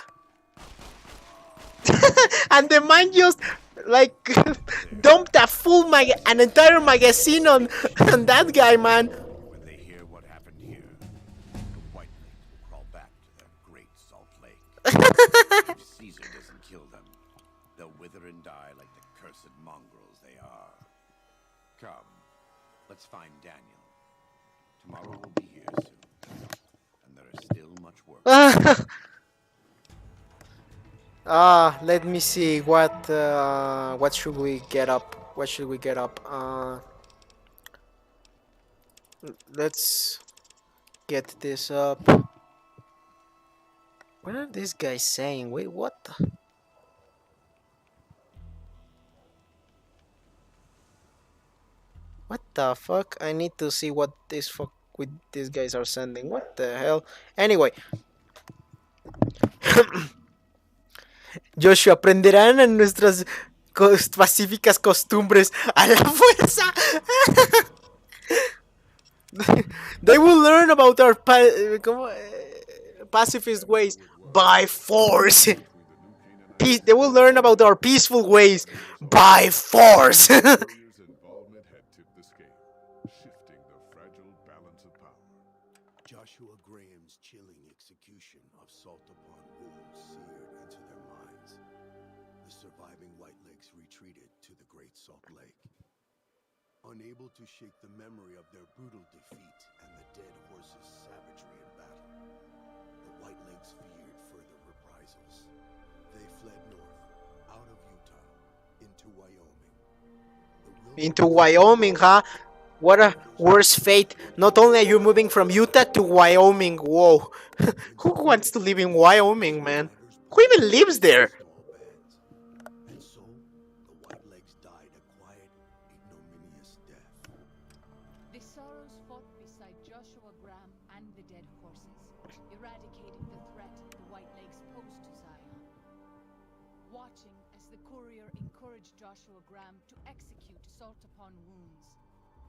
And the man just like dumped an entire magazine on that guy, man. When they hear what happened here, the White Lake will crawl back to their great Salt Lake. If Caesar doesn't kill them, they'll wither and die like the cursed mongrels they are. Come, let's find Daniel. Tomorrow we'll be here soon, and there is still much work. Let me see. What should we get up? What should we get up? Let's get this up. What are these guys saying? Wait, what? What the fuck? I need to see what this fuck with these guys are sending. What the hell? Anyway, Joshua, aprenderán en nuestras pacíficas costumbres a la fuerza. They will learn about our pacifist ways by force. They will learn about our peaceful ways by force. Warriors' involvement had tipped the scale, shifting the fragile balance of power. Joshua Graham's chilling execution of Salt upon Wolves seared into their minds. The surviving Whitelegs retreated to the Great Salt Lake. Unable to shake the memory of their brutal defeat and the dead horses' savagery in battle, the Whitelegs feared further reprisals. They fled north, out of Utah, into Wyoming. Into Wyoming, huh? What a worse fate. Not only are you moving from Utah to Wyoming, whoa. Who wants to live in Wyoming, man? Who even lives there? And so, the Whitelegs died a quiet, ignominious death. The Sorrows fought beside Joshua Graham and the dead horses, eradicating the threat the Whitelegs posed to Zion. Watching as the courier encouraged Joshua Graham to execute Salt upon Wounds,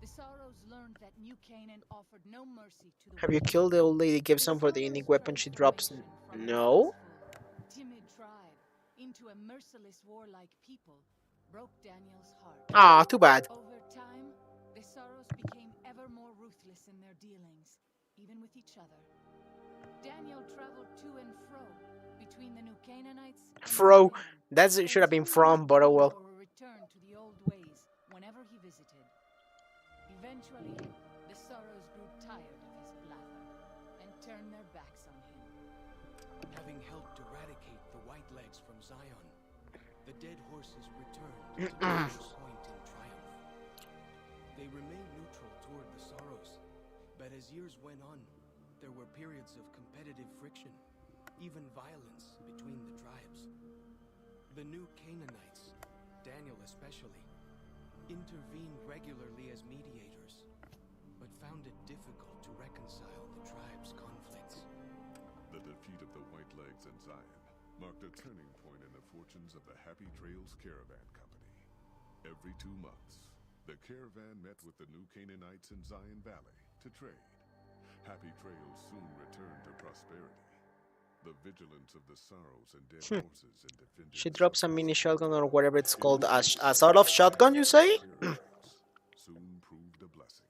the Sorrows learned that New Canaan offered no mercy to the Have you killed the old lady? Give some for the unique weapon she drops. No? Timid tribe into a merciless warlike people broke Daniel's heart. Ah, too bad. Over time, the Sorrows became ever more ruthless in their dealings, even with each other. Daniel traveled to and fro between the New Canaanites and Fro. Zion, That should have been from, but oh well. or a return to the old ways whenever he visited. Eventually, the Sorrows grew tired of his blather and turned their backs on him. Having helped eradicate the Whitelegs from Zion, the dead horses returned to Josh's Point in triumph. They remained neutral toward the Sorrows, but as years went on, there were periods of competitive friction, even violence between the tribes. The New Canaanites, Daniel especially, intervened regularly as mediators, but found it difficult to reconcile the tribe's conflicts. The defeat of the Whitelegs in Zion marked a turning point in the fortunes of the Happy Trails Caravan Company. Every 2 months, the caravan met with the New Canaanites in Zion Valley to trade. Happy Trails soon returned to prosperity. The vigilance of the Sorrows and dead horses in defending She drops a mini shotgun or whatever it's called. A sort of shotgun, you say? soon proved a blessing.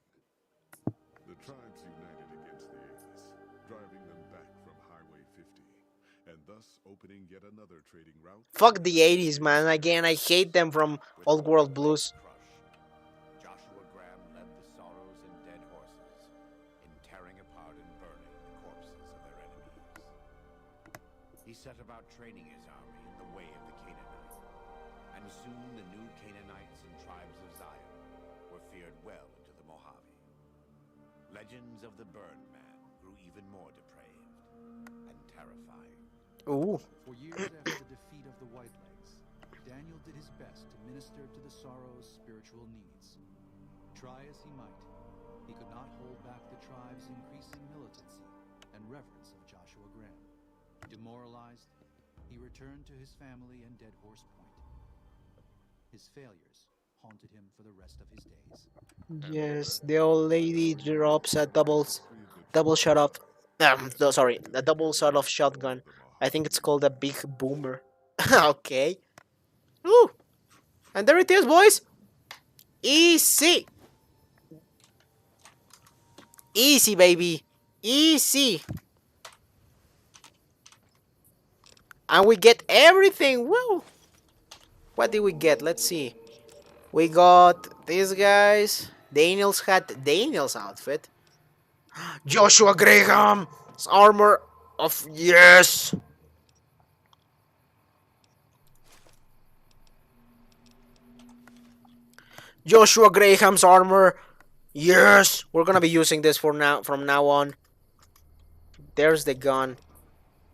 The tribes united against the A's, driving them back from Highway 50, and thus opening yet another trading route. Fuck the 80s, man. Again, I hate them from Old World Blues. Crush, Joshua Graham led the Sorrows and dead horses in tearing apart and burning the corpses of their enemies. He set about training his army in the way of the Canaanite, and soon the new Canaanites and tribes of Zion were feared well into the Mojave. Legends of the Burn Man grew even more depraved and terrifying. Ooh. For years after the defeat of the Whitelegs, Daniel did his best to minister to the Sorrows' spiritual needs. Try as he might, he could not hold back the tribe's increasing militancy and reverence of Joshua Graham. Demoralized, he returned to his family and Dead Horse Point. His failures haunted him for the rest of his days. Yes, the old lady drops a double shot of. No, sorry, a double shot of shotgun. I think it's called a big boomer. Okay. Ooh. And there it is, boys. Easy. Easy, baby. Easy. And we get everything. Woo. What did we get? Let's see. We got these guys. Daniel's hat. Daniel's outfit. Joshua Graham's armor of yes. Joshua Graham's armor. Yes, we're gonna be using this for now. From now on. There's the gun.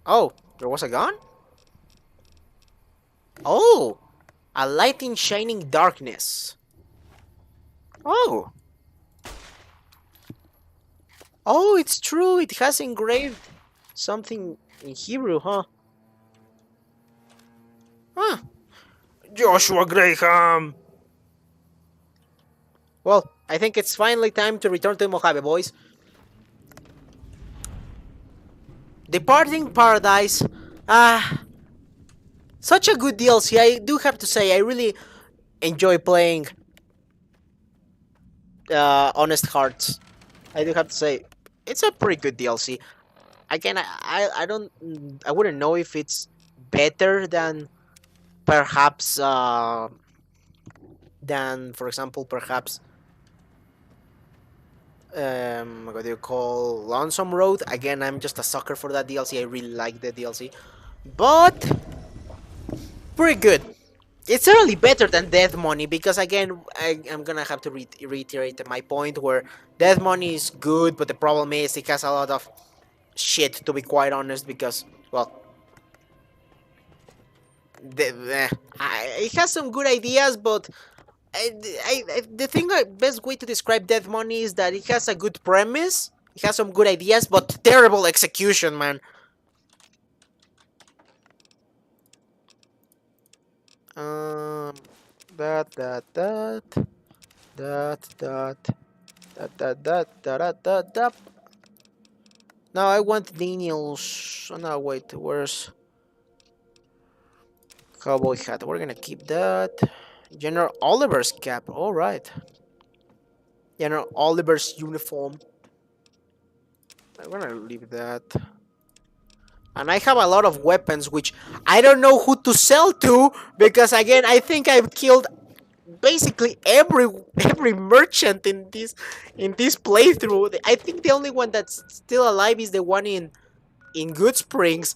Oh, there was a gun. Oh, a light in shining darkness. Oh. Oh, it's true. It has engraved something in Hebrew, huh? Huh. Joshua Graham. Well, I think it's finally time to return to Mojave, boys. Departing Paradise. Such a good DLC. I do have to say, I really enjoy playing Honest Hearts. I do have to say, it's a pretty good DLC. Again, I wouldn't know if it's better than perhaps for example, perhaps what do you call Lonesome Road. Again, I'm just a sucker for that DLC. I really like the DLC, but pretty good. It's certainly better than Death Money because again, I'm gonna have to reiterate my point where Death Money is good, but the problem is it has a lot of shit, to be quite honest, because well, it has some good ideas, but the best way to describe Death Money is that it has a good premise, it has some good ideas, but terrible execution, man. That. Now I want Daniel's. Oh, no, wait. Where's cowboy hat? We're gonna keep that. General Oliver's cap. All right. General Oliver's uniform. I'm gonna leave that. And I have a lot of weapons, which I don't know who to sell to, because again, I think I've killed basically every merchant in this playthrough. I think the only one that's still alive is the one in Good Springs.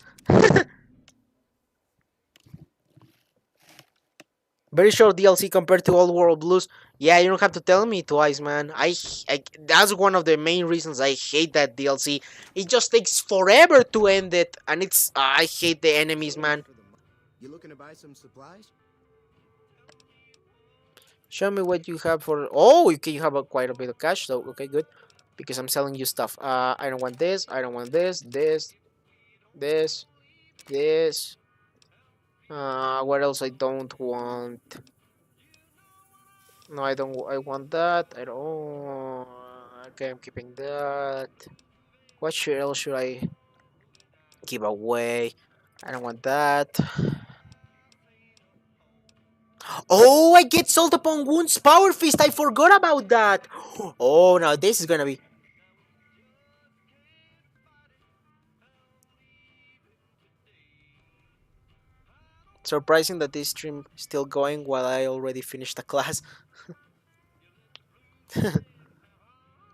Very short DLC compared to Old World Blues. Yeah, you don't have to tell me twice, man. That's one of the main reasons I hate that DLC. It just takes forever to end it, and it's I hate the enemies, man. You looking to buy some supplies? Show me what you have for. Oh, okay, you have quite a bit of cash, so okay, good. Because I'm selling you stuff. I don't want this. I don't want this. This. What else I don't want? No, I don't. I want that. I don't. Okay, I'm keeping that. What else should I give away? I don't want that. Oh, I get Salt Upon Wounds Power Fist. I forgot about that. Oh, now this is gonna be. Surprising that this stream is still going while I already finished the class.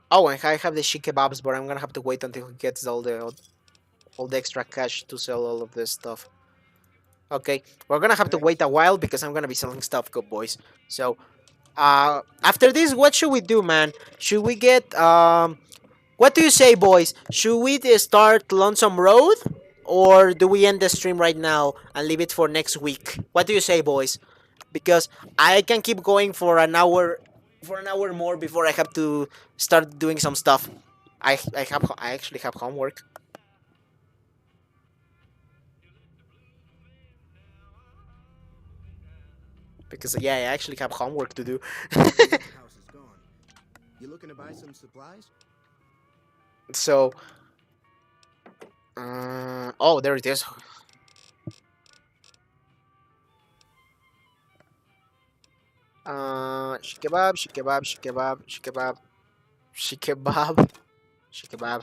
Oh, and I have the shik kebabs, but I'm gonna have to wait until he gets all the extra cash to sell all of this stuff. Okay, we're gonna have to wait a while because I'm gonna be selling stuff, good boys. So, after this, what should we do, man? Should we get what do you say, boys? Should we start Lonesome Road, or do we end the stream right now and leave it for next week? What do you say, boys? Because I can keep going for an hour more before I have to start doing some stuff. I actually have homework. Because yeah, I actually have homework to do. House is gone. You looking to buy some supplies? So, oh, there it is. Shikebab, shikebab, shikebab, shikebab, shikebab, shikebab,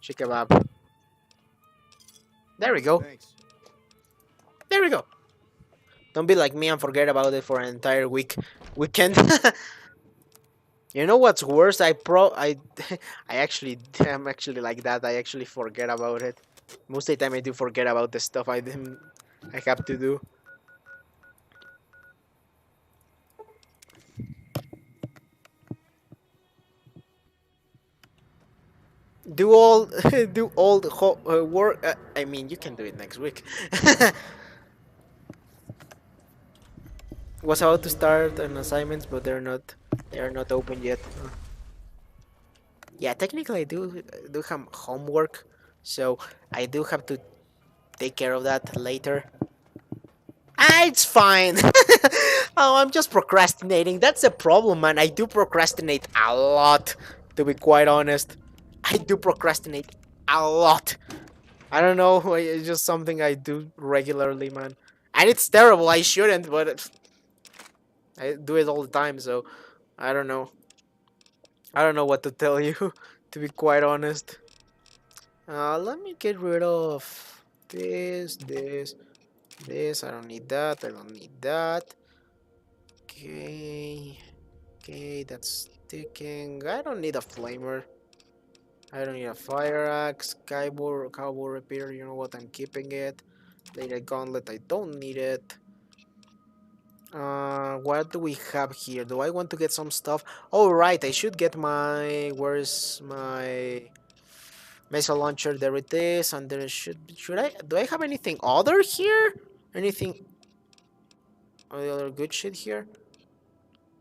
shikebab. There we go. Thanks. There we go. Don't be like me and forget about it for an entire weekend. You know what's worse? I actually am actually like that. I actually forget about it. Most of the time I do forget about the stuff I have to do. Do all do all the work. I mean, you can do it next week. Was about to start an assignments, but they're not open yet. Yeah, technically I do have homework, so I do have to take care of that later. It's fine. Oh, I'm just procrastinating. That's the problem, man. I do procrastinate a lot, to be quite honest. I do procrastinate a lot. I don't know. It's just something I do regularly, man. And it's terrible. I shouldn't, but I do it all the time, so I don't know. I don't know what to tell you, to be quite honest. Let me get rid of this. I don't need that. I don't need that. Okay. Okay, that's sticking. I don't need a flamer. I don't need a fire axe. Cowboy repeater. You know what? I'm keeping it. Data gauntlet. I don't need it. What do we have here? Do I want to get some stuff? Oh, right. I should get my. Where's my missile launcher? There it is. And there should I? Do I have anything other here? Anything? Any other good shit here?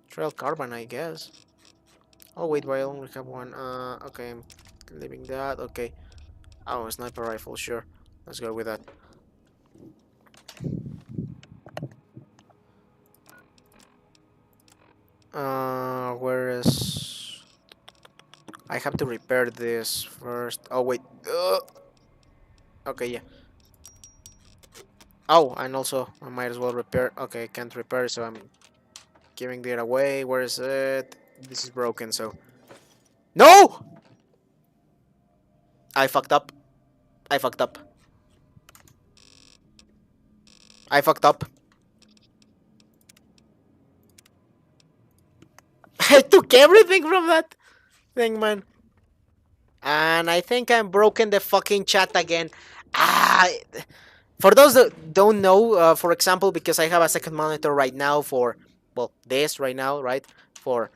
Trail carbon, I guess. Oh wait, but I only have one. Okay, I'm leaving that. Okay. Oh, a sniper rifle. Sure. Let's go with that. Where is? I have to repair this first. Oh wait. Okay, yeah. Oh, and also I might as well repair. Okay, I can't repair, so I'm giving it away. Where is it? This is broken, so. No! I fucked up. I fucked up. I fucked up. I took everything from that thing, man. And I think I'm broken the fucking chat again. Ah, for those that don't know, for example, because I have a second monitor right now for, well, this right now, right? For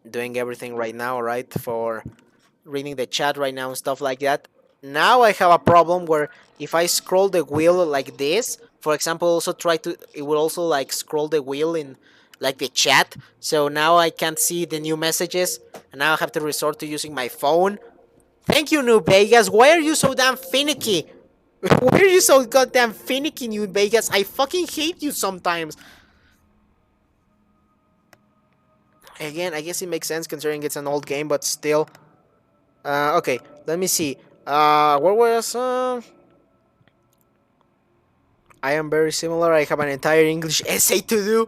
doing everything right now, right? For reading the chat right now and stuff like that. Now I have a problem where if I scroll the wheel like this, for example, also try to, it will also like scroll the wheel in like the chat. So now I can't see the new messages, and now I have to resort to using my phone. Thank you, New Vegas. Why are you so damn finicky? Why are you so goddamn finicky, New Vegas? I fucking hate you sometimes. Again, I guess it makes sense considering it's an old game, but still. Okay, let me see. Where was I am very similar. I have an entire English essay to do.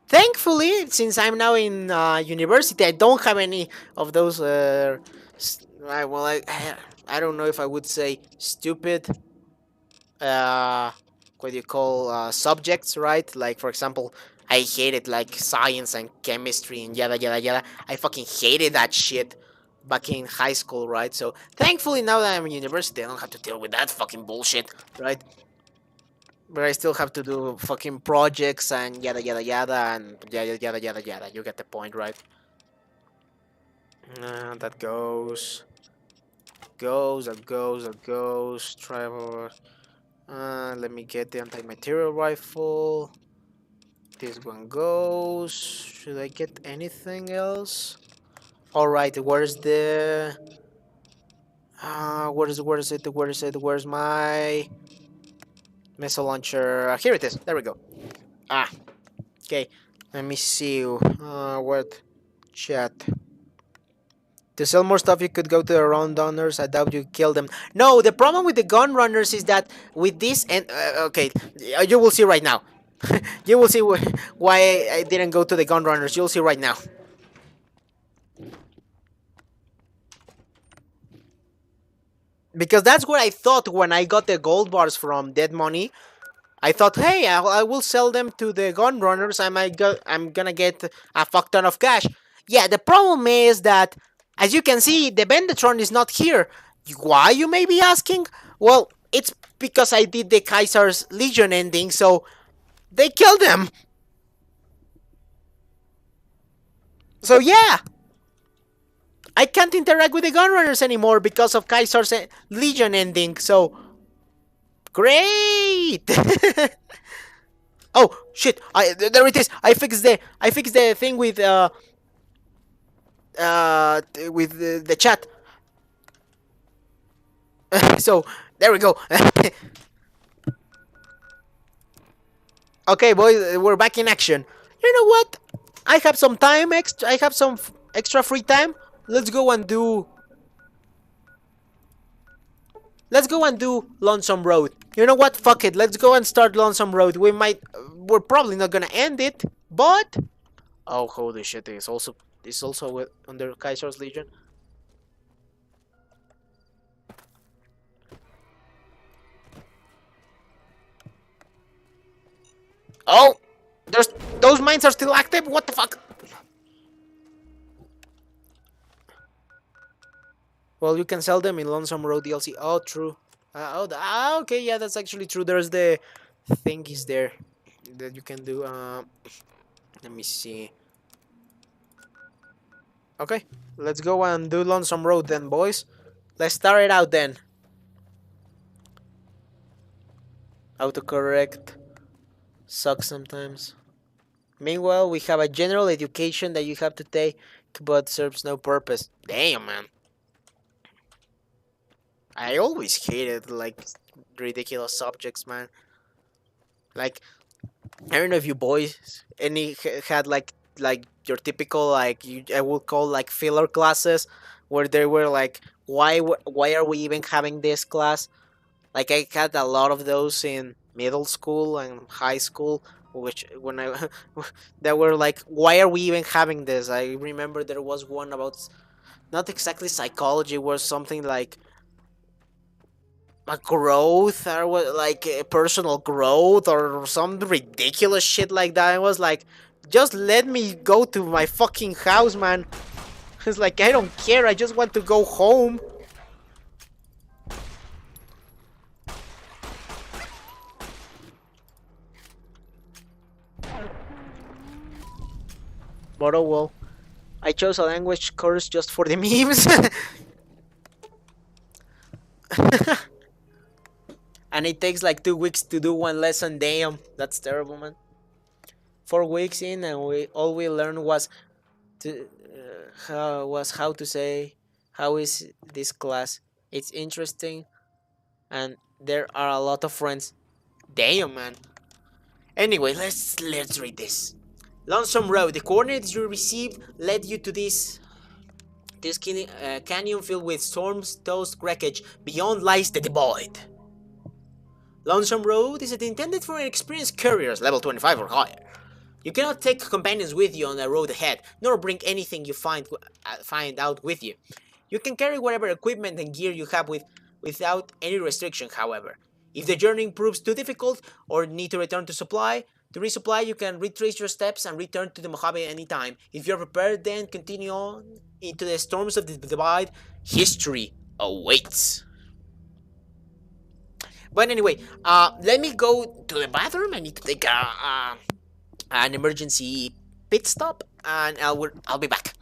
Thankfully, since I'm now in university, I don't have any of those. Well, I don't know if I would say stupid. What do you call subjects, right? Like for example, I hated like science and chemistry and yada yada yada. I fucking hated that shit back in high school, right? So thankfully now that I'm in university, I don't have to deal with that fucking bullshit, right? But I still have to do fucking projects and yada yada yada and yada yada yada yada. You get the point, right? That goes. That goes. Travel. Let me get the anti-material rifle. This one goes. Should I get anything else? Alright, where's the... where is it? Where's my... missile launcher? Here it is. There we go. Okay. Let me see. What? Chat. To sell more stuff, you could go to the round runners. I doubt you kill them. No, the problem with the gun runners is that with this and okay, you will see right now. You will see why I didn't go to the gun runners. You'll see right now. Because that's what I thought when I got the gold bars from Dead Money. I thought, hey, I will sell them to the gun runners. I'm gonna get a fuck ton of cash. Yeah, the problem is that, as you can see, the Bendetron is not here. Why, you may be asking? Well, it's because I did the Kaiser's Legion ending, so they killed him. So yeah, I can't interact with the Gunrunners anymore because of Kaiser's Legion ending. So great. Oh shit! There it is. I fixed the thing with the chat. So there we go. Okay, boys, we're back in action. You know what? I have some time extra. I have some extra free time. Let's go and do. Let's go and do Lonesome Road. You know what? Fuck it. Let's go and start Lonesome Road. We might. We're probably not gonna end it, but. Oh, holy shit! It's also under Kaiser's Legion. Oh, there's those mines are still active. What the fuck? Well, you can sell them in Lonesome Road DLC. Oh, true. Okay, yeah, that's actually true. There's the thingies there that you can do. Let me see. Okay, let's go and do Lonesome Road then, boys. Let's start it out then. Autocorrect sucks sometimes. Meanwhile, we have a general education that you have to take, but serves no purpose. Damn, man. I always hated like ridiculous subjects, man. Like I don't know if you boys any had like your typical I would call like filler classes where they were like why are we even having this class? Like I had a lot of those in middle school and high school, which when I that were like why are we even having this? I remember there was one about not exactly psychology, was something like a growth or what, like a personal growth or some ridiculous shit like that. I was like, just let me go to my fucking house, man. It's like I don't care. I just want to go home. But oh well. I chose a language course just for the memes. And it takes like 2 weeks to do one lesson. Damn, that's terrible, man. 4 weeks in, and we learned was to how to say how is this class. It's interesting, and there are a lot of friends. Damn, man. Anyway, let's read this. Lonesome Road. The coordinates you received led you to this canyon filled with storms tossed wreckage. Beyond lies the Divide. Lonesome Road is intended for inexperienced couriers, level 25 or higher. You cannot take companions with you on the road ahead, nor bring anything you find out with you. You can carry whatever equipment and gear you have without any restriction, however. If the journey proves too difficult or need to return to resupply, you can retrace your steps and return to the Mojave anytime. If you're prepared, then continue on into the storms of the Divide. History awaits. But anyway, let me go to the bathroom. I need to take an emergency pit stop, and I'll be back.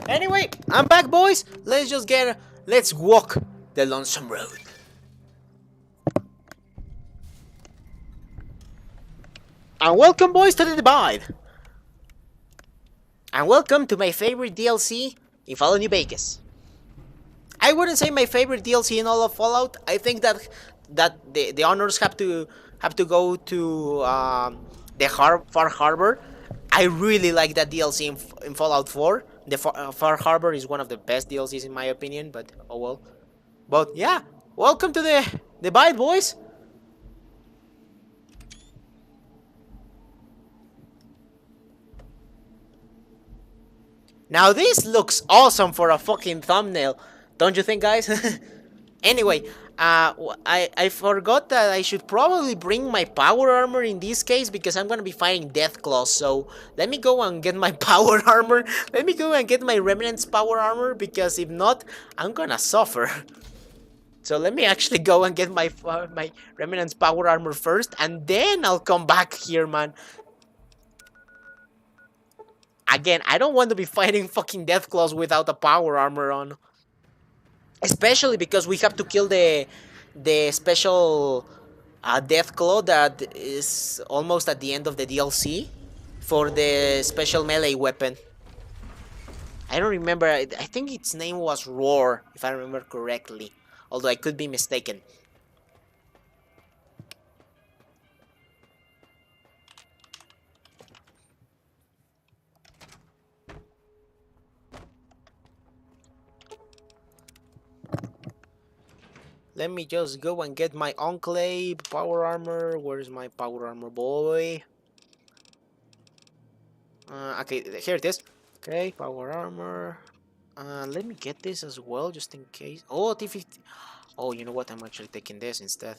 Anyway, I'm back, boys. Let's walk the lonesome road. And welcome, boys, to the Divide. And welcome to my favorite DLC in Fallout New Vegas. I wouldn't say my favorite DLC in all of Fallout. I think that the honors have to go to the Far Harbor. I really like that DLC in Fallout 4. The Far Harbor is one of the best DLCs in my opinion, but oh well. But yeah, welcome to the Bite, boys. Now this looks awesome for a fucking thumbnail, don't you think, guys? Anyway, I forgot that I should probably bring my power armor in this case because I'm gonna be fighting Deathclaws. So let me go and get my power armor. Let me go and get my Remnant's power armor because if not, I'm gonna suffer. So let me actually go and get my Remnant's power armor first, and then I'll come back here, man. Again, I don't want to be fighting fucking Deathclaws without a power armor on. Especially because we have to kill the special Deathclaw that is almost at the end of the DLC for the special melee weapon. I don't remember, I think its name was Roar, if I remember correctly. Although I could be mistaken. Let me just go and get my Enclave power armor. Where's my power armor, boy? Okay, here it is. Okay, power armor. Let me get this as well, just in case. Oh, T50. Oh, you know what? I'm actually taking this instead.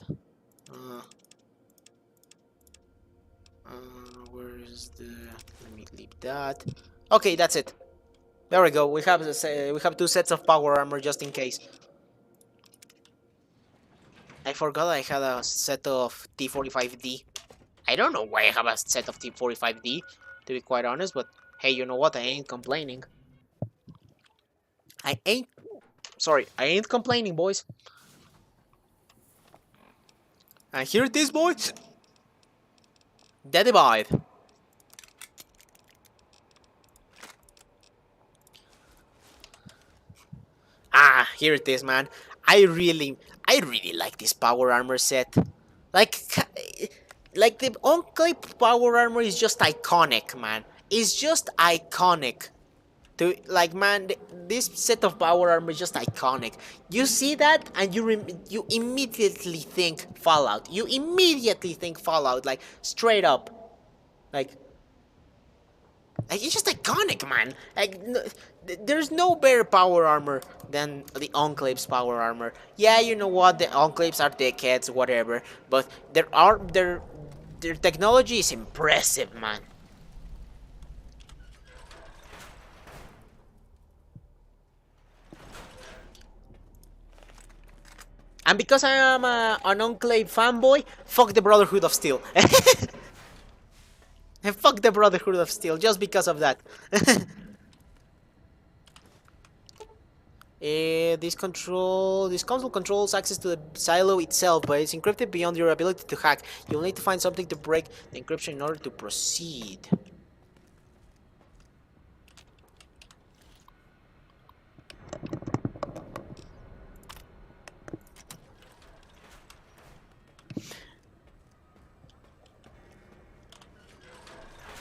Where is the? Let me leave that. Okay, that's it. There we go. We have 2 sets of power armor just in case. I forgot I had a set of T45D. I don't know why I have a set of T45D, to be quite honest, but hey, you know what? I ain't complaining. I ain't complaining, boys. And here it is, boys. The Divide. Ah, here it is, man. I really like this power armor set. Like the Enclave power armor is just iconic, man. It's just iconic. Like, man, this set of power armor is just iconic. You see that and you immediately think Fallout. You immediately think Fallout, like straight up. Like it's just iconic, man. Like, there's no better power armor than the Enclave's power armor. Yeah, you know what? The Enclaves are dickheads, whatever. But their technology is impressive, man. And because I am an Enclave fanboy, fuck the Brotherhood of Steel. Fuck the Brotherhood of Steel, just because of that. This console controls access to the silo itself, but it's encrypted beyond your ability to hack. You'll need to find something to break the encryption in order to proceed.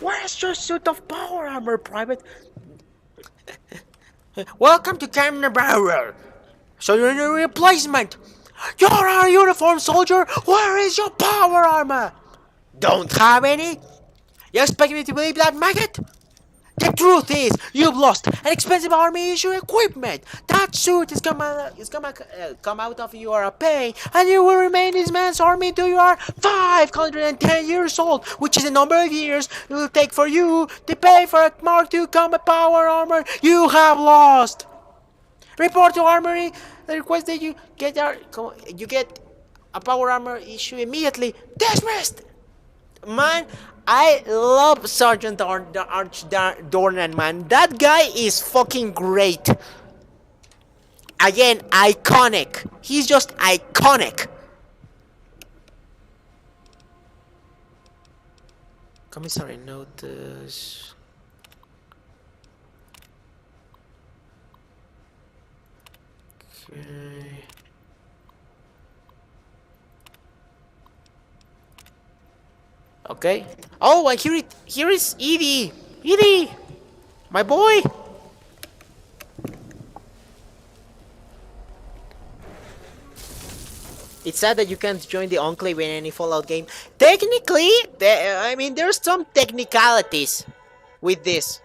Where's your suit of power armor, Private? Welcome to Canberra. So you're in a replacement. You're our uniform soldier. Where is your power armor? Don't have any? You expect me to believe that, maggot? The truth is, you've lost an expensive army issue equipment. That suit is gonna come out of your pay, and you will remain this man's army till you are 510 years old, which is the number of years it will take for you to pay for a Mark II combat power armor you have lost. Report to armory. The request that you get a power armor issue immediately. Dismissed. Man, I love Sergeant Dornan, man. That guy is fucking great. Again, iconic. He's just iconic. Commissary notice. Okay. Okay. Oh, I hear it. Here is Edie. Edie, my boy. It's sad that you can't join the Enclave in any Fallout game. Technically, I mean, there's some technicalities with this.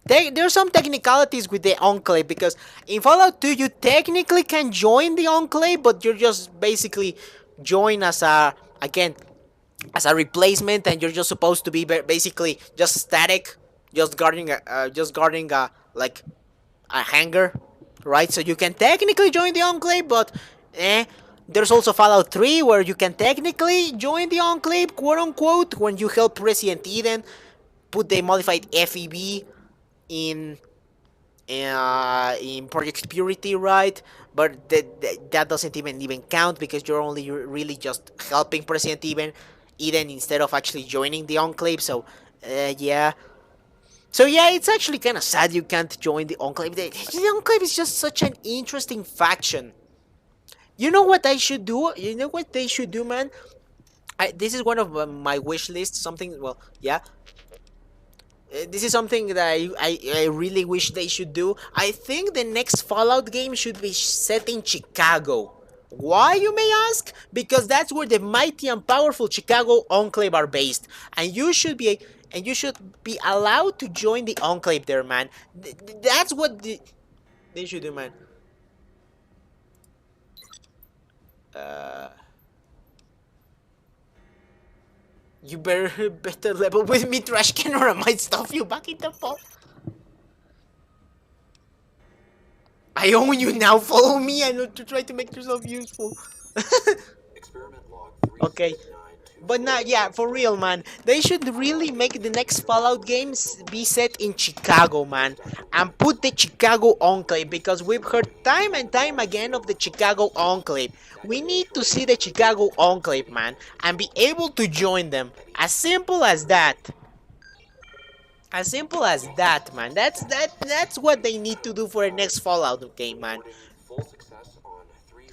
There's some technicalities with the Enclave because in Fallout 2 you technically can join the Enclave, but you're just basically join as a, again, as a replacement, and you're just supposed to be basically just static, just guarding a like a hangar, right? So you can technically join the Enclave, but there's also Fallout 3 where you can technically join the Enclave, quote unquote, when you help Resident Eden put the modified FEB in Project Purity, right? But that doesn't even count because you're only really just helping President Eden instead of actually joining the Enclave. So yeah. So yeah, it's actually kind of sad you can't join the Enclave. The Enclave is just such an interesting faction. You know what I should do? You know what they should do, man? This is one of my wish lists. Something, well, yeah. This is something that I really wish they should do. I think the next Fallout game should be set in Chicago. Why, you may ask? Because that's where the mighty and powerful Chicago Enclave are based, and you should be allowed to join the Enclave there, man. That's what they should do, man. You better level with me, trash can, or I might stuff you back in the fall. I own you now. Follow me and to try to make yourself useful. Okay. But now, yeah, for real, man. They should really make the next Fallout games be set in Chicago, man. And put the Chicago Enclave, because we've heard time and time again of the Chicago Enclave. We need to see the Chicago Enclave, man, and be able to join them. As simple as that. As simple as that, man. That's what they need to do for the next Fallout game, man.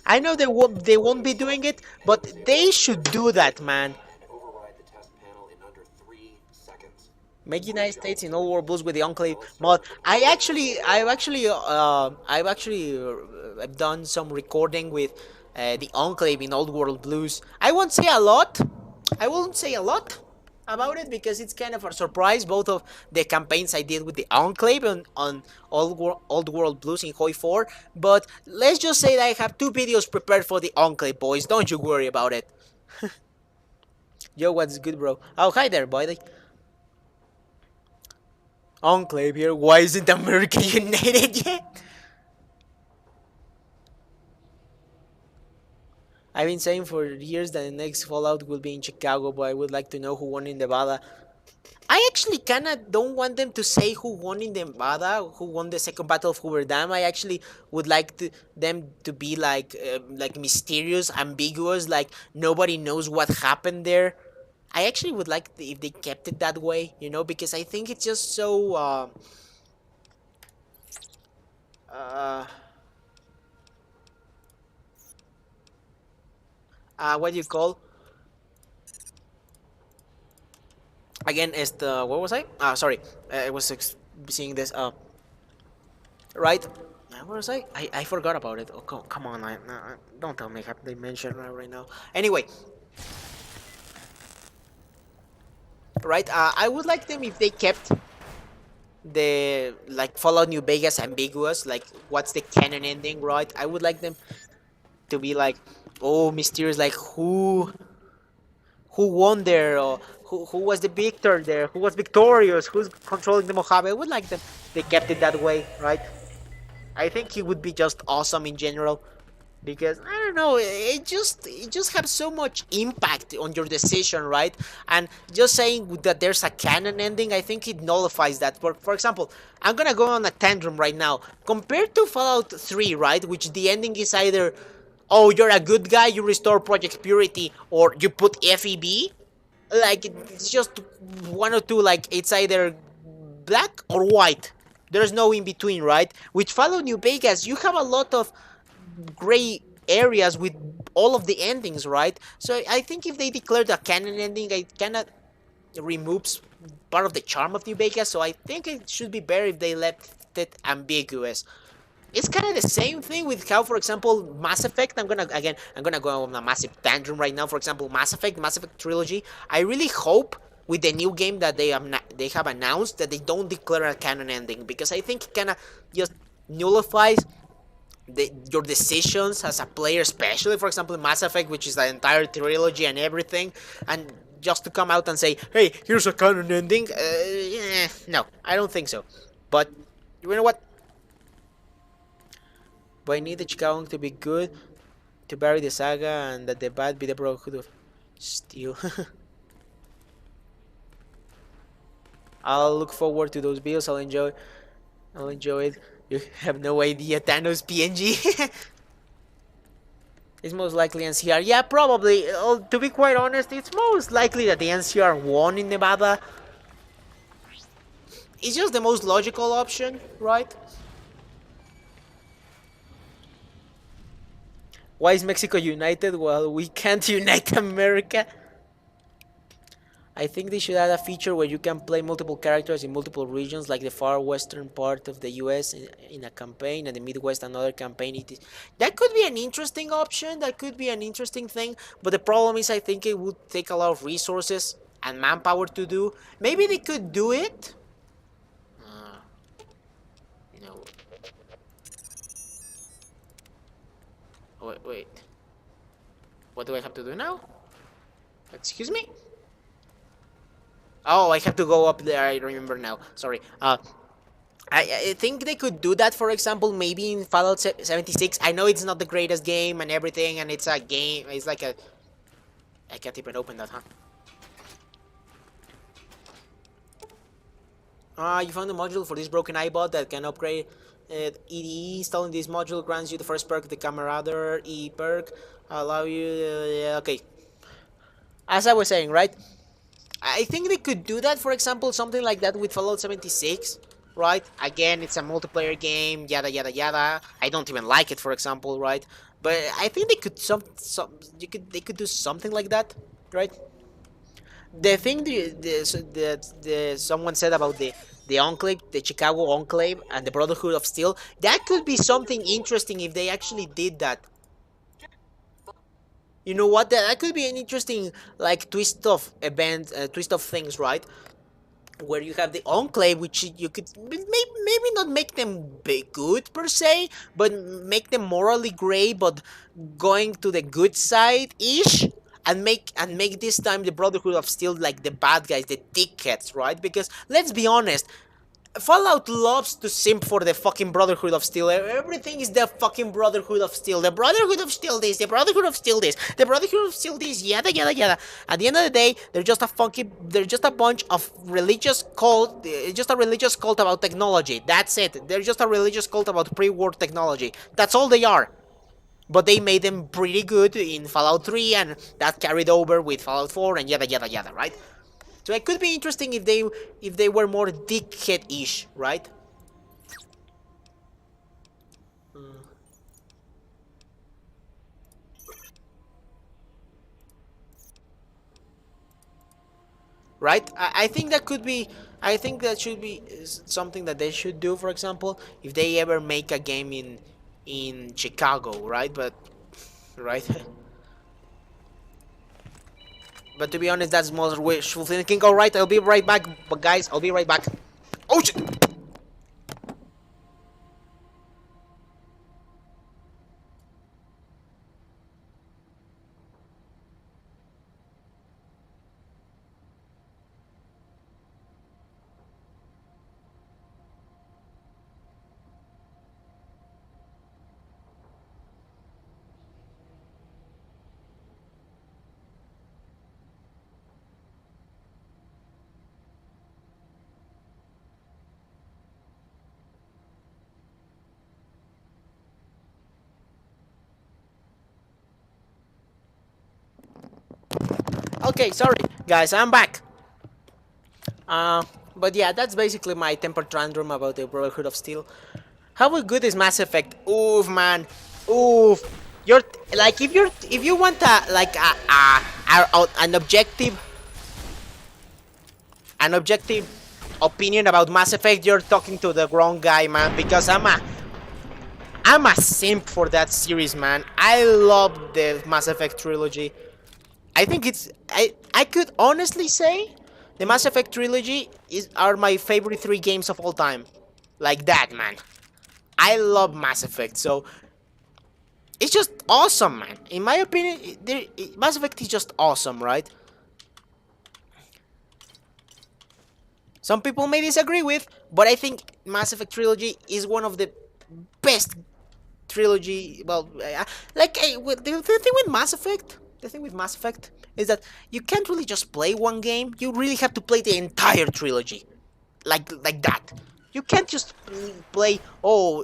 I know they won't be doing it, but they should do that, man. Make United States in Old World Blues with the Enclave mod. I've actually done some recording with the Enclave in Old World Blues. I won't say a lot about it because it's kind of a surprise. Both of the campaigns I did with the Enclave on Old World Blues in Hoi 4. But let's just say that I have 2 videos prepared for the Enclave, boys. Don't you worry about it. Yo, what's good, bro? Oh, hi there, buddy. Enclave here. Why isn't America united yet? I've been saying for years that the next Fallout will be in Chicago, but I would like to know who won in Nevada. I actually kinda don't want them to say who won in Nevada, who won the second Battle of Hoover Dam. I actually would like them to be like mysterious, ambiguous, like nobody knows what happened there. I actually would like if they kept it that way, you know, because I think it's just so what do you call? Again, what was I? Sorry, I was seeing this. Right. Where was I? I forgot about it. Oh, come on! Don't tell me I have to mention right now. Anyway. Right. I would like them if they kept the Fallout New Vegas ambiguous. Like, what's the canon ending? Right. I would like them to be like, oh, mysterious, like who won there, or who was the victor there, who was victorious, who's controlling the Mojave. I would like them they kept it that way, right? I think it would be just awesome in general. because I don't know, it just has so much impact on your decision, right? And just saying that there's a canon ending, I think it nullifies that. For example, I'm gonna go on a tantrum right now. Compared to Fallout 3, right, which the ending is either, oh, you're a good guy, you restore Project Purity, or you put FEB. Like it's just one or two. Like it's either black or white. There's no in between, right? With Fallout New Vegas, you have a lot of gray areas with all of the endings, right? So I think if they declared a canon ending, it kind of removes part of the charm of New Vegas. So I think it should be better if they left it ambiguous. It's kind of the same thing with how, for example, Mass Effect. I'm gonna go on a massive tantrum right now. For example, Mass Effect trilogy. I really hope with the new game that they have announced that they don't declare a canon ending, because I think it kind of just nullifies your decisions as a player, especially for example Mass Effect, which is the entire trilogy and everything, and just to come out and say, "Hey, here's a canon ending," no, I don't think so. But you know what? But I need the Chicago to be good to bury the saga, and that the bad be the Brotherhood of Steel. I'll look forward to those videos. I'll enjoy it. You have no idea, Thanos PNG. It's most likely NCR. Yeah, probably. To be quite honest, it's most likely that the NCR won in Nevada. It's just the most logical option, right? Why is Mexico united while we can't unite America? I think they should add a feature where you can play multiple characters in multiple regions, like the far western part of the US in a campaign, and the Midwest another campaign. That could be an interesting option. That could be an interesting thing. But the problem is, I think it would take a lot of resources and manpower to do. Maybe they could do it. No. Wait. What do I have to do now? Excuse me? Oh, I have to go up there. I remember now. Sorry. I think they could do that, for example, maybe in Fallout 76. I know it's not the greatest game and everything, and it's a game. It's like a. I can't even open that, huh? You found a module for this broken iBot that can upgrade EDE. Installing this module grants you the first perk, the Camarader E perk. Allow you. Okay. As I was saying, right? I think they could do that, for example, something like that with Fallout 76, right? Again, it's a multiplayer game, yada yada yada. I don't even like it, for example, right? But I think they could they could do something like that, right? The thing someone said about the Enclave, the Chicago Enclave, and the Brotherhood of Steel, that could be something interesting if they actually did that. You know what? That could be an interesting like twist of events, twist of things, right? Where you have the Enclave, which you could maybe not make them good per se, but make them morally gray, but going to the good side ish, and make this time the Brotherhood of Steel like the bad guys, the dickheads, right? Because let's be honest, Fallout loves to simp for the fucking Brotherhood of Steel. Everything is the fucking Brotherhood of Steel. The Brotherhood of Steel this, the Brotherhood of Steel this, the Brotherhood of Steel this, yada yada yada. At the end of the day, they're just a bunch of religious cult, just a religious cult about technology. That's it. They're just a religious cult about pre-war technology. That's all they are. But they made them pretty good in Fallout 3, and that carried over with Fallout 4 and yada yada yada, right? So it could be interesting if they were more dickhead-ish, right? Right? I think that could be. I think that should be something that they should do. For example, if they ever make a game in Chicago, right? But right. But to be honest, that's most wishful thinking. All right, I'll be right back. But guys, I'll be right back. Oh shit! Okay, sorry, guys, I'm back. But yeah, that's basically my temper tantrum about the Brotherhood of Steel. How good is Mass Effect? Oof, man. Oof. You're like if you want an objective opinion about Mass Effect, you're talking to the wrong guy, man. Because I'm a simp for that series, man. I love the Mass Effect trilogy. I think I could honestly say the Mass Effect trilogy are my favorite 3 games of all time. Like that, man. I love Mass Effect, so it's just awesome, man. In my opinion, Mass Effect is just awesome, right? Some people may disagree with, but I think Mass Effect trilogy is one of the best trilogy. Well, the thing with Mass Effect, is that you can't really just play one game. You really have to play the entire trilogy, like that. You can't just play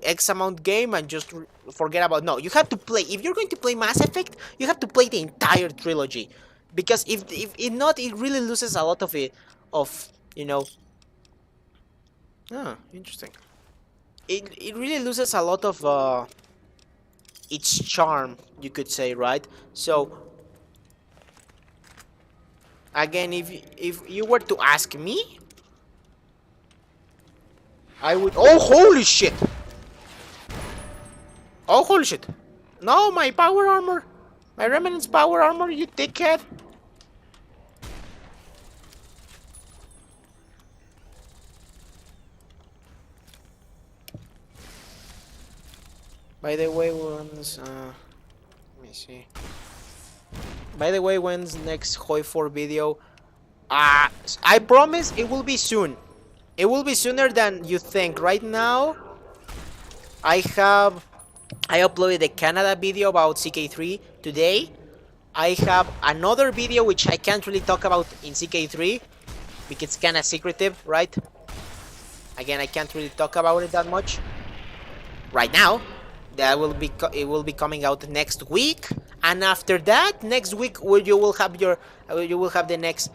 X amount game and just forget about. No, you have to play. If you're going to play Mass Effect, you have to play the entire trilogy, because if not, it really loses a lot of it. You know. Ah, interesting. It really loses a lot of its charm, you could say, right? So again, if you were to ask me, I would. Oh, holy shit! Oh, holy shit! No, my power armor, my Remnant's power armor, you dickhead! By the way, let me see. By the way, when's next Hoi 4 video? I promise it will be soon. It will be sooner than you think. Right now, I uploaded a Canada video about CK3 today. I have another video which I can't really talk about in CK3 because it's kind of secretive, right? Again, I can't really talk about it that much right now. It will be coming out next week, and after that, next week you will have the next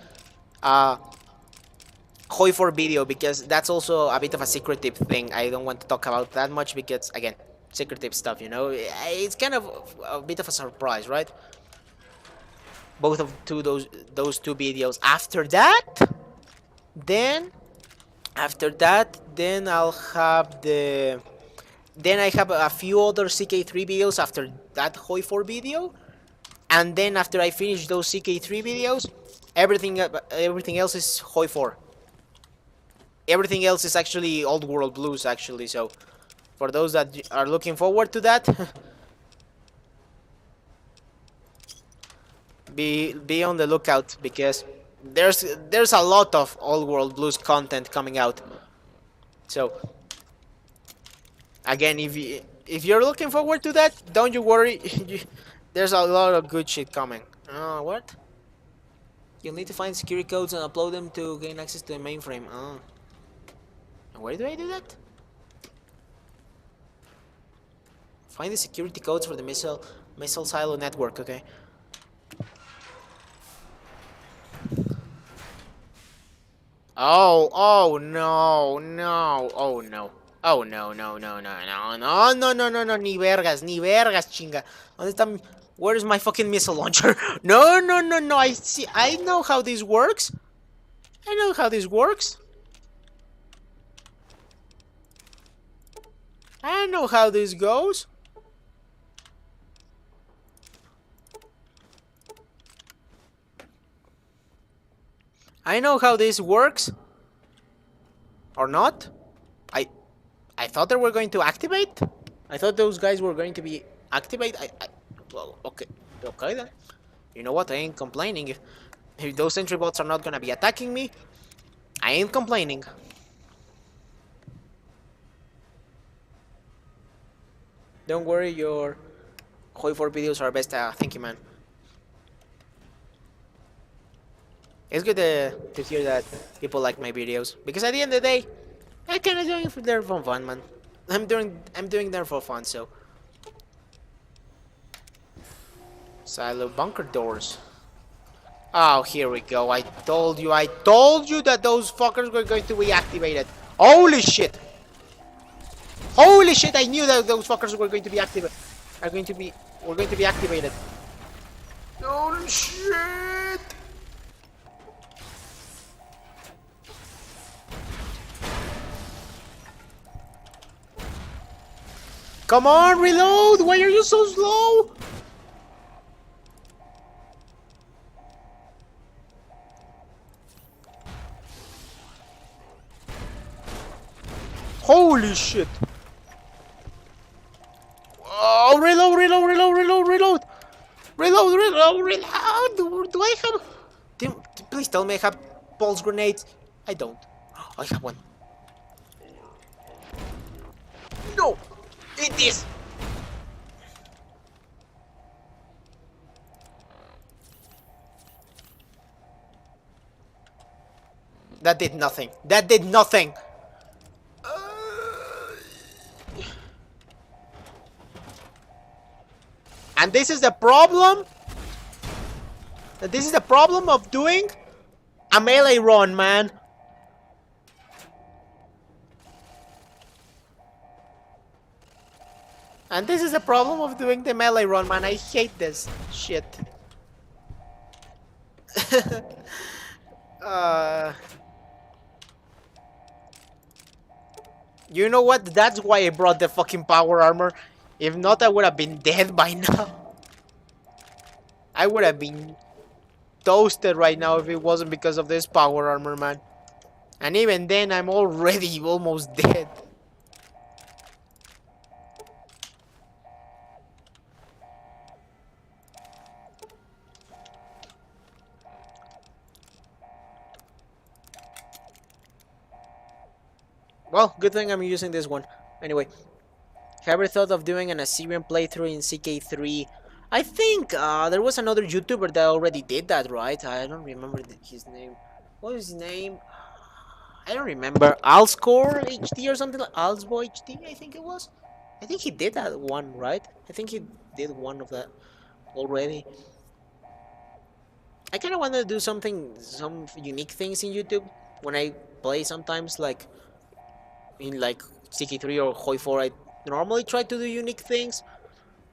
Hoi 4 video, because that's also a bit of a secretive thing. I don't want to talk about that much because, again, secretive stuff, you know. It's kind of a bit of a surprise, right? Both of those 2 videos. After that, then I'll have Then I have a few other CK3 videos after that Hoi 4 video. And then after I finish those CK3 videos, everything else is Hoi 4. Everything else is actually Old World Blues, actually. So for those that are looking forward to that, be on the lookout, because there's a lot of Old World Blues content coming out. So again, if you're looking forward to that, don't you worry. There's a lot of good shit coming. What? You'll need to find security codes and upload them to gain access to the mainframe. And where do I do that? Find the security codes for the missile silo network. Okay. Oh no, oh no. Oh no, ni vergas, chinga. ¿Dónde está where's my fucking missile launcher? No, I know how this works. I know how this works. I know how this goes. I know how this works. Or not. I thought they were going to activate. I thought those guys were going to be activate. Well, okay then. You know what? I ain't complaining. If those sentry bots are not gonna be attacking me, I ain't complaining. Don't worry, your Hoi 4 videos are best. Thank you, man. It's good to hear that people like my videos, because at the end of the day, I kinda doing it there for fun, man. I'm doing there for fun, so. Silo bunker doors. Oh, here we go. I told you that those fuckers were going to be activated. Holy shit! Holy shit! I knew that those fuckers were going to be activated. Were going to be activated. Holy shit! Come on, reload! Why are you so slow? Holy shit! Oh, reload, reload, reload, reload, reload! Reload, reload, reload! Do I have... Please tell me I have pulse grenades. I don't. I have one. No! Eat this! That did nothing. That did nothing! And this is the problem? This is the problem of doing a melee run, man. And this is the problem of doing the melee run, man. I hate this shit. You know what? That's why I brought the fucking power armor. If not, I would have been dead by now. I would have been toasted right now if it wasn't because of this power armor, man. And even then, I'm already almost dead. Well, good thing I'm using this one. Anyway, have you ever thought of doing an Assyrian playthrough in CK3? I think there was another YouTuber that already did that, right? I don't remember his name. What was his name? I don't remember. Alscore HD or something like Alsbo HD, I think it was. I think he did that one, right? I think he did one of that already. I kind of want to do some unique things in YouTube when I play sometimes, like in like CK3 or Hoi 4. I normally try to do unique things,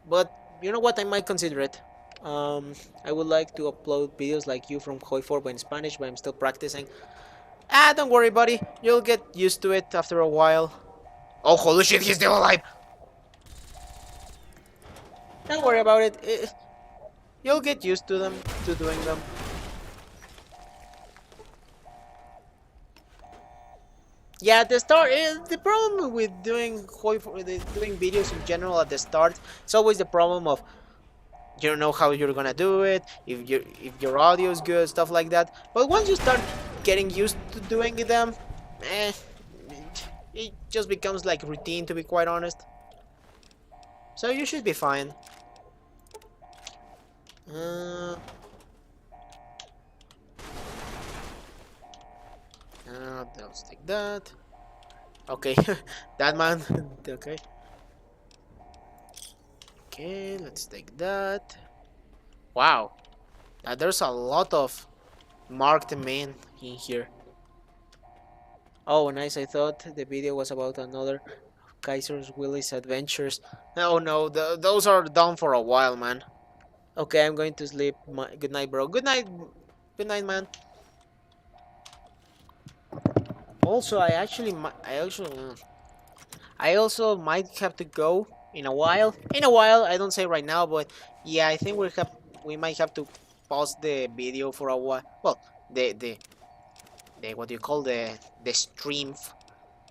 but you know what? I might consider it. I would like to upload videos like you from Hoi 4 but in Spanish, but I'm still practicing. Ah, don't worry, buddy. You'll get used to it after a while. Oh, holy shit, he's still alive! Don't worry about it. You'll get used to doing them. Yeah, at the start, the problem with doing videos in general at the start, it's always the problem of you don't know how you're gonna do it, if your audio is good, stuff like that. But once you start getting used to doing them, it just becomes like routine, to be quite honest. So you should be fine. Let's take that. Okay, that man. Okay. Okay, let's take that. Wow, there's a lot of marked men in here. Oh, nice. I thought the video was about another Kaiser's Willy's adventures. Oh no, those are done for a while, man. Okay, I'm going to sleep. Good night, bro. Good night. Good night, man. Also, I also might have to go in a while. In a while, I don't say right now, but yeah, I think we might have to pause the video for a while. Well, the what do you call the stream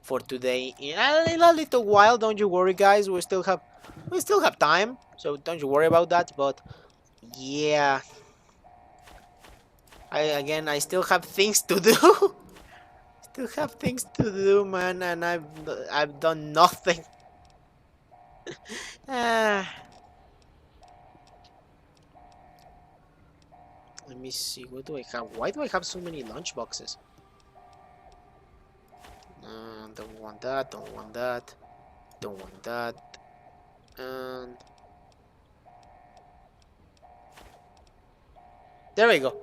for today in a little while. Don't you worry, guys. We still have time, so don't you worry about that. But yeah, I still have things to do. Still have things to do, man, and I've done nothing. Let me see. What do I have? Why do I have so many lunchboxes? Don't want that. Don't want that. Don't want that. And there we go.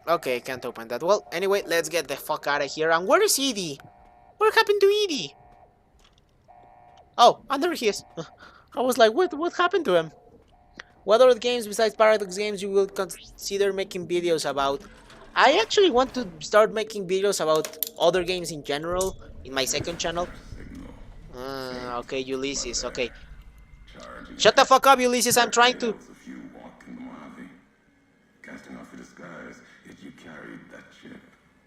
Okay, can't open that. Well, anyway, let's get the fuck out of here. And where is Edie? What happened to Edie? Oh, and there he is. I was like, what happened to him? What other games besides Paradox Games you will consider making videos about? I actually want to start making videos about other games in general in my second channel. Okay, Ulysses. Okay. Shut the fuck up, Ulysses. I'm trying to. Casting off the disguise, yet you carried that ship,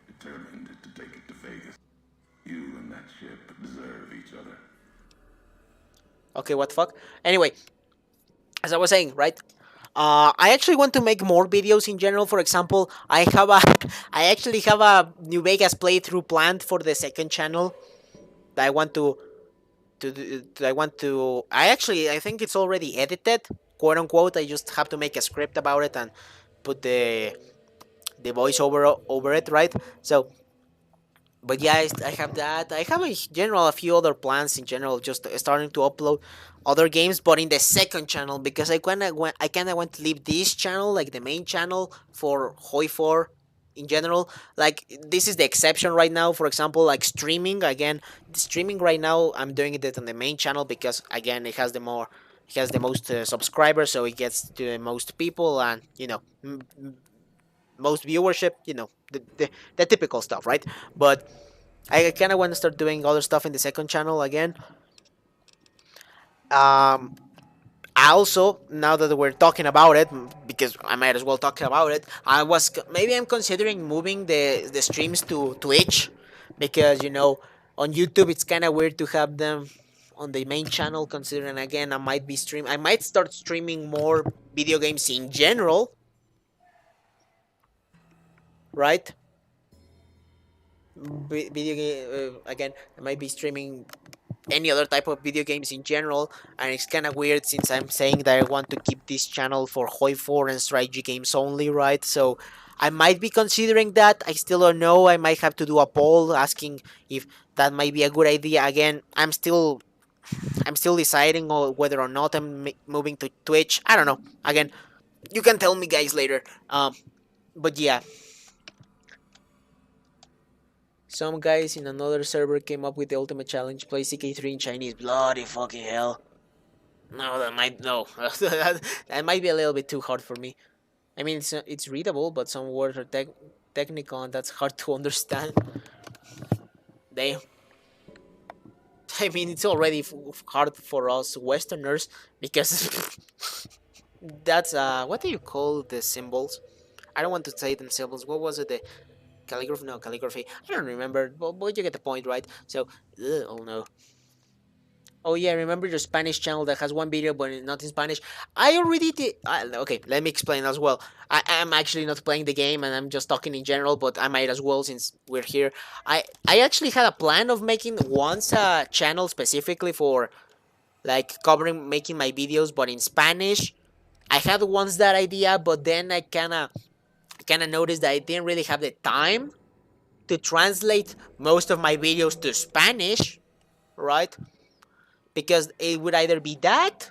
determined to take it to Vegas. You and that ship deserve each other. Okay, what the fuck? Anyway, as I was saying, right? I actually want to make more videos in general. For example, I actually have a New Vegas playthrough planned for the second channel. That I want to. I think it's already edited, quote unquote. I just have to make a script about it and put the voice over it, right? So, but yeah, I have that. I have in general a few other plans in general, just starting to upload other games, but in the second channel because I kind of want to leave this channel, like the main channel, for Hoi 4 in general. Like this is the exception right now. For example, like streaming again. Streaming right now, I'm doing it on the main channel because again, it has the most subscribers, so it gets to the most people, and most viewership. The typical stuff, right? But I kind of want to start doing other stuff in the second channel again. Um, I also, now that we're talking about it, because I might as well talk about it, maybe I'm considering moving the streams to Twitch, because on YouTube it's kind of weird to have them on the main channel. Considering again, I might start streaming more video games in general, right? Video game again. I might be streaming any other type of video games in general, and it's kind of weird since I'm saying that I want to keep this channel for Hoi 4 and strategy games only, right? So I might be considering that. I still don't know. I might have to do a poll asking if that might be a good idea. Again, I'm still deciding on whether or not I'm moving to Twitch. I don't know. Again, you can tell me guys later. But yeah. Some guys in another server came up with the ultimate challenge: play CK3 in Chinese. Bloody fucking hell. No, that might be a little bit too hard for me. I mean, it's readable, but some words are technical and that's hard to understand. Damn. I mean, it's already hard for us Westerners because that's what do you call the symbols? I don't want to say them symbols. What was it? The calligraphy? No, calligraphy. I don't remember, but you get the point, right? So, oh no. Oh yeah, remember your Spanish channel that has one video but not in Spanish? I already did. Okay, let me explain as well. I'm actually not playing the game and I'm just talking in general, but I might as well since we're here. I actually had a plan of making once a channel specifically for like making my videos but in Spanish. I had once that idea, but then I kinda noticed that I didn't really have the time to translate most of my videos to Spanish, right? Because it would either be that,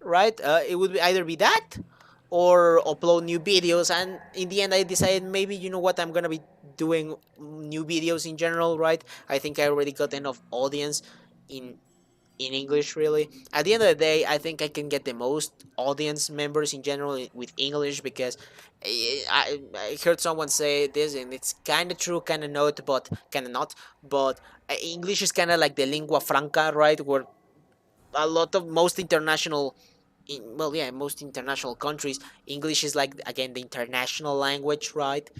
right? It would either be that or upload new videos. And in the end, I decided maybe, you know what, I'm gonna be doing new videos in general, right? I think I already got enough audience in English, really. At the end of the day, I think I can get the most audience members in general with English because I heard someone say this and it's kind of true, kind of not, but kind of not. But English is kind of like the lingua franca, right? Where a lot of most international most international countries, English is like again the international language, right?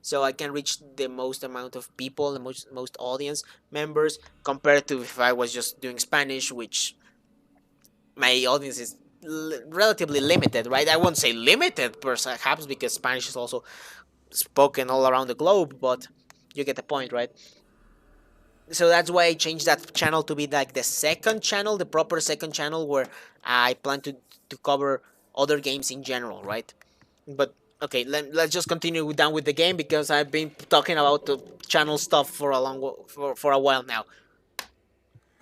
So I can reach the most amount of people, the most audience members compared to if I was just doing Spanish, which my audience is relatively limited, right? I won't say limited perhaps because Spanish is also spoken all around the globe, but you get the point, right? So that's why I changed that channel to be like the second channel, the proper second channel where I plan to cover other games in general, right? But okay, let's just continue down with the game because I've been talking about the channel stuff for for a while now.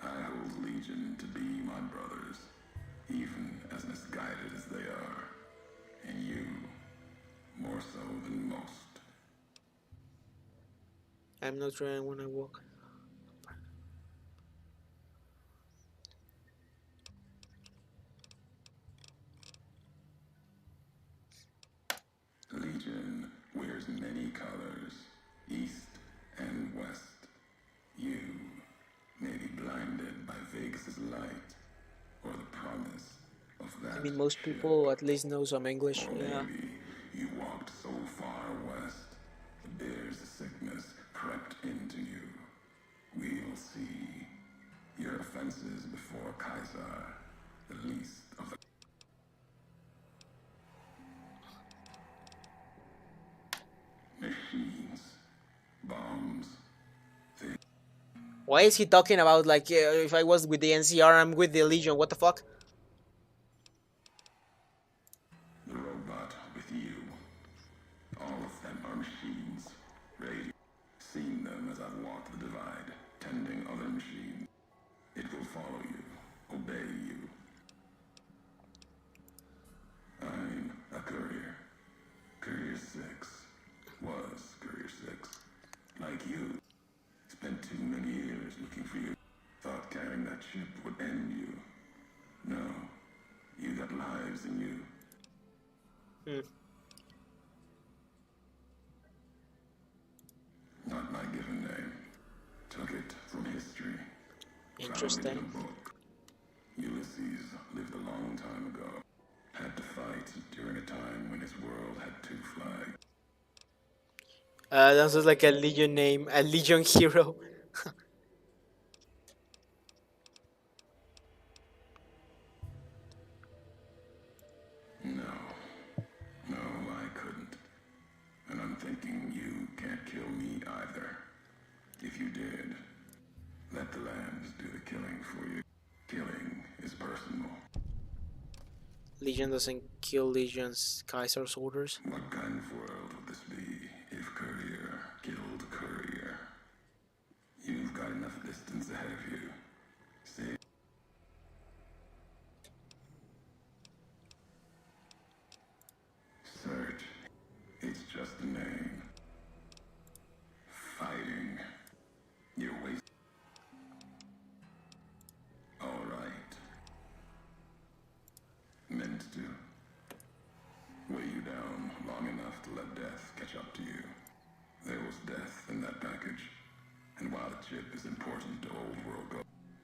I hold Legion to be my brothers, even as misguided as they are. more so than most. I'm not trying when I walk. Legion wears many colors, east and west. You may be blinded by Vegas's light, or the promise of that I mean, most ship. people at least know some English. Or Yeah. maybe you walked so far west, the bear's sickness crept into you. We'll see. Your offenses before Caesar, the least of the... Machines, bombs, things. Why is he talking about like if I was with the NCR, I'm with the Legion? What the fuck? The robot with you. All of them are machines. Radio. Seen them as I've walked the divide, tending other machines. It will follow you, obey you. I'm a courier. Courier 6 was Courier 6. Like you. Spent too many years looking for you. Thought carrying that ship would end you. No. You got lives in you. Not my given name. Took it from history. Interesting. Found it in a book. Ulysses lived a long time ago. Had to fight during a time when his world had two flags. That sounds like a Legion name, a Legion hero. No. No, I couldn't. And I'm thinking you can't kill me either. If you did, let the lambs do the killing for you. Killing is personal. Legion doesn't kill Legion's Kaiser's orders. What kind of world would this be if Courier killed Courier? You've got enough distance ahead of you. See? Search. It's just a name. Fighting. You're wasting. All right. Meant to. Weigh you down long enough to let death catch up to you. There was death in that package. And while the chip is important to old world go,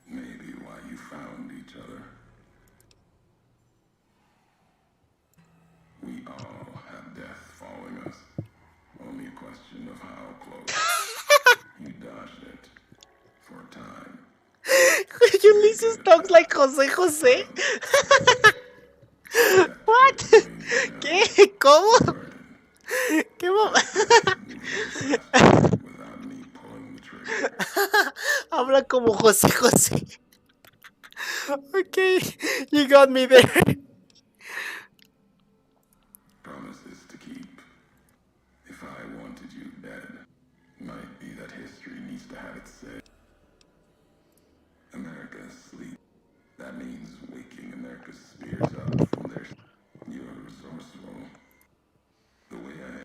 maybe why you found each other. We all have death following us. Only a question of how close. You dodged it. For a time. Ulysses talks like Jose Jose. What? ¿Qué? ¿Cómo? ¿Qué Without me pulling the trigger. Habla como José José. Okay, you got me there. Promises to keep. If I wanted you dead, might be that history needs to have its say. America's asleep. That means waking America's spears up from their... You're resourceful. The way I...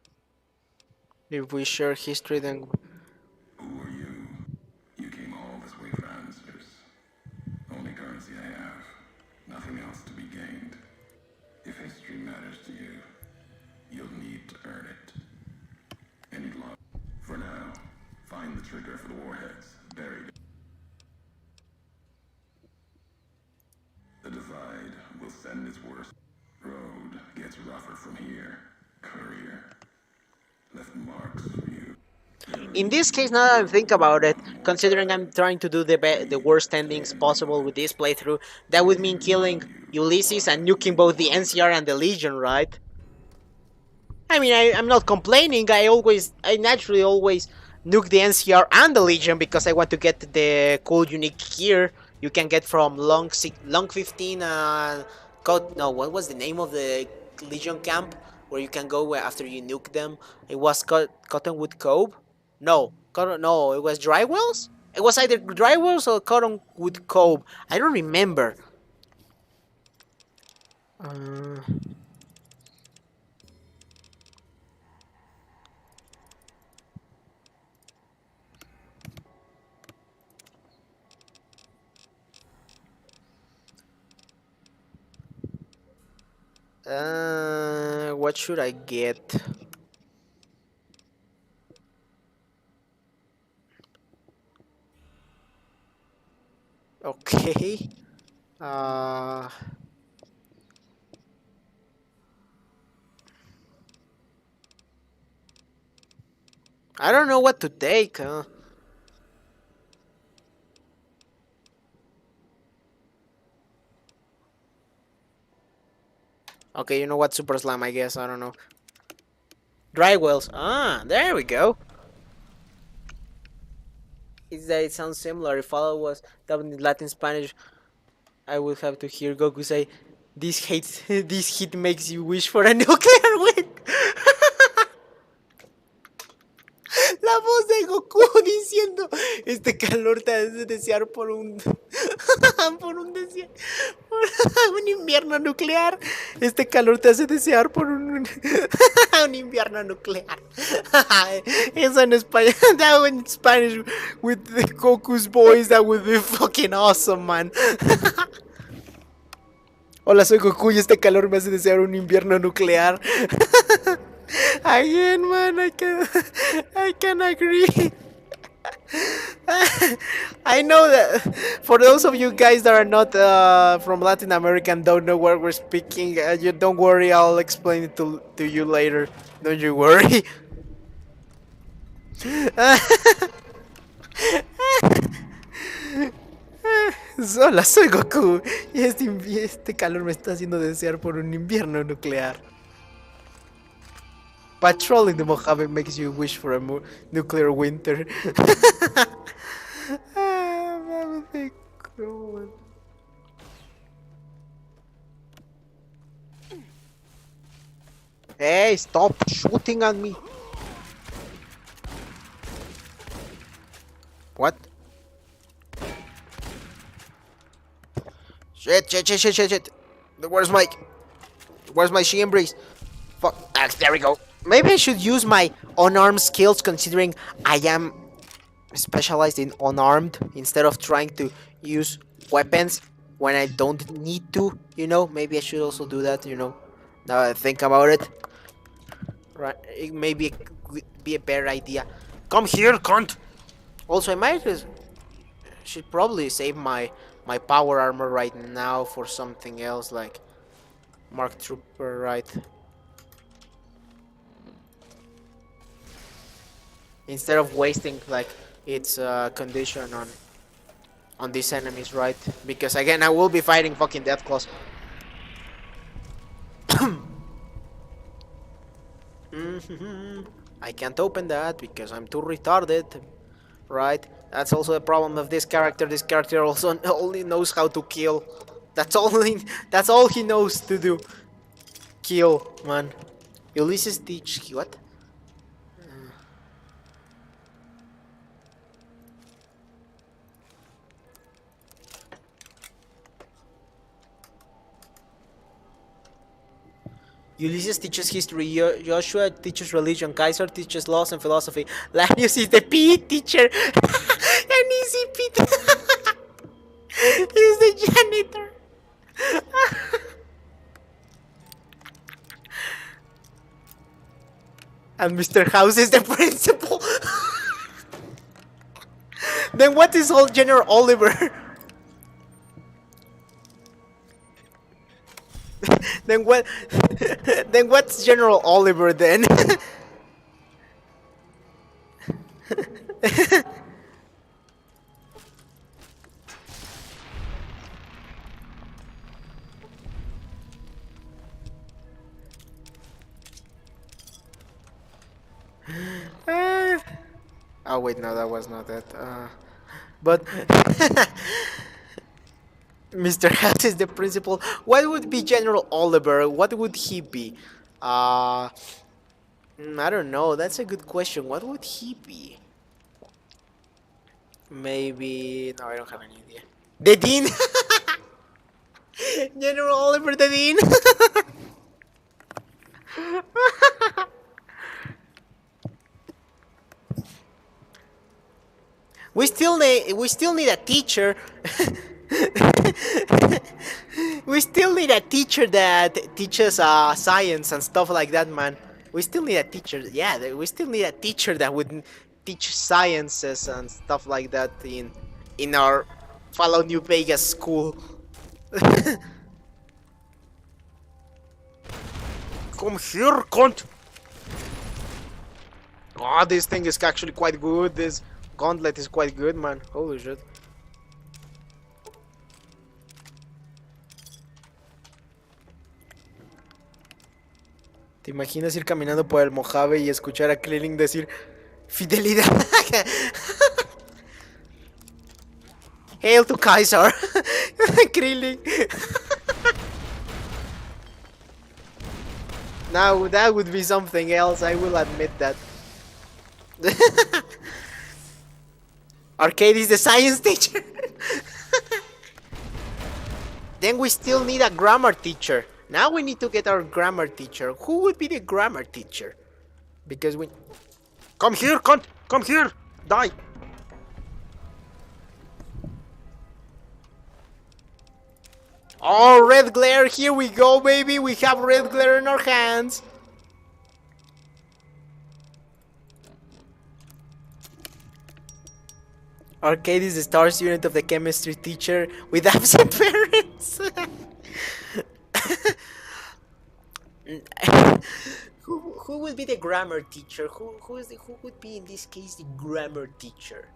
If we share history, then Who are you? You came all this way for answers. Only currency I have. Nothing else to be gained. If history matters to you, you'll need to earn it. Any luck? For now, find the trigger for the warheads. Buried. The divide will send its worst. Road gets rougher from here. Courier. Left marks for you. in this case, now that I think about it, considering I'm trying to do the worst endings possible with this playthrough, that would mean killing Ulysses and nuking both the NCR and the Legion, right? I mean, I'm not complaining. I naturally always nuke the NCR and the Legion because I want to get the cool unique gear you can get from Long 15. No, what was the name of the Legion camp where you can go after you nuke them? It was Cottonwood Cove. No, it was Drywells. It was either Drywells or Cottonwood Cove. I don't remember. What should I get? Okay. Uh, I don't know what to take. Okay, you know what? Super Slam, I guess. I don't know. Dry wells. Ah, there we go. Is that it sounds similar? If all was dubbed in Latin Spanish, I would have to hear Goku say, "This hate, this heat makes you wish for a nuclear wind." La voz de Goku diciendo, este calor te hace desear por un por un invierno nuclear. Este calor te hace desear por un un invierno nuclear. Eso en español. That one in Spanish with the Goku's voice, that would be fucking awesome, man. Hola, soy Goku y este calor me hace desear un invierno nuclear. Again, man, I can agree. I know that for those of you guys that are not from Latin America and don't know what we're speaking, you don't worry, I'll explain it to you later. Don't you worry. Hola, soy Goku y este calor me está haciendo desear por un invierno nuclear. Patrolling the Mojave makes you wish for a nuclear winter. That would be cool. Hey, stop shooting at me. What? Shit. Where's my Shi Embrace? Fuck. Ah, there we go. Maybe I should use my unarmed skills, considering I am specialized in unarmed, instead of trying to use weapons when I don't need to, you know? Maybe I should also do that, you know? Now I think about it. Right, it may be a better idea. Come here, cunt! Also, I should probably save my power armor right now for something else, like Mark Trooper, right? Instead of wasting like its condition on these enemies, right? Because again, I will be fighting fucking Deathclaws. I can't open that because I'm too retarded, right? That's also a problem of this character. This character also only knows how to kill. That's all he knows to do. Kill, man. Ulysses teach what? Ulysses teaches history, Joshua teaches religion, Kaiser teaches laws and philosophy, Lanius is the PE teacher, and Easy Pete is the janitor. And Mr. House is the principal. Then what is old General Oliver? Then what? Then what's General Oliver then? Oh wait, no, that was not it. But Mr. Hat is the principal. What would be General Oliver? What would he be? I don't know. That's a good question. What would he be? Maybe... No, I don't have any idea. The Dean! General Oliver the Dean! We still need a teacher. we still need a teacher that teaches science and stuff like that, man. We still need a teacher. Yeah, we still need a teacher that would teach sciences and stuff like that in our Fallout New Vegas school. Come here, cunt! Oh, this thing is actually quite good. This gauntlet is quite good, man. Holy shit. ¿Te imaginas ir caminando por el Mojave y escuchar a Krillin decir fidelidad? Hail to Kaiser. Krillin. Now that would be something else, I will admit that. Arcade is the science teacher. Then we still need a grammar teacher. Now we need to get our grammar teacher. Who would be the grammar teacher? Because we... Come here, cunt! Come here! Die! Oh, red glare! Here we go, baby! We have red glare in our hands! Arcade is the star student of the chemistry teacher with absent parents. Who would be the grammar teacher? Who would be in this case the grammar teacher?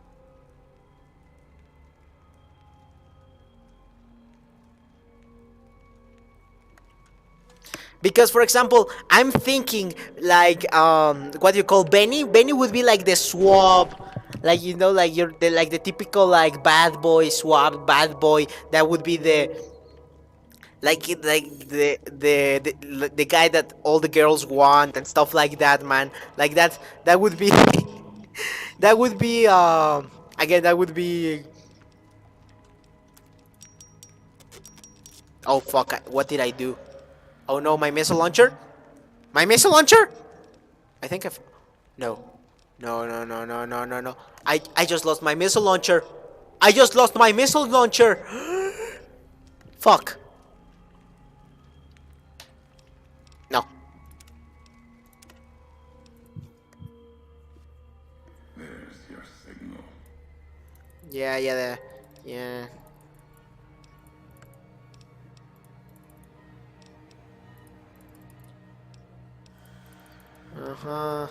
Because, for example, I'm thinking like what do you call Benny? Benny would be like the swab, like, you know, like the typical like bad boy swab, bad boy. That would be the the guy that all the girls want and stuff like that, man. Like that would be that would be again, that would be. Oh fuck! What did I do? Oh no, my missile launcher? My missile launcher? I think I've... No. No. I just lost my missile launcher. I just lost my missile launcher. Fuck. No. There's your signal. Yeah. Uh-huh.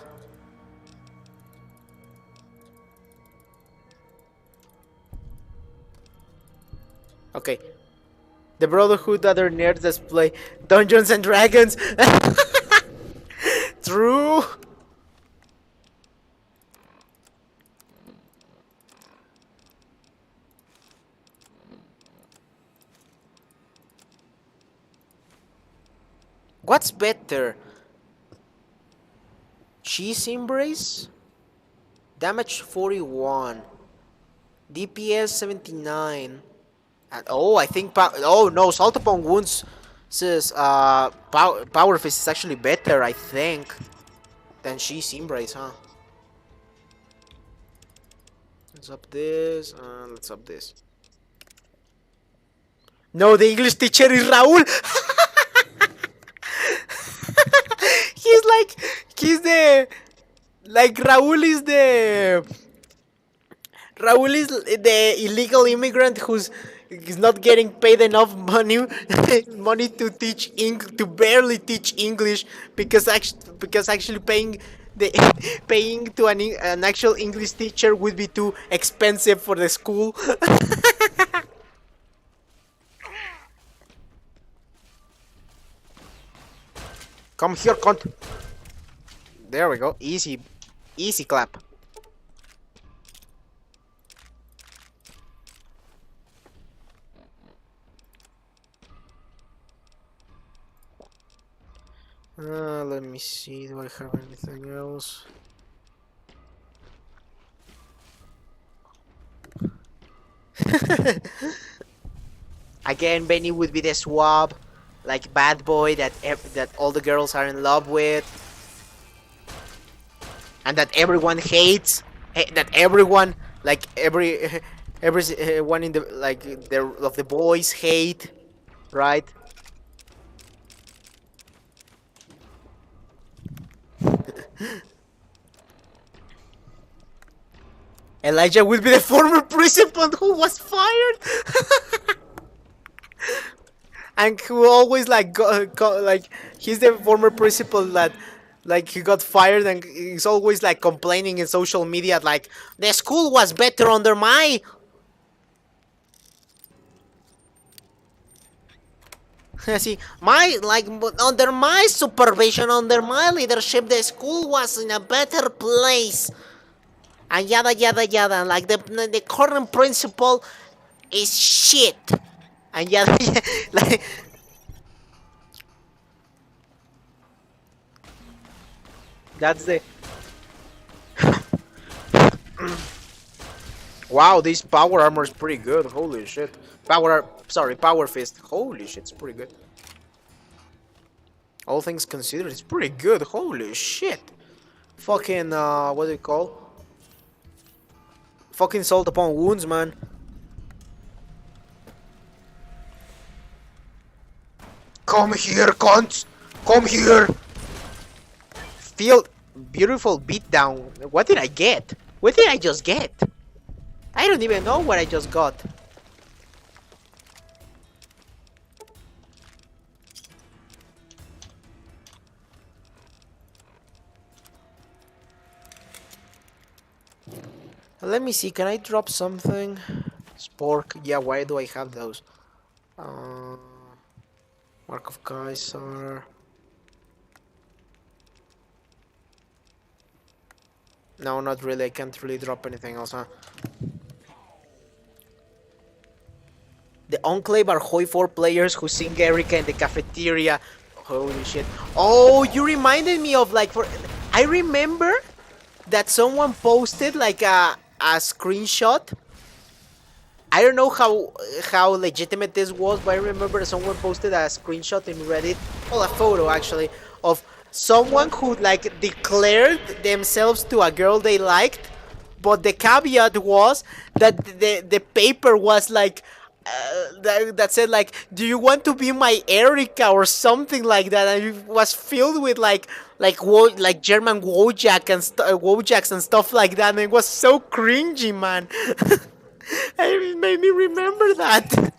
Okay. The Brotherhood, other nerds that play Dungeons and Dragons. True. What's better? Cheese Embrace? Damage 41. DPS 79. And, oh, I think... oh, no. Salt Upon Wounds says... Power Fist is actually better, I think, than Cheese Embrace, huh? Let's up this. Let's up this. No, the English teacher is Raul! He's the... Like, Raul is the illegal immigrant who's not getting paid enough money to teach to barely teach English because actually paying to an actual English teacher would be too expensive for the school. Come here, cunt. There we go. Easy clap. Let me see. Do I have anything else? Again, Benny would be the swab, like bad boy that all the girls are in love with, and that everyone hates. That everyone, like everyone in the of the boys hate, right? Elijah will be the former principal who was fired. And who always like like he's the former principal that like he got fired and he's always like complaining in social media like the school was better under my see my like under my supervision under my leadership the school was in a better place and yada yada yada like the current principal is shit and yada like that's the wow, this power armor is pretty good. Holy shit. Power fist. Holy shit, it's pretty good. All things considered, it's pretty good. Holy shit. Fucking, what do you call? Fucking salt upon wounds, man. Come here, cunts! Come here! Feel beautiful beatdown. What did I get? What did I just get? I don't even know what I just got. Let me see, can I drop something? Spork, yeah, why do I have those? Mark of Kaiser. No, not really, I can't really drop anything else, huh? The Enclave are Hoi 4 players who sing Erica in the cafeteria. Holy shit. Oh, you reminded me of like I remember that someone posted like a screenshot. I don't know how legitimate this was, but I remember someone posted a screenshot in Reddit, well, a photo actually, of someone who like declared themselves to a girl they liked, but the caveat was that the paper was like that said like, do you want to be my Erica or something like that, and it was filled with like German Wojak and Wojaks and stuff like that, and it was so cringy, man. It made me remember that.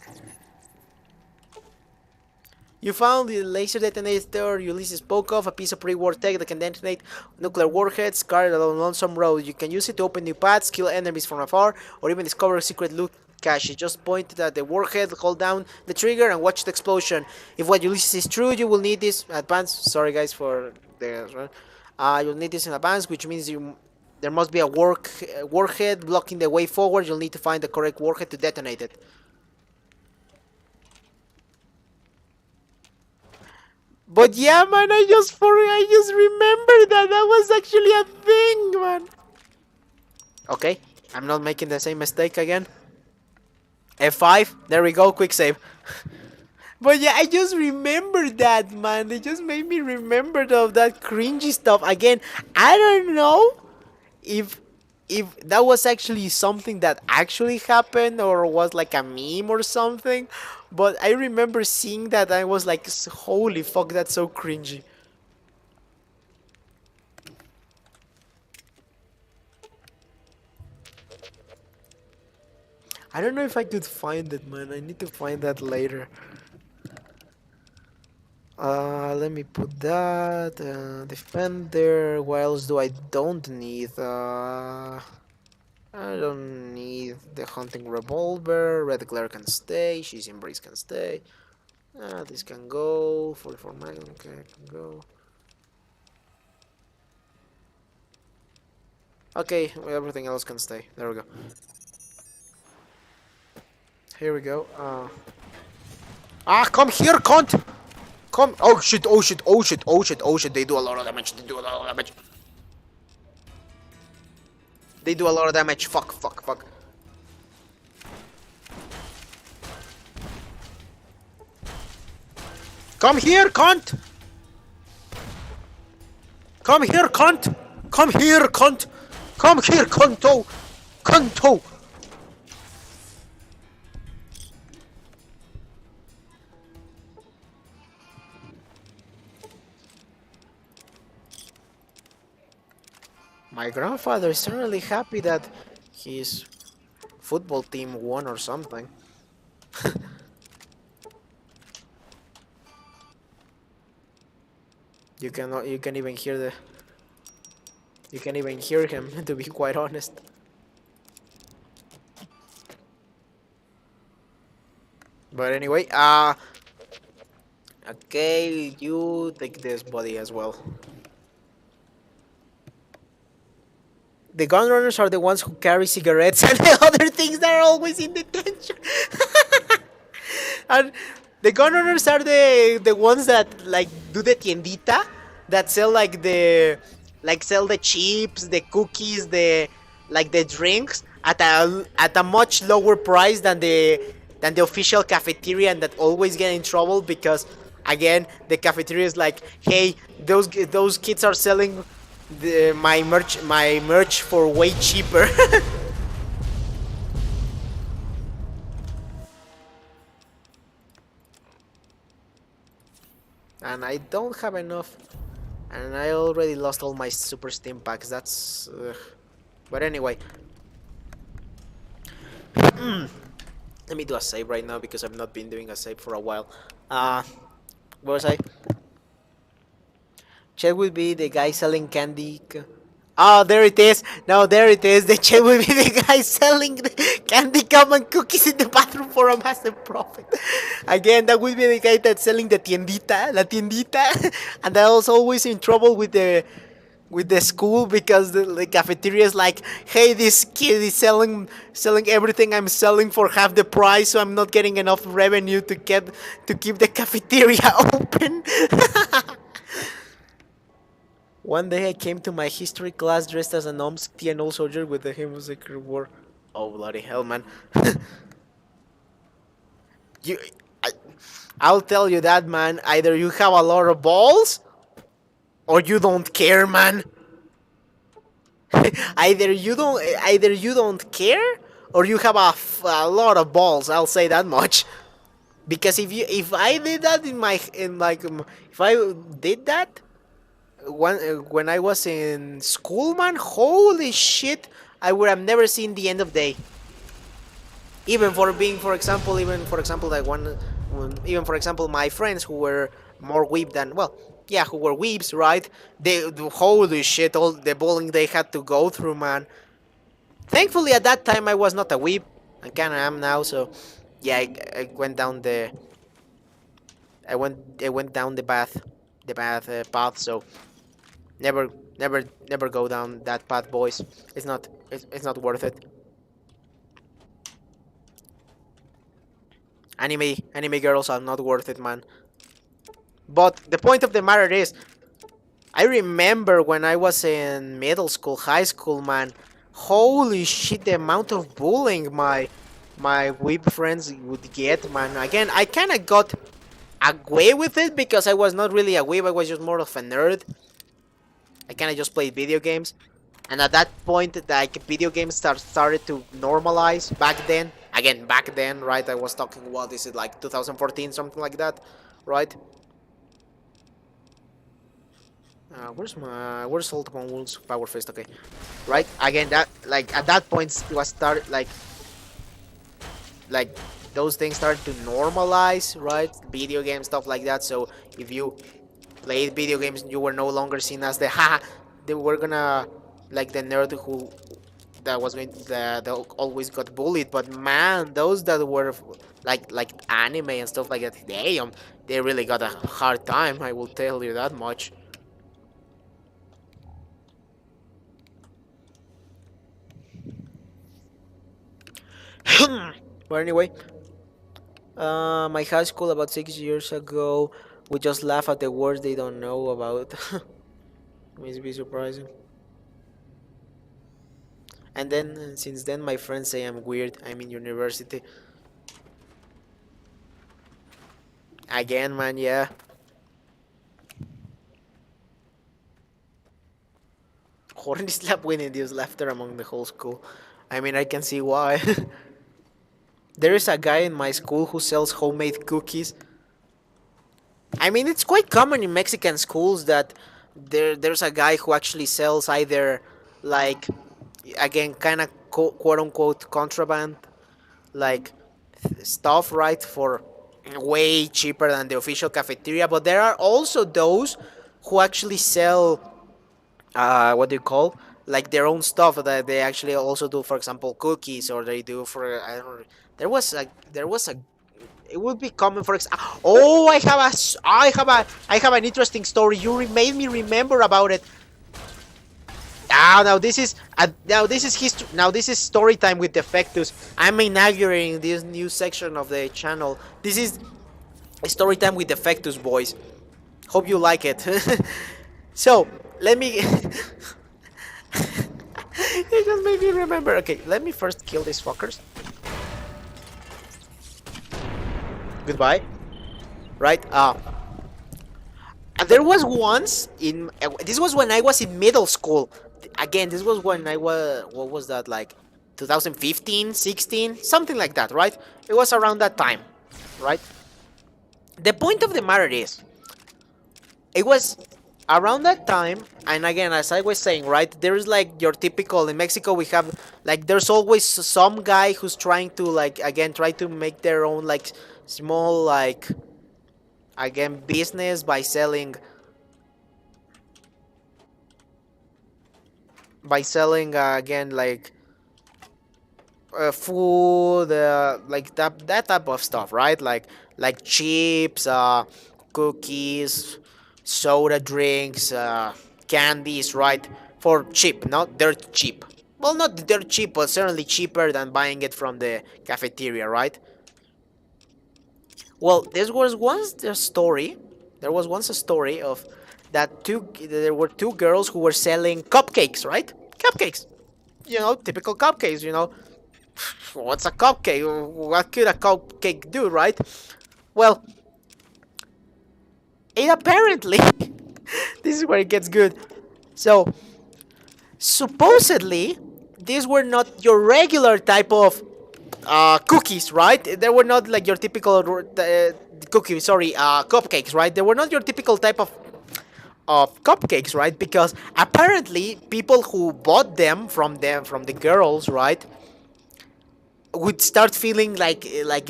You found the laser detonator Ulysses spoke of, a piece of pre-war tech that can detonate nuclear warheads carried along lonesome road. You can use it to open new paths, kill enemies from afar, or even discover a secret loot cache. Just point at the warhead, hold down the trigger, and watch the explosion. If what Ulysses is true, you will need this advanced. Sorry guys for the. You'll need this in advance, which means there must be a warhead blocking the way forward. You'll need to find the correct warhead to detonate it. But yeah, man, I just remembered that was actually a thing, man. Okay, I'm not making the same mistake again. F5, there we go, quick save. But yeah, I just remembered that, man. It just made me remember of that cringy stuff again. I don't know if that was actually something that actually happened or was like a meme or something, but I remember seeing that I was like, holy fuck, that's so cringy. I don't know if I could find it, man. I need to find that later. Let me put that. Defender. What else do I don't need? I don't need the hunting revolver. Red Glare can stay. She's Embrace can stay. This can go. 44 Magnum can go. Okay, everything else can stay. There we go. Here we go. Come here, cunt! Come! Oh shit! Oh shit! Oh shit! Oh shit! Oh shit! They do a lot of damage. They do a lot of damage. They do a lot of damage. Fuck! Fuck! Fuck! Come here, cunt! Come here, cunt! Come here, cunt! Come here, cunto! Cunto! My grandfather is certainly happy that his football team won or something. You can even hear the you can even hear him to be quite honest. But anyway, okay, you take this body as well. The gun runners are the ones who carry cigarettes and the other things that are always in detention. And the gun runners are the ones that like do the tiendita, that sell sell the chips, the cookies, the drinks at a much lower price than the official cafeteria, and that always get in trouble because again the cafeteria is like, hey, those kids are selling my merch for way cheaper. And I don't have enough, and I already lost all my super steam packs. That's but anyway, let me do a save right now because I've not been doing a save for a while. Where was I? Chet will be the guy selling candy. Oh, there it is. No, there it is. The Chet will be the guy selling the candy cum and cookies in the bathroom for a massive profit. Again, that will be the guy that's selling the tiendita, la tiendita. And I was always in trouble with the school because the cafeteria is like, hey, this kid is selling everything I'm selling for half the price, so I'm not getting enough revenue to keep the cafeteria open. One day I came to my history class dressed as an Omsk old soldier with the hymn of Sacred War. Oh bloody hell, man! you, I, I'll tell you that, man. Either you have a lot of balls, or you don't care, man. either you don't care, or you have a lot of balls. I'll say that much. Because if I did that if I did that when I was in school, man, holy shit, I would have never seen the end of day. Even for example, like even for example, my friends who were more weeb than, well, yeah, who were weebs, right? Holy shit, all the bullying they had to go through, man. Thankfully, at that time, I was not a weeb. I kinda am now, so yeah, I went down I went down the path, path. So never go down that path, boys. It's not worth it. Anime girls are not worth it, man. But the point of the matter is, I remember when I was in middle school, high school, man. Holy shit, the amount of bullying my weeb friends would get, man. Again, I kind of got away with it because I was not really a weeb. I was just more of a nerd. I kind of just played video games, and at that point, like, video games started to normalize back then. Again, back then, right? I was talking, what is it, like 2014, something like that, right? Where's Ultimate Wolves Power Fist? Okay, right. Again, that, like, at that point it was started like those things started to normalize, right? Video game stuff like that. So if you played video games, you were no longer seen as they were gonna, like, the nerd who that was going that always got bullied. But man, those that were like anime and stuff like that, damn, they really got a hard time. I will tell you that much. But anyway, my high school about 6 years ago, we just laugh at the words they don't know about. Must be surprising. And then, since then, my friends say I'm weird. I'm in university. Again, man, yeah. Horny slap will induce laughter among the whole school. I mean, I can see why. There is a guy in my school who sells homemade cookies. I mean, it's quite common in Mexican schools that there's a guy who actually sells either like again kind of quote unquote contraband, like stuff, right, for way cheaper than the official cafeteria. But there are also those who actually sell what do you call, like their own stuff that they actually also do. For example, cookies, or they do for I don't. There was a it would be common for example. Oh, I have an interesting story. You made me remember about it. Ah, now this is history. Now this is story time with Defectus. I'm inaugurating this new section of the channel. This is story time with Defectus, boys. Hope you like it. So let me. It just made me remember. Okay, let me first kill these fuckers. Goodbye. Right. There was once in this was when I was in middle school. Again, this was when I was, what was that, like 2015, 16, something like that, right? It was around that time, right? The point of the matter is, it was around that time, and again, as I was saying, right, there's like your typical, in Mexico we have, like, there's always some guy who's trying to, like, again, try to make their own, like, small, like, again, business by selling again, like food, like that type of stuff, right? Like chips, cookies, soda drinks, candies, right? For cheap, not dirt cheap. Well, not dirt cheap, but certainly cheaper than buying it from the cafeteria, right? Well, there was once a story of that there were two girls who were selling cupcakes, right? Cupcakes. Typical cupcakes, What's a cupcake? What could a cupcake do, right? Well, it apparently this is where it gets good. So, supposedly, these were not your regular type of cookies, right? They were not like your typical cookies, sorry, cupcakes, right? They were not your typical type of cupcakes, right? Because apparently people who bought them from the girls, right, would start feeling like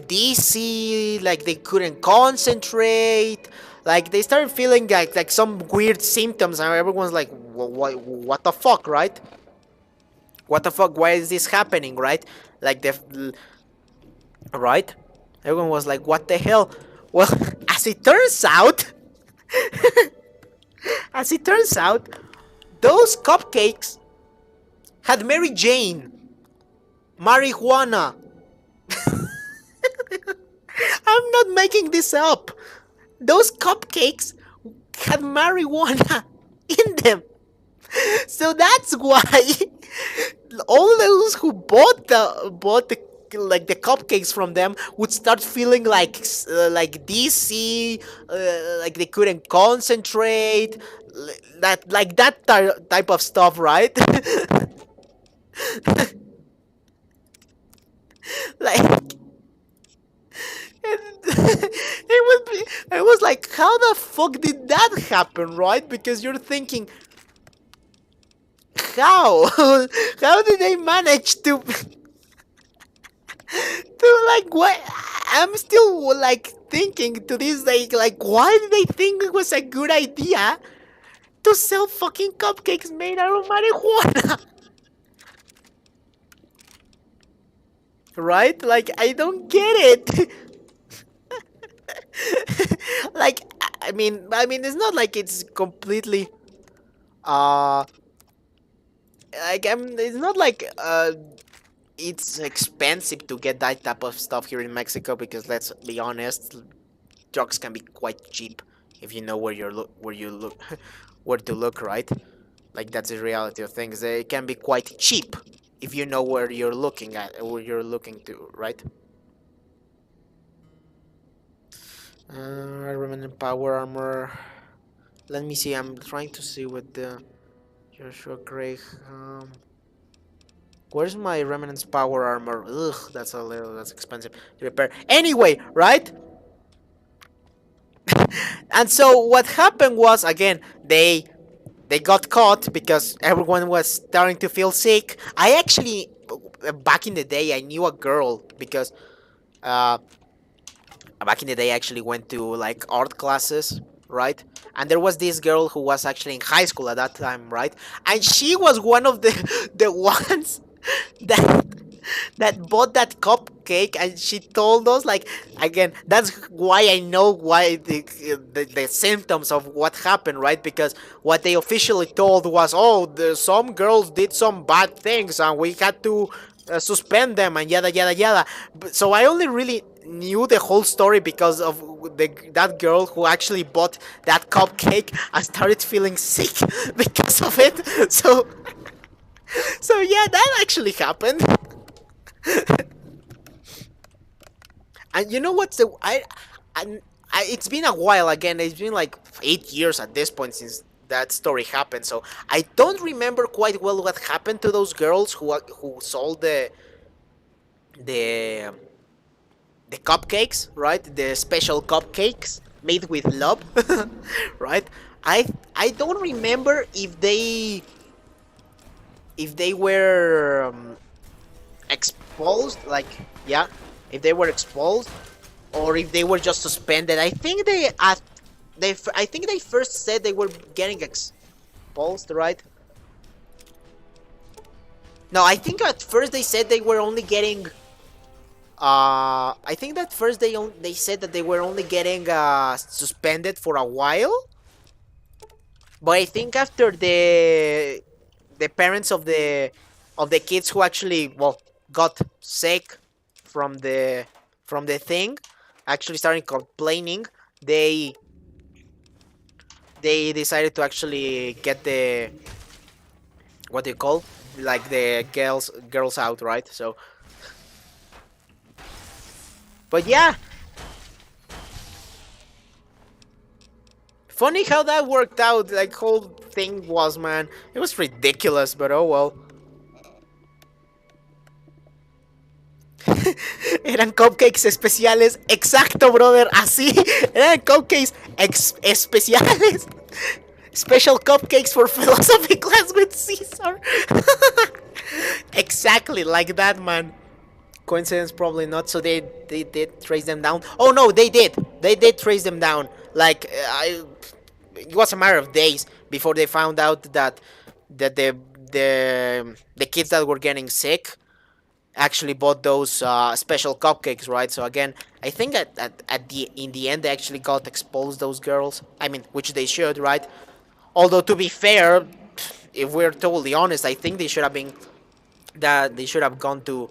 dizzy, like they couldn't concentrate, like they started feeling like some weird symptoms, and everyone's like, what the fuck, right? What the fuck? Why is this happening, right? Like right? Everyone was like, what the hell? Well, as it turns out, as it turns out, those cupcakes had Mary Jane, marijuana. I'm not making this up. Those cupcakes had marijuana in them. So that's why all those who bought the like the cupcakes from them would start feeling like dizzy, like they couldn't concentrate, that type of stuff, right? Like it was like, how the fuck did that happen, right? Because you're thinking, how how did they manage to like, what? I'm still like thinking to this day, like, why did they think it was a good idea to sell fucking cupcakes made out of marijuana? Right? Like, I don't get it. Like, I mean, it's not like it's completely, like, it's not like, it's expensive to get that type of stuff here in Mexico, because let's be honest, drugs can be quite cheap if you know where you look, where to look, right? Like, that's the reality of things. They can be quite cheap if you know where you're looking at, where you're looking to, right? Remnant power armor. Let me see. I'm trying to see what the Joshua Gray. Where's my Remnant's power armor? Ugh, that's expensive to repair. Anyway, right? And so what happened was, again, they they got caught because everyone was starting to feel sick. I actually, back in the day, I knew a girl because uh, back in the day I actually went to like art classes, right? And there was this girl who was actually in high school at that time, right? And she was one of the the ones that bought that cupcake, and she told us like, again, that's why I know why the symptoms of what happened, right? Because what they officially told was, oh, some girls did some bad things and we had to suspend them and yada yada yada. So I only really knew the whole story because of that girl who actually bought that cupcake and started feeling sick because of it. So yeah, that actually happened. And you know what's the I it's been a while again. It's been like 8 years at this point since that story happened. So I don't remember quite well what happened to those girls who sold the the cupcakes, right? The special cupcakes made with love, right? I don't remember if they were exposed, like, yeah, if they were exposed or if they were just suspended. I think I think they first said they were getting exposed, right? No, I think at first they said they were only getting I think that first they said that they were only getting suspended for a while. But I think after the parents of the kids who actually, well, got sick from the thing actually started complaining, they decided to actually get the, what do you call, like, the girls out, right? So, but yeah, funny how that worked out. Like, whole thing was, man, it was ridiculous, but oh well. Eran cupcakes especiales, exacto, brother, así. Eran cupcakes especiales. Special cupcakes for philosophy class with Caesar. Exactly like that, man. Coincidence? Probably not. So they did trace them down. Oh no, they did. They did trace them down. Like, it was a matter of days before they found out that the kids that were getting sick actually bought those special cupcakes, right? So again, I think at the in the end they actually got exposed, those girls. I mean, which they should, right? Although, to be fair, if we're totally honest, I think they should have been that they should have gone to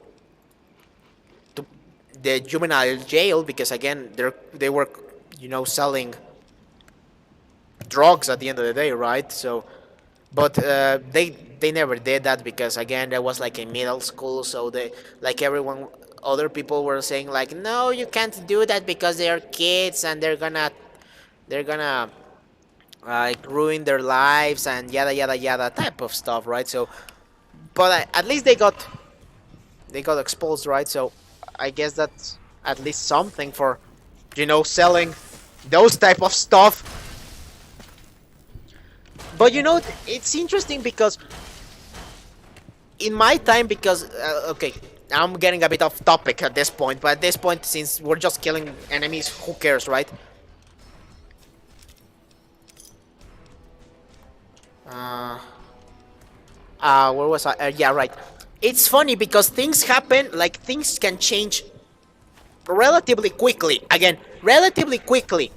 the juvenile jail, because again, they were, selling drugs at the end of the day, right? So, but they never did that, because again, that was like a middle school, so they, like, everyone, other people were saying like, no, you can't do that because they're kids and they're gonna like ruin their lives and yada yada yada type of stuff, right? So, but at least they got exposed, right? So I guess that's at least something for, selling those type of stuff. But it's interesting because in my time, because okay, I'm getting a bit off topic at this point, but at this point, since we're just killing enemies, who cares, right? Where was I? Yeah, right. It's funny because things happen, like, things can change relatively quickly. Again, relatively quickly,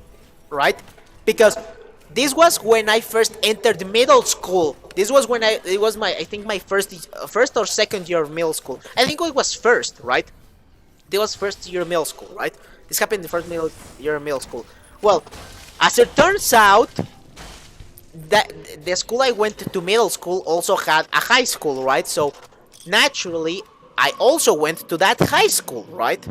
right? Because this was when I first entered middle school. This was when it was I think my first or second year of middle school. I think it was first, right? This was first year of middle school, right? This happened in the first year of middle school. Well, as it turns out, that the school I went to middle school also had a high school, right? So naturally, I also went to that high school, right?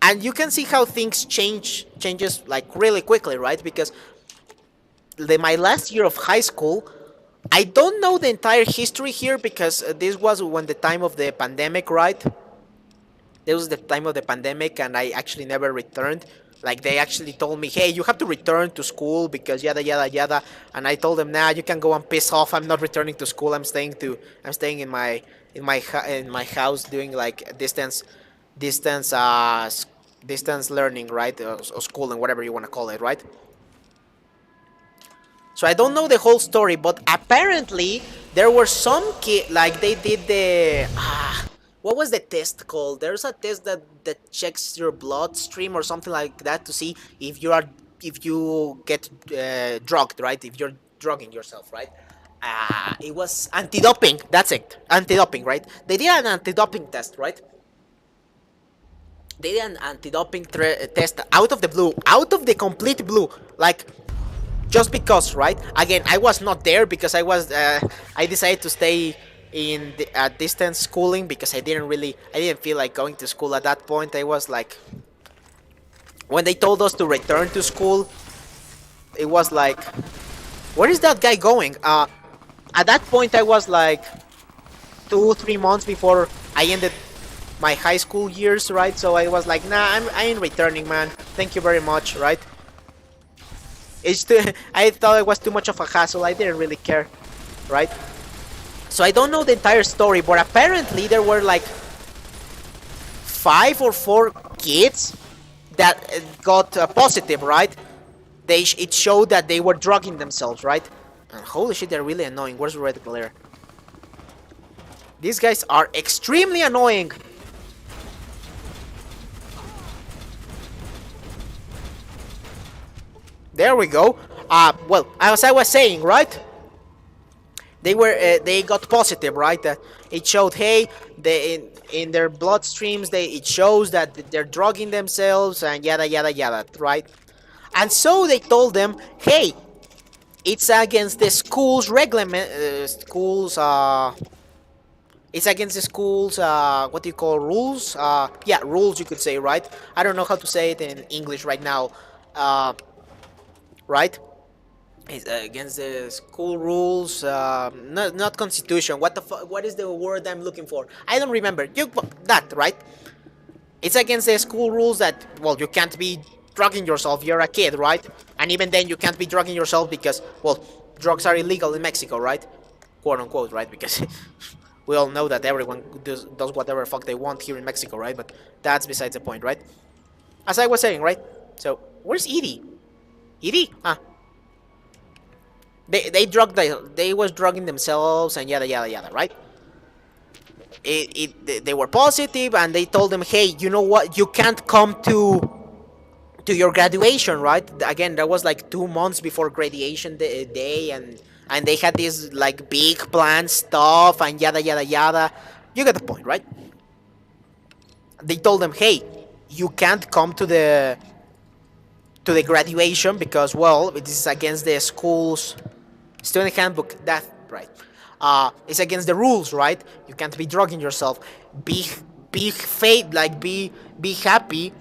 And you can see how things changes like really quickly, right? Because my last year of high school, I don't know the entire history here, because this was when the time of the pandemic, right? This was the time of the pandemic, and I actually never returned Like they actually told me, hey, you have to return to school because yada yada yada. And I told them, nah, you can go and piss off. I'm not returning to school. I'm staying in my house doing like distance distance learning, right? Or school and whatever you want to call it, right? So I don't know the whole story, but apparently there were some like they did the what was the test called? There's a test that checks your bloodstream or something like that to see if you get drugged, right? If you're drugging yourself, right? It was anti-doping. That's it, anti-doping, right? They did an anti-doping test, right? They did an anti-doping test out of the blue, out of the complete blue, like just because, right? Again, I was not there because I decided to stay in distance schooling because I didn't feel like going to school at that point. I was like, when they told us to return to school, it was like, where is that guy going? At that point, I was like 2-3 months before I ended my high school years, right? So I was like, nah, I ain't returning, man. Thank you very much, right? I thought it was too much of a hassle. I didn't really care, right? So I don't know the entire story, but apparently there were like 5 or 4 kids that got positive, right? It showed that they were drugging themselves, right? And holy shit, they're really annoying. Where's Red Glare? These guys are extremely annoying. There we go. Well, as I was saying, right? They got positive, right? It showed, hey, in their bloodstreams, it shows that they're drugging themselves and yada yada yada, right? And so they told them, hey, it's against the school's reglement, it's against the school's, what do you call, rules? Yeah, rules, you could say, right? I don't know how to say it in English right now. Right? It's against the school rules, not constitution. What is the word I'm looking for? I don't remember. That, right? It's against the school rules that, well, you can't be drugging yourself. You're a kid, right? And even then, you can't be drugging yourself because, well, drugs are illegal in Mexico, right? Quote unquote, right? Because we all know that everyone does whatever fuck they want here in Mexico, right? But that's besides the point, right? As I was saying, right? So, where's Edie? Edie? They was drugging themselves and yada yada yada, right? They were positive and they told them, hey, you know what? You can't come to your graduation, right? Again, that was like 2 months before graduation day, and they had this like big plan stuff and yada yada yada. You get the point, right? They told them, hey, you can't come to the graduation because, well, it is against the school's student handbook. That, right? It's against the rules, right? You can't be drugging yourself. Be happy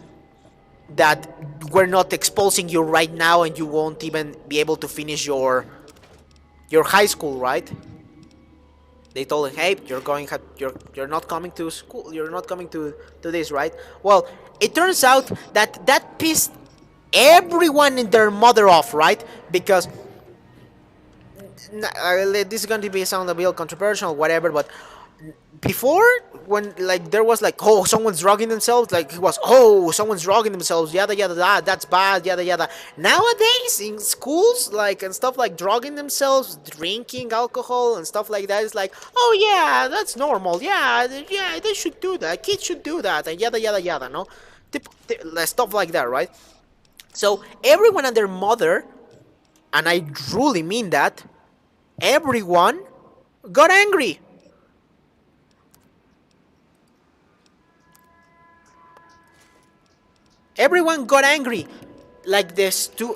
that we're not exposing you right now, and you won't even be able to finish your high school, right? They told him, hey, you're not coming to school. You're not coming to this, right? Well, it turns out that pissed everyone and their mother off, right? Because this is going to sound a bit controversial, whatever, but before, when like there was like, oh, someone's drugging themselves, like it was, oh, someone's drugging themselves, yada yada yada, that's bad, yada yada. Nowadays in schools, like, and stuff like drugging themselves, drinking alcohol and stuff like that, is like, oh yeah, that's normal, yeah, they should do that, kids should do that, and yada yada yada, no, stuff like that, right? So everyone and their mother, and I truly mean that, everyone got angry. Everyone got angry. Like the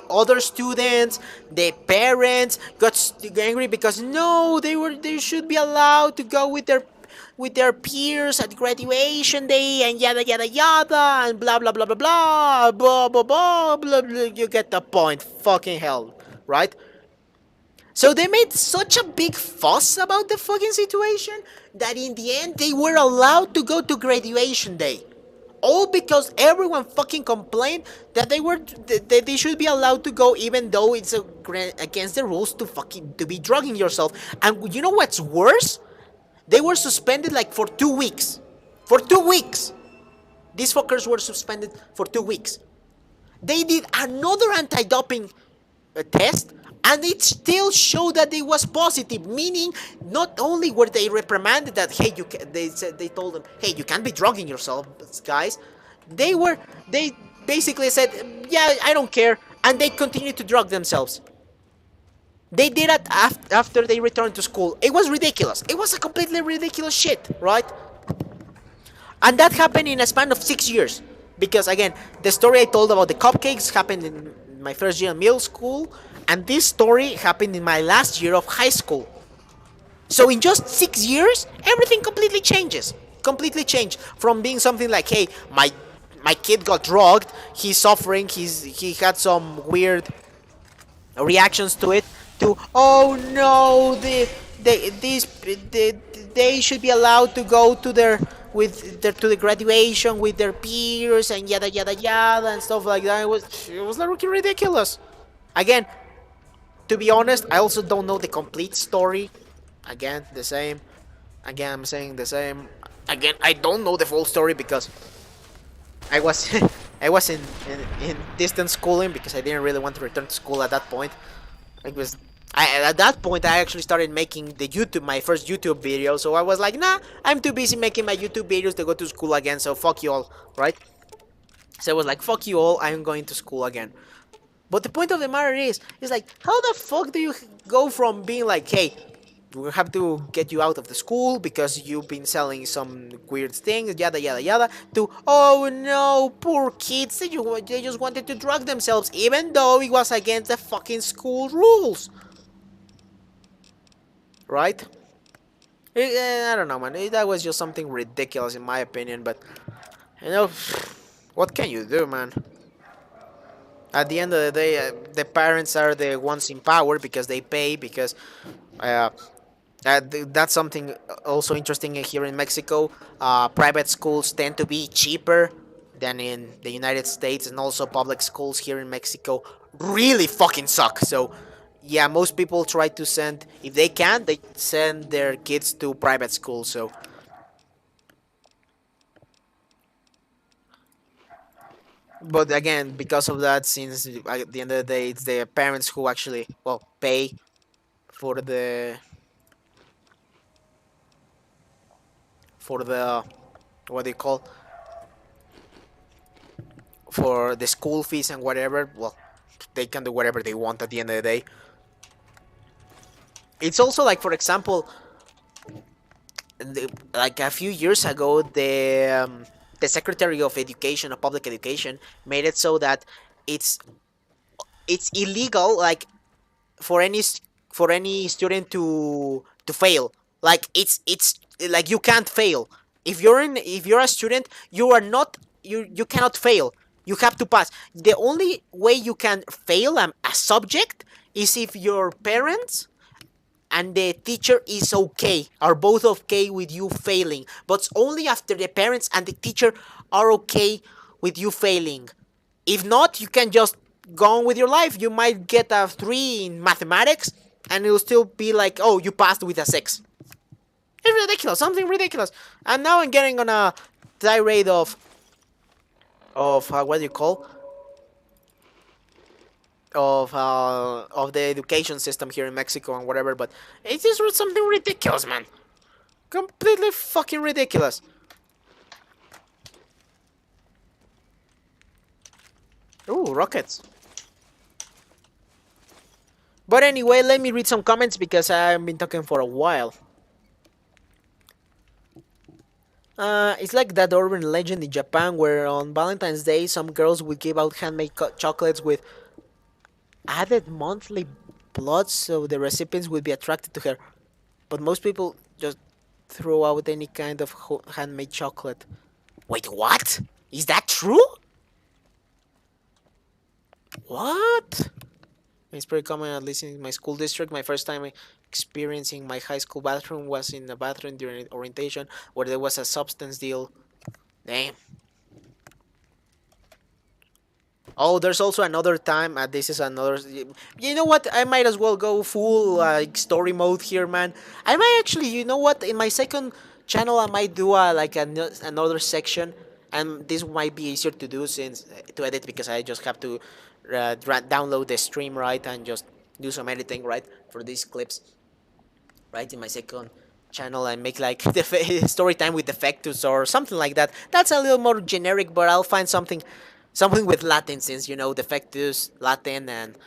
other students, the parents got angry because no, they should be allowed to go with their peers at graduation day and yada yada yada and blah blah blah blah blah blah blah blah blah blah. You get the point. Fucking hell, right? So they made such a big fuss about the fucking situation that in the end they were allowed to go to graduation day. all because everyone fucking complained that they should be allowed to go, even though it's against the rules to be drugging yourself. And you know what's worse? They were suspended like for 2 weeks. For 2 weeks, these fuckers were suspended for 2 weeks. They did another anti-doping test, and it still showed that it was positive. Meaning, not only were they reprimanded that hey, they told them, hey, you can't be drugging yourself, guys. They basically said, yeah, I don't care, and they continued to drug themselves. They did it after they returned to school. It was ridiculous. It was a completely ridiculous shit, right? And that happened in a span of 6 years. Because again, the story I told about the cupcakes happened in my first year in middle school, and this story happened in my last year of high school. So in just 6 years, everything completely changes. Completely changed from being something like, hey, my kid got drugged, he's suffering, he had some weird reactions to it, to oh no, they should be allowed to go to to the graduation with their peers and yada yada yada and stuff like that. It was like ridiculous. Again, to be honest, I also don't know the complete story. Again, the same. Again, I'm saying the same. Again, I don't know the full story because I was I was in distance schooling because I didn't really want to return to school at that point. At that point I actually started making my first YouTube video, so I was like, nah, I'm too busy making my YouTube videos to go to school again, so fuck you all, right? So I was like, fuck you all, I'm going to school again. But the point of the matter is like, how the fuck do you go from being like, hey, we have to get you out of the school because you've been selling some weird things, yada yada yada, to, oh no, poor kids, they just wanted to drug themselves, even though it was against the fucking school rules. Right? I don't know, man. That was just something ridiculous in my opinion, but, you know, what can you do, man? At the end of the day, the parents are the ones in power because they pay, because that's something also interesting here in Mexico. Private schools tend to be cheaper than in the United States, and also public schools here in Mexico really fucking suck. So, yeah, most people try to send, if they can, they send their kids to private schools. So, but again, because of that, since at the end of the day, it's the parents who actually, well, pay for the what do you call, for the school fees and whatever. Well, they can do whatever they want at the end of the day. It's also like, for example, like a few years ago, the Secretary of Education, of Public Education, made it so that it's illegal, like, for any student to fail. Like, it's like, you can't fail. If you're a student, you cannot fail. You have to pass. The only way you can fail a subject is if your parents and the teacher are both okay with you failing. But it's only after the parents and the teacher are okay with you failing. If not, you can just go on with your life. You might get a 3 in mathematics, and it'll still be like, oh, you passed with a 6. It's ridiculous, something ridiculous. And now I'm getting on a tirade of what do you call, of the education system here in Mexico and whatever. But it's just something ridiculous, man. Completely fucking ridiculous. Ooh, rockets. But anyway, let me read some comments because I've been talking for a while. It's like that urban legend in Japan where on Valentine's Day some girls would give out handmade chocolates with added monthly blood so the recipients would be attracted to her. But most people just throw out any kind of handmade chocolate. Wait, what? Is that true? What? It's pretty common, at least in my school district. My first time experiencing my high school bathroom was in a bathroom during orientation where there was a substance deal. Damn. Oh, there's also another time. This is another. You know what? I might as well go full like story mode here, man. I might actually. You know what? In my second channel, I might do like another section, and this might be easier to do since to edit because I just have to download the stream right and just do some editing right for these clips right in my second channel and make like the story time with Defectus or something like that. That's a little more generic, but I'll find something with Latin since Defectus, Latin, and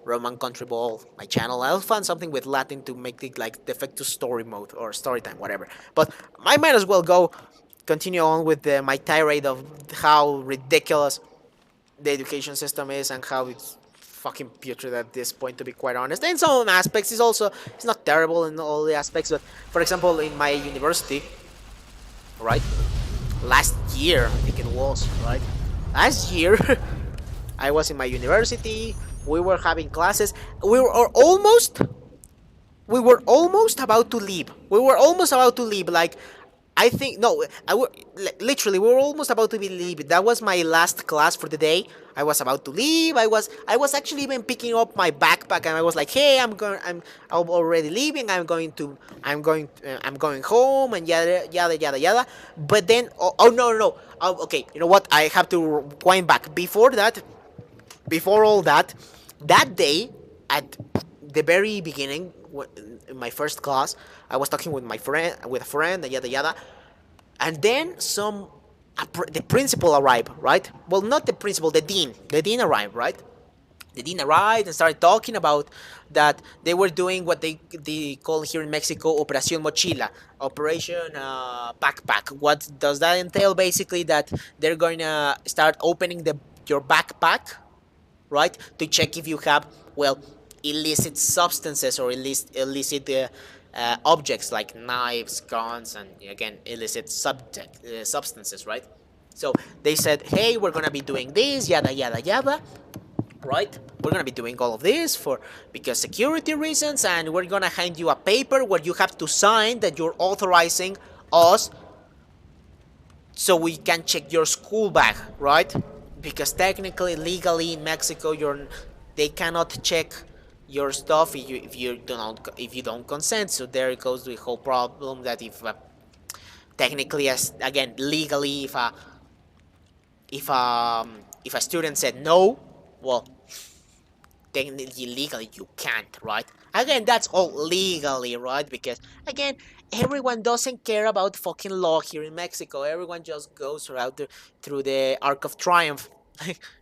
Roman Country Ball, my channel. I'll find something with Latin to make it like Defectus story mode or story time, whatever. But I might as well go continue on with my tirade of how ridiculous the education system is and how it's fucking putrid at this point, to be quite honest. In some aspects it's not terrible in all the aspects, but for example in my university, right, last year I think it was, right, last year I was in my university, we were having classes, we were almost about to leave. Like, I think no, literally we were almost about to be leaving. That was my last class for the day. I was about to leave. I was actually even picking up my backpack, and I was like, "Hey, I'm already leaving. I'm going home, and yada yada yada yada." But then, oh no no no. Okay, you know what? I have to wind back. Before all that, that day at the very beginning, in my first class, I was talking with a friend, and yada yada, and then the principal arrived, right? Well, not the principal, the dean. The dean arrived, right? The dean arrived and started talking about that they were doing what they call here in Mexico Operación Mochila, Operation Backpack. What does that entail? Basically, that they're going to start opening your backpack, right, to check if you have, well, illicit substances or illicit objects like knives, guns, and again illicit substances, right? So they said, hey, we're gonna be doing this, yada yada yada, right? We're gonna be doing all of this because security reasons, and we're gonna hand you a paper where you have to sign that you're authorizing us so we can check your school bag, right? Because technically, legally in Mexico, they cannot check your stuff if you don't consent. So there goes the whole problem that if technically, as again legally, if a student said no, well, technically legally you can't, right? Again, that's all legally, right? Because again, everyone doesn't care about fucking law here in Mexico. Everyone just goes through the Arc of Triumph,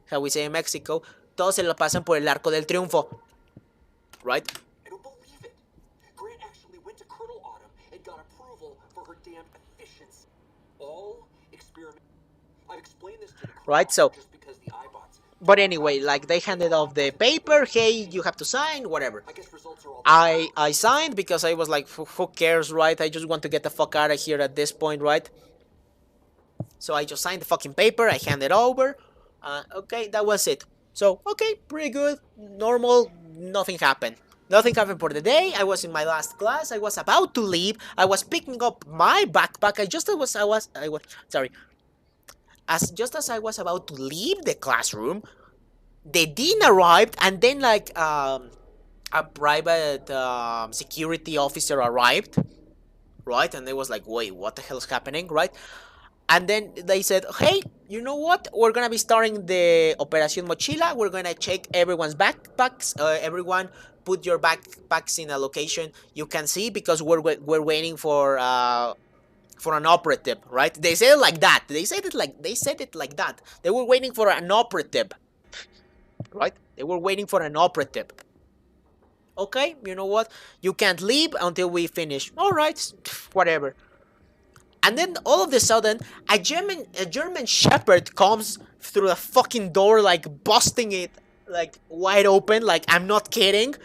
how we say in Mexico. Todos se lo pasan por el arco del triunfo, right? I don't believe it. Grant actually went to Colonel Autumn and got approval for her damn efficiency. All experiment. I've explained this to the right. So, just because the iBots. But anyway, like they handed off the paper. Hey, you have to sign, whatever. I guess results are all. I signed because I was like, who cares, right? I just want to get the fuck out of here at this point, right? So I just signed the fucking paper. I handed over. Okay, that was it. So, okay, pretty good, normal, nothing happened. Nothing happened for the day. I was in my last class. I was about to leave. I was picking up my backpack. Just as I was about to leave the classroom, the dean arrived, and then like a private security officer arrived, right? And they was like, wait, what the hell is happening, right? And then they said, hey, you know what? We're going to be starting the Operación Mochila. We're going to check everyone's backpacks. Everyone put your backpacks in a location you can see because we're waiting for an operative, right? They said it like that. They said it like that. They were waiting for an operative, right? They were waiting for an operative. Okay, you know what? You can't leave until we finish. All right, whatever. And then all of a sudden, a German Shepherd comes through the fucking door, like busting it like wide open. Like, I'm not kidding.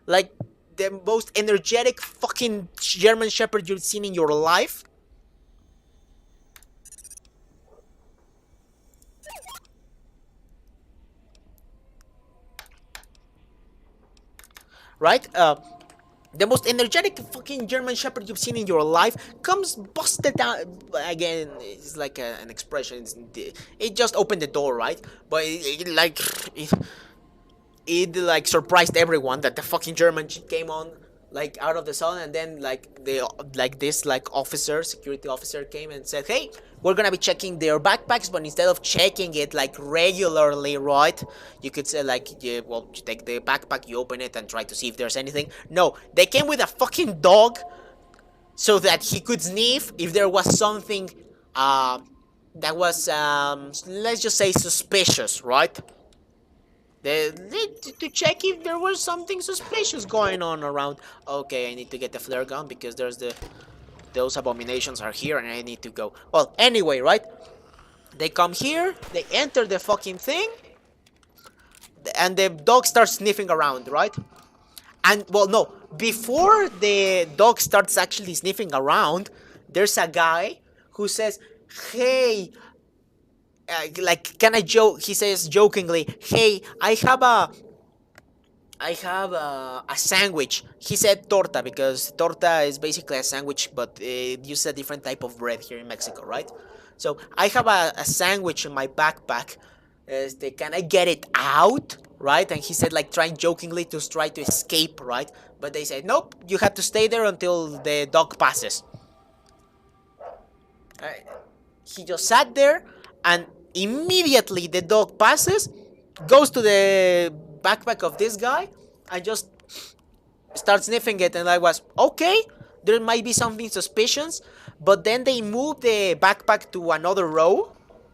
Like the most energetic fucking German Shepherd you've seen in your life. Right? the most energetic fucking German Shepherd you've seen in your life comes busted down again. It's like an expression. It just opened the door, right? But it like surprised everyone that the fucking German came on like out of the sun, and then this officer, security officer, came and said, "Hey, we're gonna be checking their backpacks, but instead of checking it like regularly, right? You could say you take the backpack, you open it, and try to see if there's anything." No, they came with a fucking dog, so that he could sniff if there was something that was let's just say suspicious, right? To check if there was something suspicious going on around. Okay, I need to get the flare gun because those abominations are here and I need to go. Well, anyway, right? They come here, they enter the fucking thing, and the dog starts sniffing around, right? And, well, no, before the dog starts actually sniffing around, there's a guy who says, "Hey, can I joke?" He says jokingly, "Hey, I have a sandwich." He said torta because torta is basically a sandwich, but it uses a different type of bread here in Mexico, right? So I have a sandwich in my backpack. Can I get it out, right? And he said trying jokingly to try to escape, right? But they said, "Nope, you have to stay there until the dog passes." He just sat there, and immediately the dog passes, goes to the backpack of this guy, and just starts sniffing it. And I was, okay, there might be something suspicious. But then they moved the backpack to another row,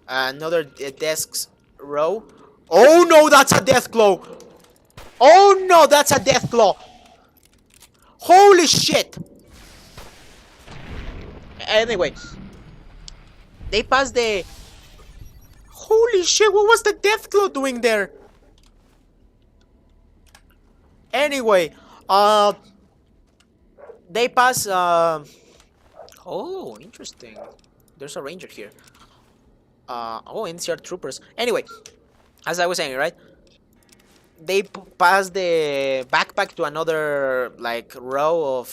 another desk's row. Oh no, that's a death claw! Oh no, that's a death claw! Holy shit! Anyway, they passed the... Holy shit, what was the death claw doing there? Anyway, they pass, oh, interesting. There's a ranger here. Oh, NCR troopers. Anyway, as I was saying, right? They pass the backpack to another, row of,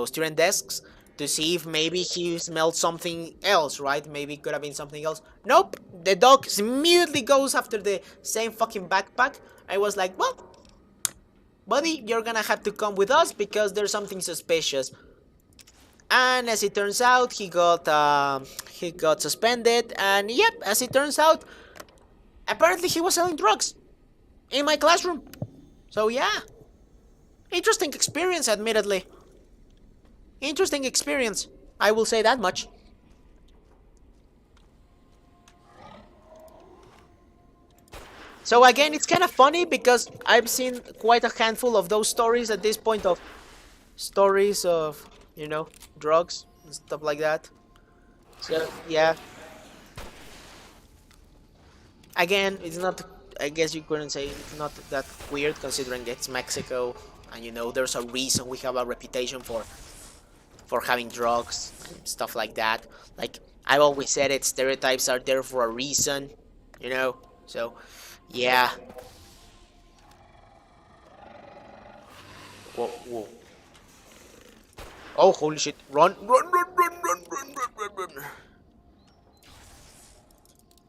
student desks to see if maybe he smelled something else, right? Maybe it could have been something else. Nope, the dog immediately goes after the same fucking backpack. I was like, well, buddy, you're gonna have to come with us because there's something suspicious. And as it turns out, he got suspended. And yep, as it turns out, apparently he was selling drugs in my classroom. So yeah, interesting experience, admittedly. Interesting experience, I will say that much. So again, it's kind of funny because I've seen quite a handful of those stories at this point, of stories of, drugs and stuff like that. So yeah. Again, it's not, I guess you couldn't say it's not that weird considering it's Mexico and there's a reason we have a reputation for having drugs and stuff like that. Like I've always said, it stereotypes are there for a reason, so yeah. Whoa. Oh, holy shit. Run.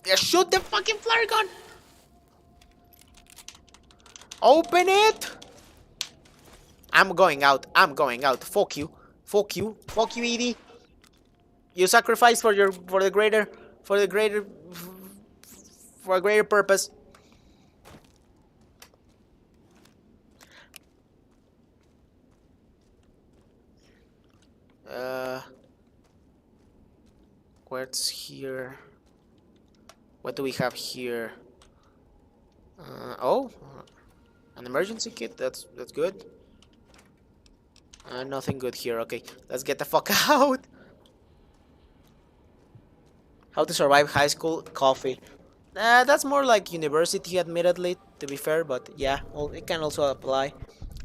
Yeah, shoot the fucking flare gun. Open it. I'm going out. Fuck you, Edie. You sacrificed for a greater purpose. What's here? What do we have here? Oh, an emergency kit. That's good. Nothing good here. Okay, let's get the fuck out. How to survive high school? Coffee. That's more like university, admittedly, to be fair, but yeah, well, it can also apply.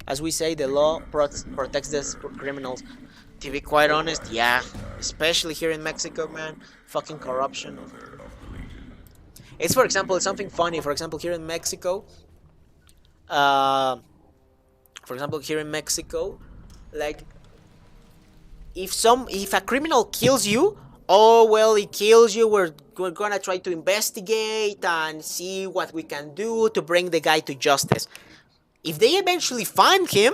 As we say, the law protects the criminals. To be quite honest, yeah, especially here in Mexico, man, fucking corruption. It's, for example, something funny. For example, here in Mexico, for for example, here in Mexico, like if a criminal kills you, oh well, he kills you. We're gonna try to investigate and see what we can do to bring the guy to justice. If they eventually find him,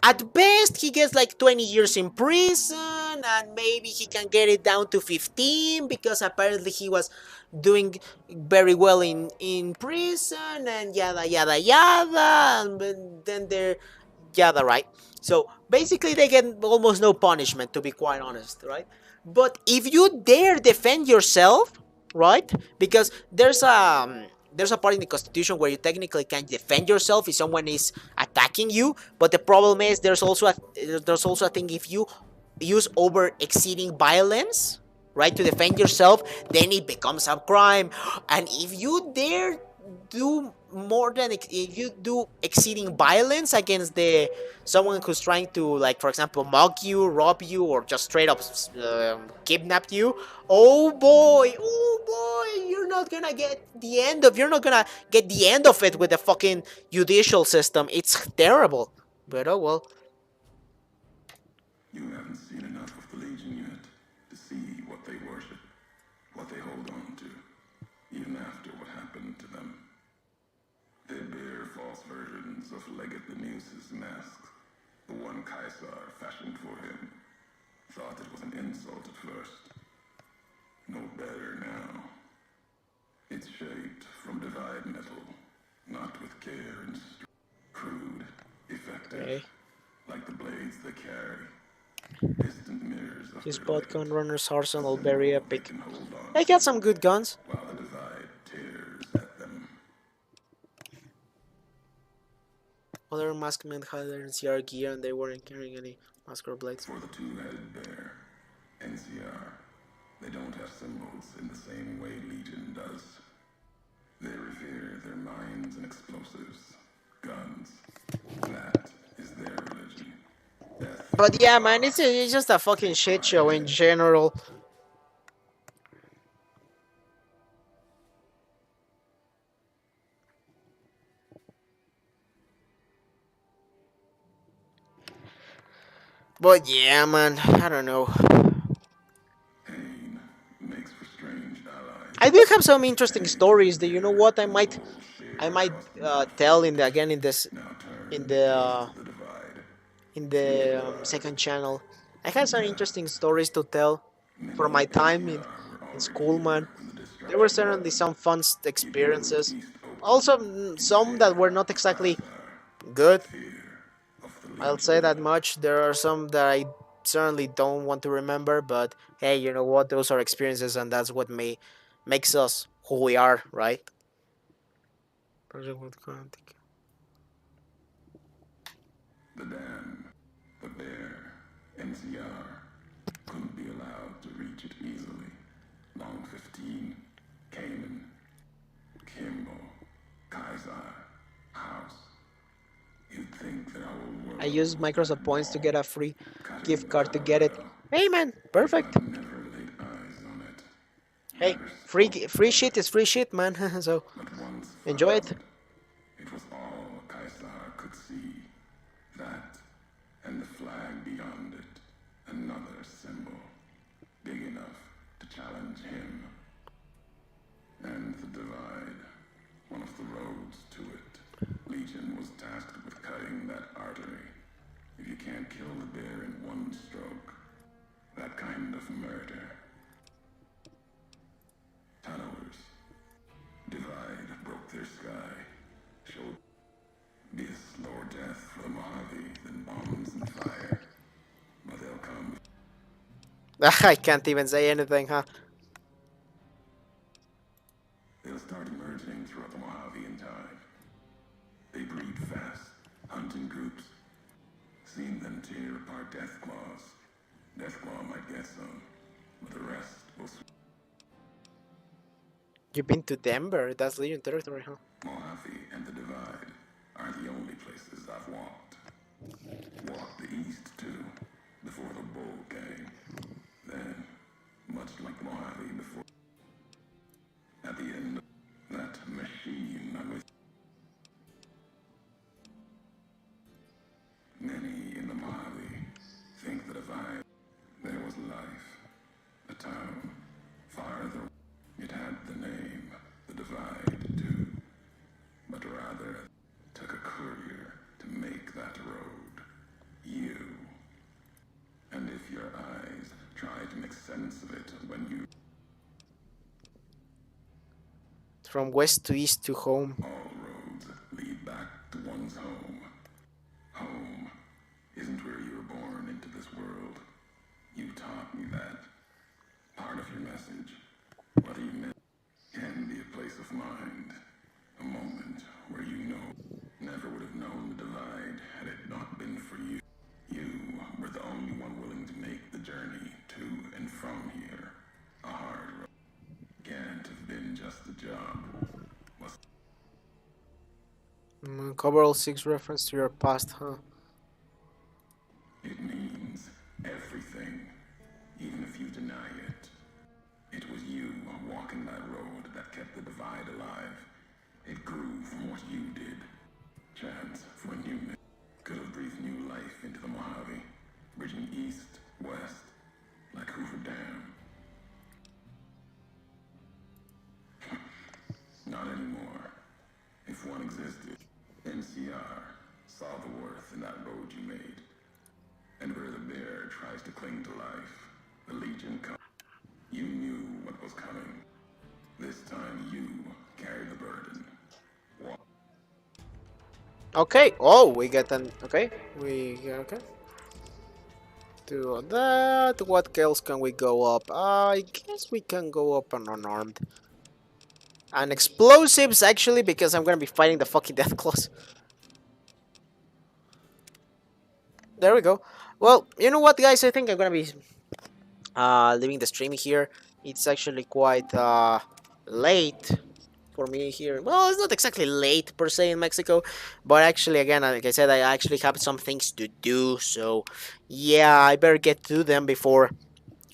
at best he gets like 20 years in prison, and maybe he can get it down to 15 because apparently he was doing very well in prison and yada yada yada, and then they're yada, right? So basically they get almost no punishment, to be quite honest, right? But if you dare defend yourself, right? Because there's a part in the Constitution where you technically can defend yourself if someone is attacking you, but the problem is there's also a thing if you use over exceeding violence, right, to defend yourself, then it becomes a crime. And if you dare do more than if you do exceeding violence against someone who's trying to, like, for example, mug you, rob you, or just straight up kidnap you, oh boy, you're not gonna get the end of it with the fucking judicial system. It's terrible. But oh well. You haven't seen enough of the Legion yet to see what they worship, what they hold on to, even after what happened to them. They bear false versions of Legate Lenius's mask, the one Caesar fashioned for him. Thought it was an insult at first. No better now. It's shaped from divide metal, not with care and crude, effective, Okay. like the blades they carry. Distant mirrors of His their bot gun legate, runner's a arsenal symbol very they epic. can hold on They got some good guns. while the divide tears at them. Other maskmen had their NCR gear and they weren't carrying any mask or blades. For the two-headed bear, NCR, they don't have symbols in the same way Legion does. They revere their mines and explosives, guns. That is their religion. Death. But yeah, man, it's just a fucking shit show in general. But yeah, man, I don't know. Pain makes for strange allies. I do have some interesting stories that, you know what, I might tell in the second channel. I had some interesting stories to tell from my time in school, man. There were certainly some fun experiences. Also, some that were not exactly good. I'll say that much. There are some that I certainly don't want to remember, but hey, you know what? Those are experiences, and that's what makes us who we are, right? The dam, the bear, NCR, couldn't be allowed to reach it easily. Long 15, Cayman, Kimbo, Kaiser, House. You'd think that our world I used Microsoft points to get a free gift card to get it. Hey, man, perfect. never laid eyes on it. Hey, free shit is free shit, man. So But once enjoy it. found, it was all Kaiser could see. That, and the flag beyond it. Another symbol. Big enough to challenge him. And the divide. One of the roads to it. Legion was tasked with cutting that artery. If you can't kill the bear in one stroke, that kind of murder. Tunnelers. Divide broke their sky. Showed be a slower death for the Mojave than bombs and fire. But they'll come. I can't even say anything, huh? They'll start emerging throughout the Mojave in time. They breed fast, hunt in groups. Seen them tear apart Deathclaws. Deathclaw might get some, but the rest will You've been to Denver? That's Legion territory, huh? Mojave and the Divide are the only places I've walked. Walked the east too, before the bull came. Then, much like Mojave before, at the end of that machine I'm with. sense of it when you... From west to east to home. All roads lead back to one's home. Home isn't where you were born into this world. You taught me that. Part of your message, what you meant, can be a place of mind. A moment where you know, never would have known the divide had it not been for you. You were the only one willing to make the journey to and from here. A hard road. Can't have been just a job. Was Cover all 6 reference to your past, huh? It means everything, even if you deny it. It was you walking that road that kept the divide alive. It grew from what you did. Chance for a new myth could have breathed new life into the Mojave, bridging east, west, like Hoover Dam. Not anymore. If one existed, NCR saw the worth in that road you made. And where the bear tries to cling to life, the Legion comes. You knew what was coming. This time you carry the burden. Okay. Oh, we get an... Okay. Okay. Do that. What else can we go up? I guess we can go up and unarmed. And explosives, actually, because I'm gonna be fighting the fucking Deathclaws. There we go. Well, you know what, guys? I think I'm gonna be leaving the stream here. It's actually quite late for me here. Well, it's not exactly late per se in Mexico, but actually, again, like I said, I actually have some things to do. So, yeah, I better get to them before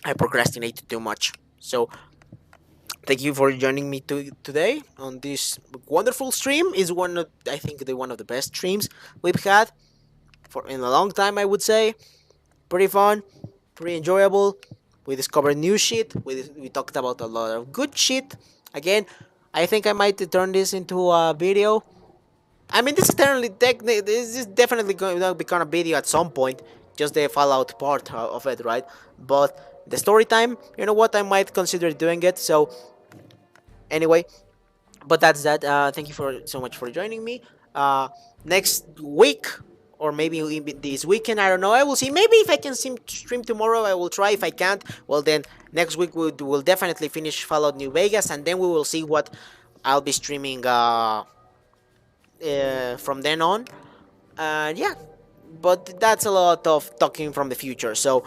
I procrastinate too much. So, thank you for joining me today on this wonderful stream. Is one of, I think, one of the best streams we've had for in a long time, I would say. Pretty fun, pretty enjoyable. We discovered new shit. We talked about a lot of good shit. Again, I think I might turn this into a video. I mean, this is definitely going to become a video at some point. Just the Fallout part of it, right? But the story time, you know what? I might consider doing it. So, anyway, but that's that. Thank you so much for joining me. Next week, or maybe this weekend, I don't know. I will see. Maybe if I can stream tomorrow, I will try. If I can't, well then next week we'll definitely finish Fallout New Vegas, and then we will see what I'll be streaming from then on. Yeah, but that's a lot of talking from the future. So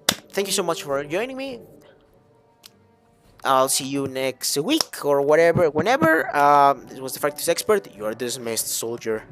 thank you so much for joining me. I'll see you next week or whatever, whenever. This was the Fractus Expert. You are dismissed, soldier.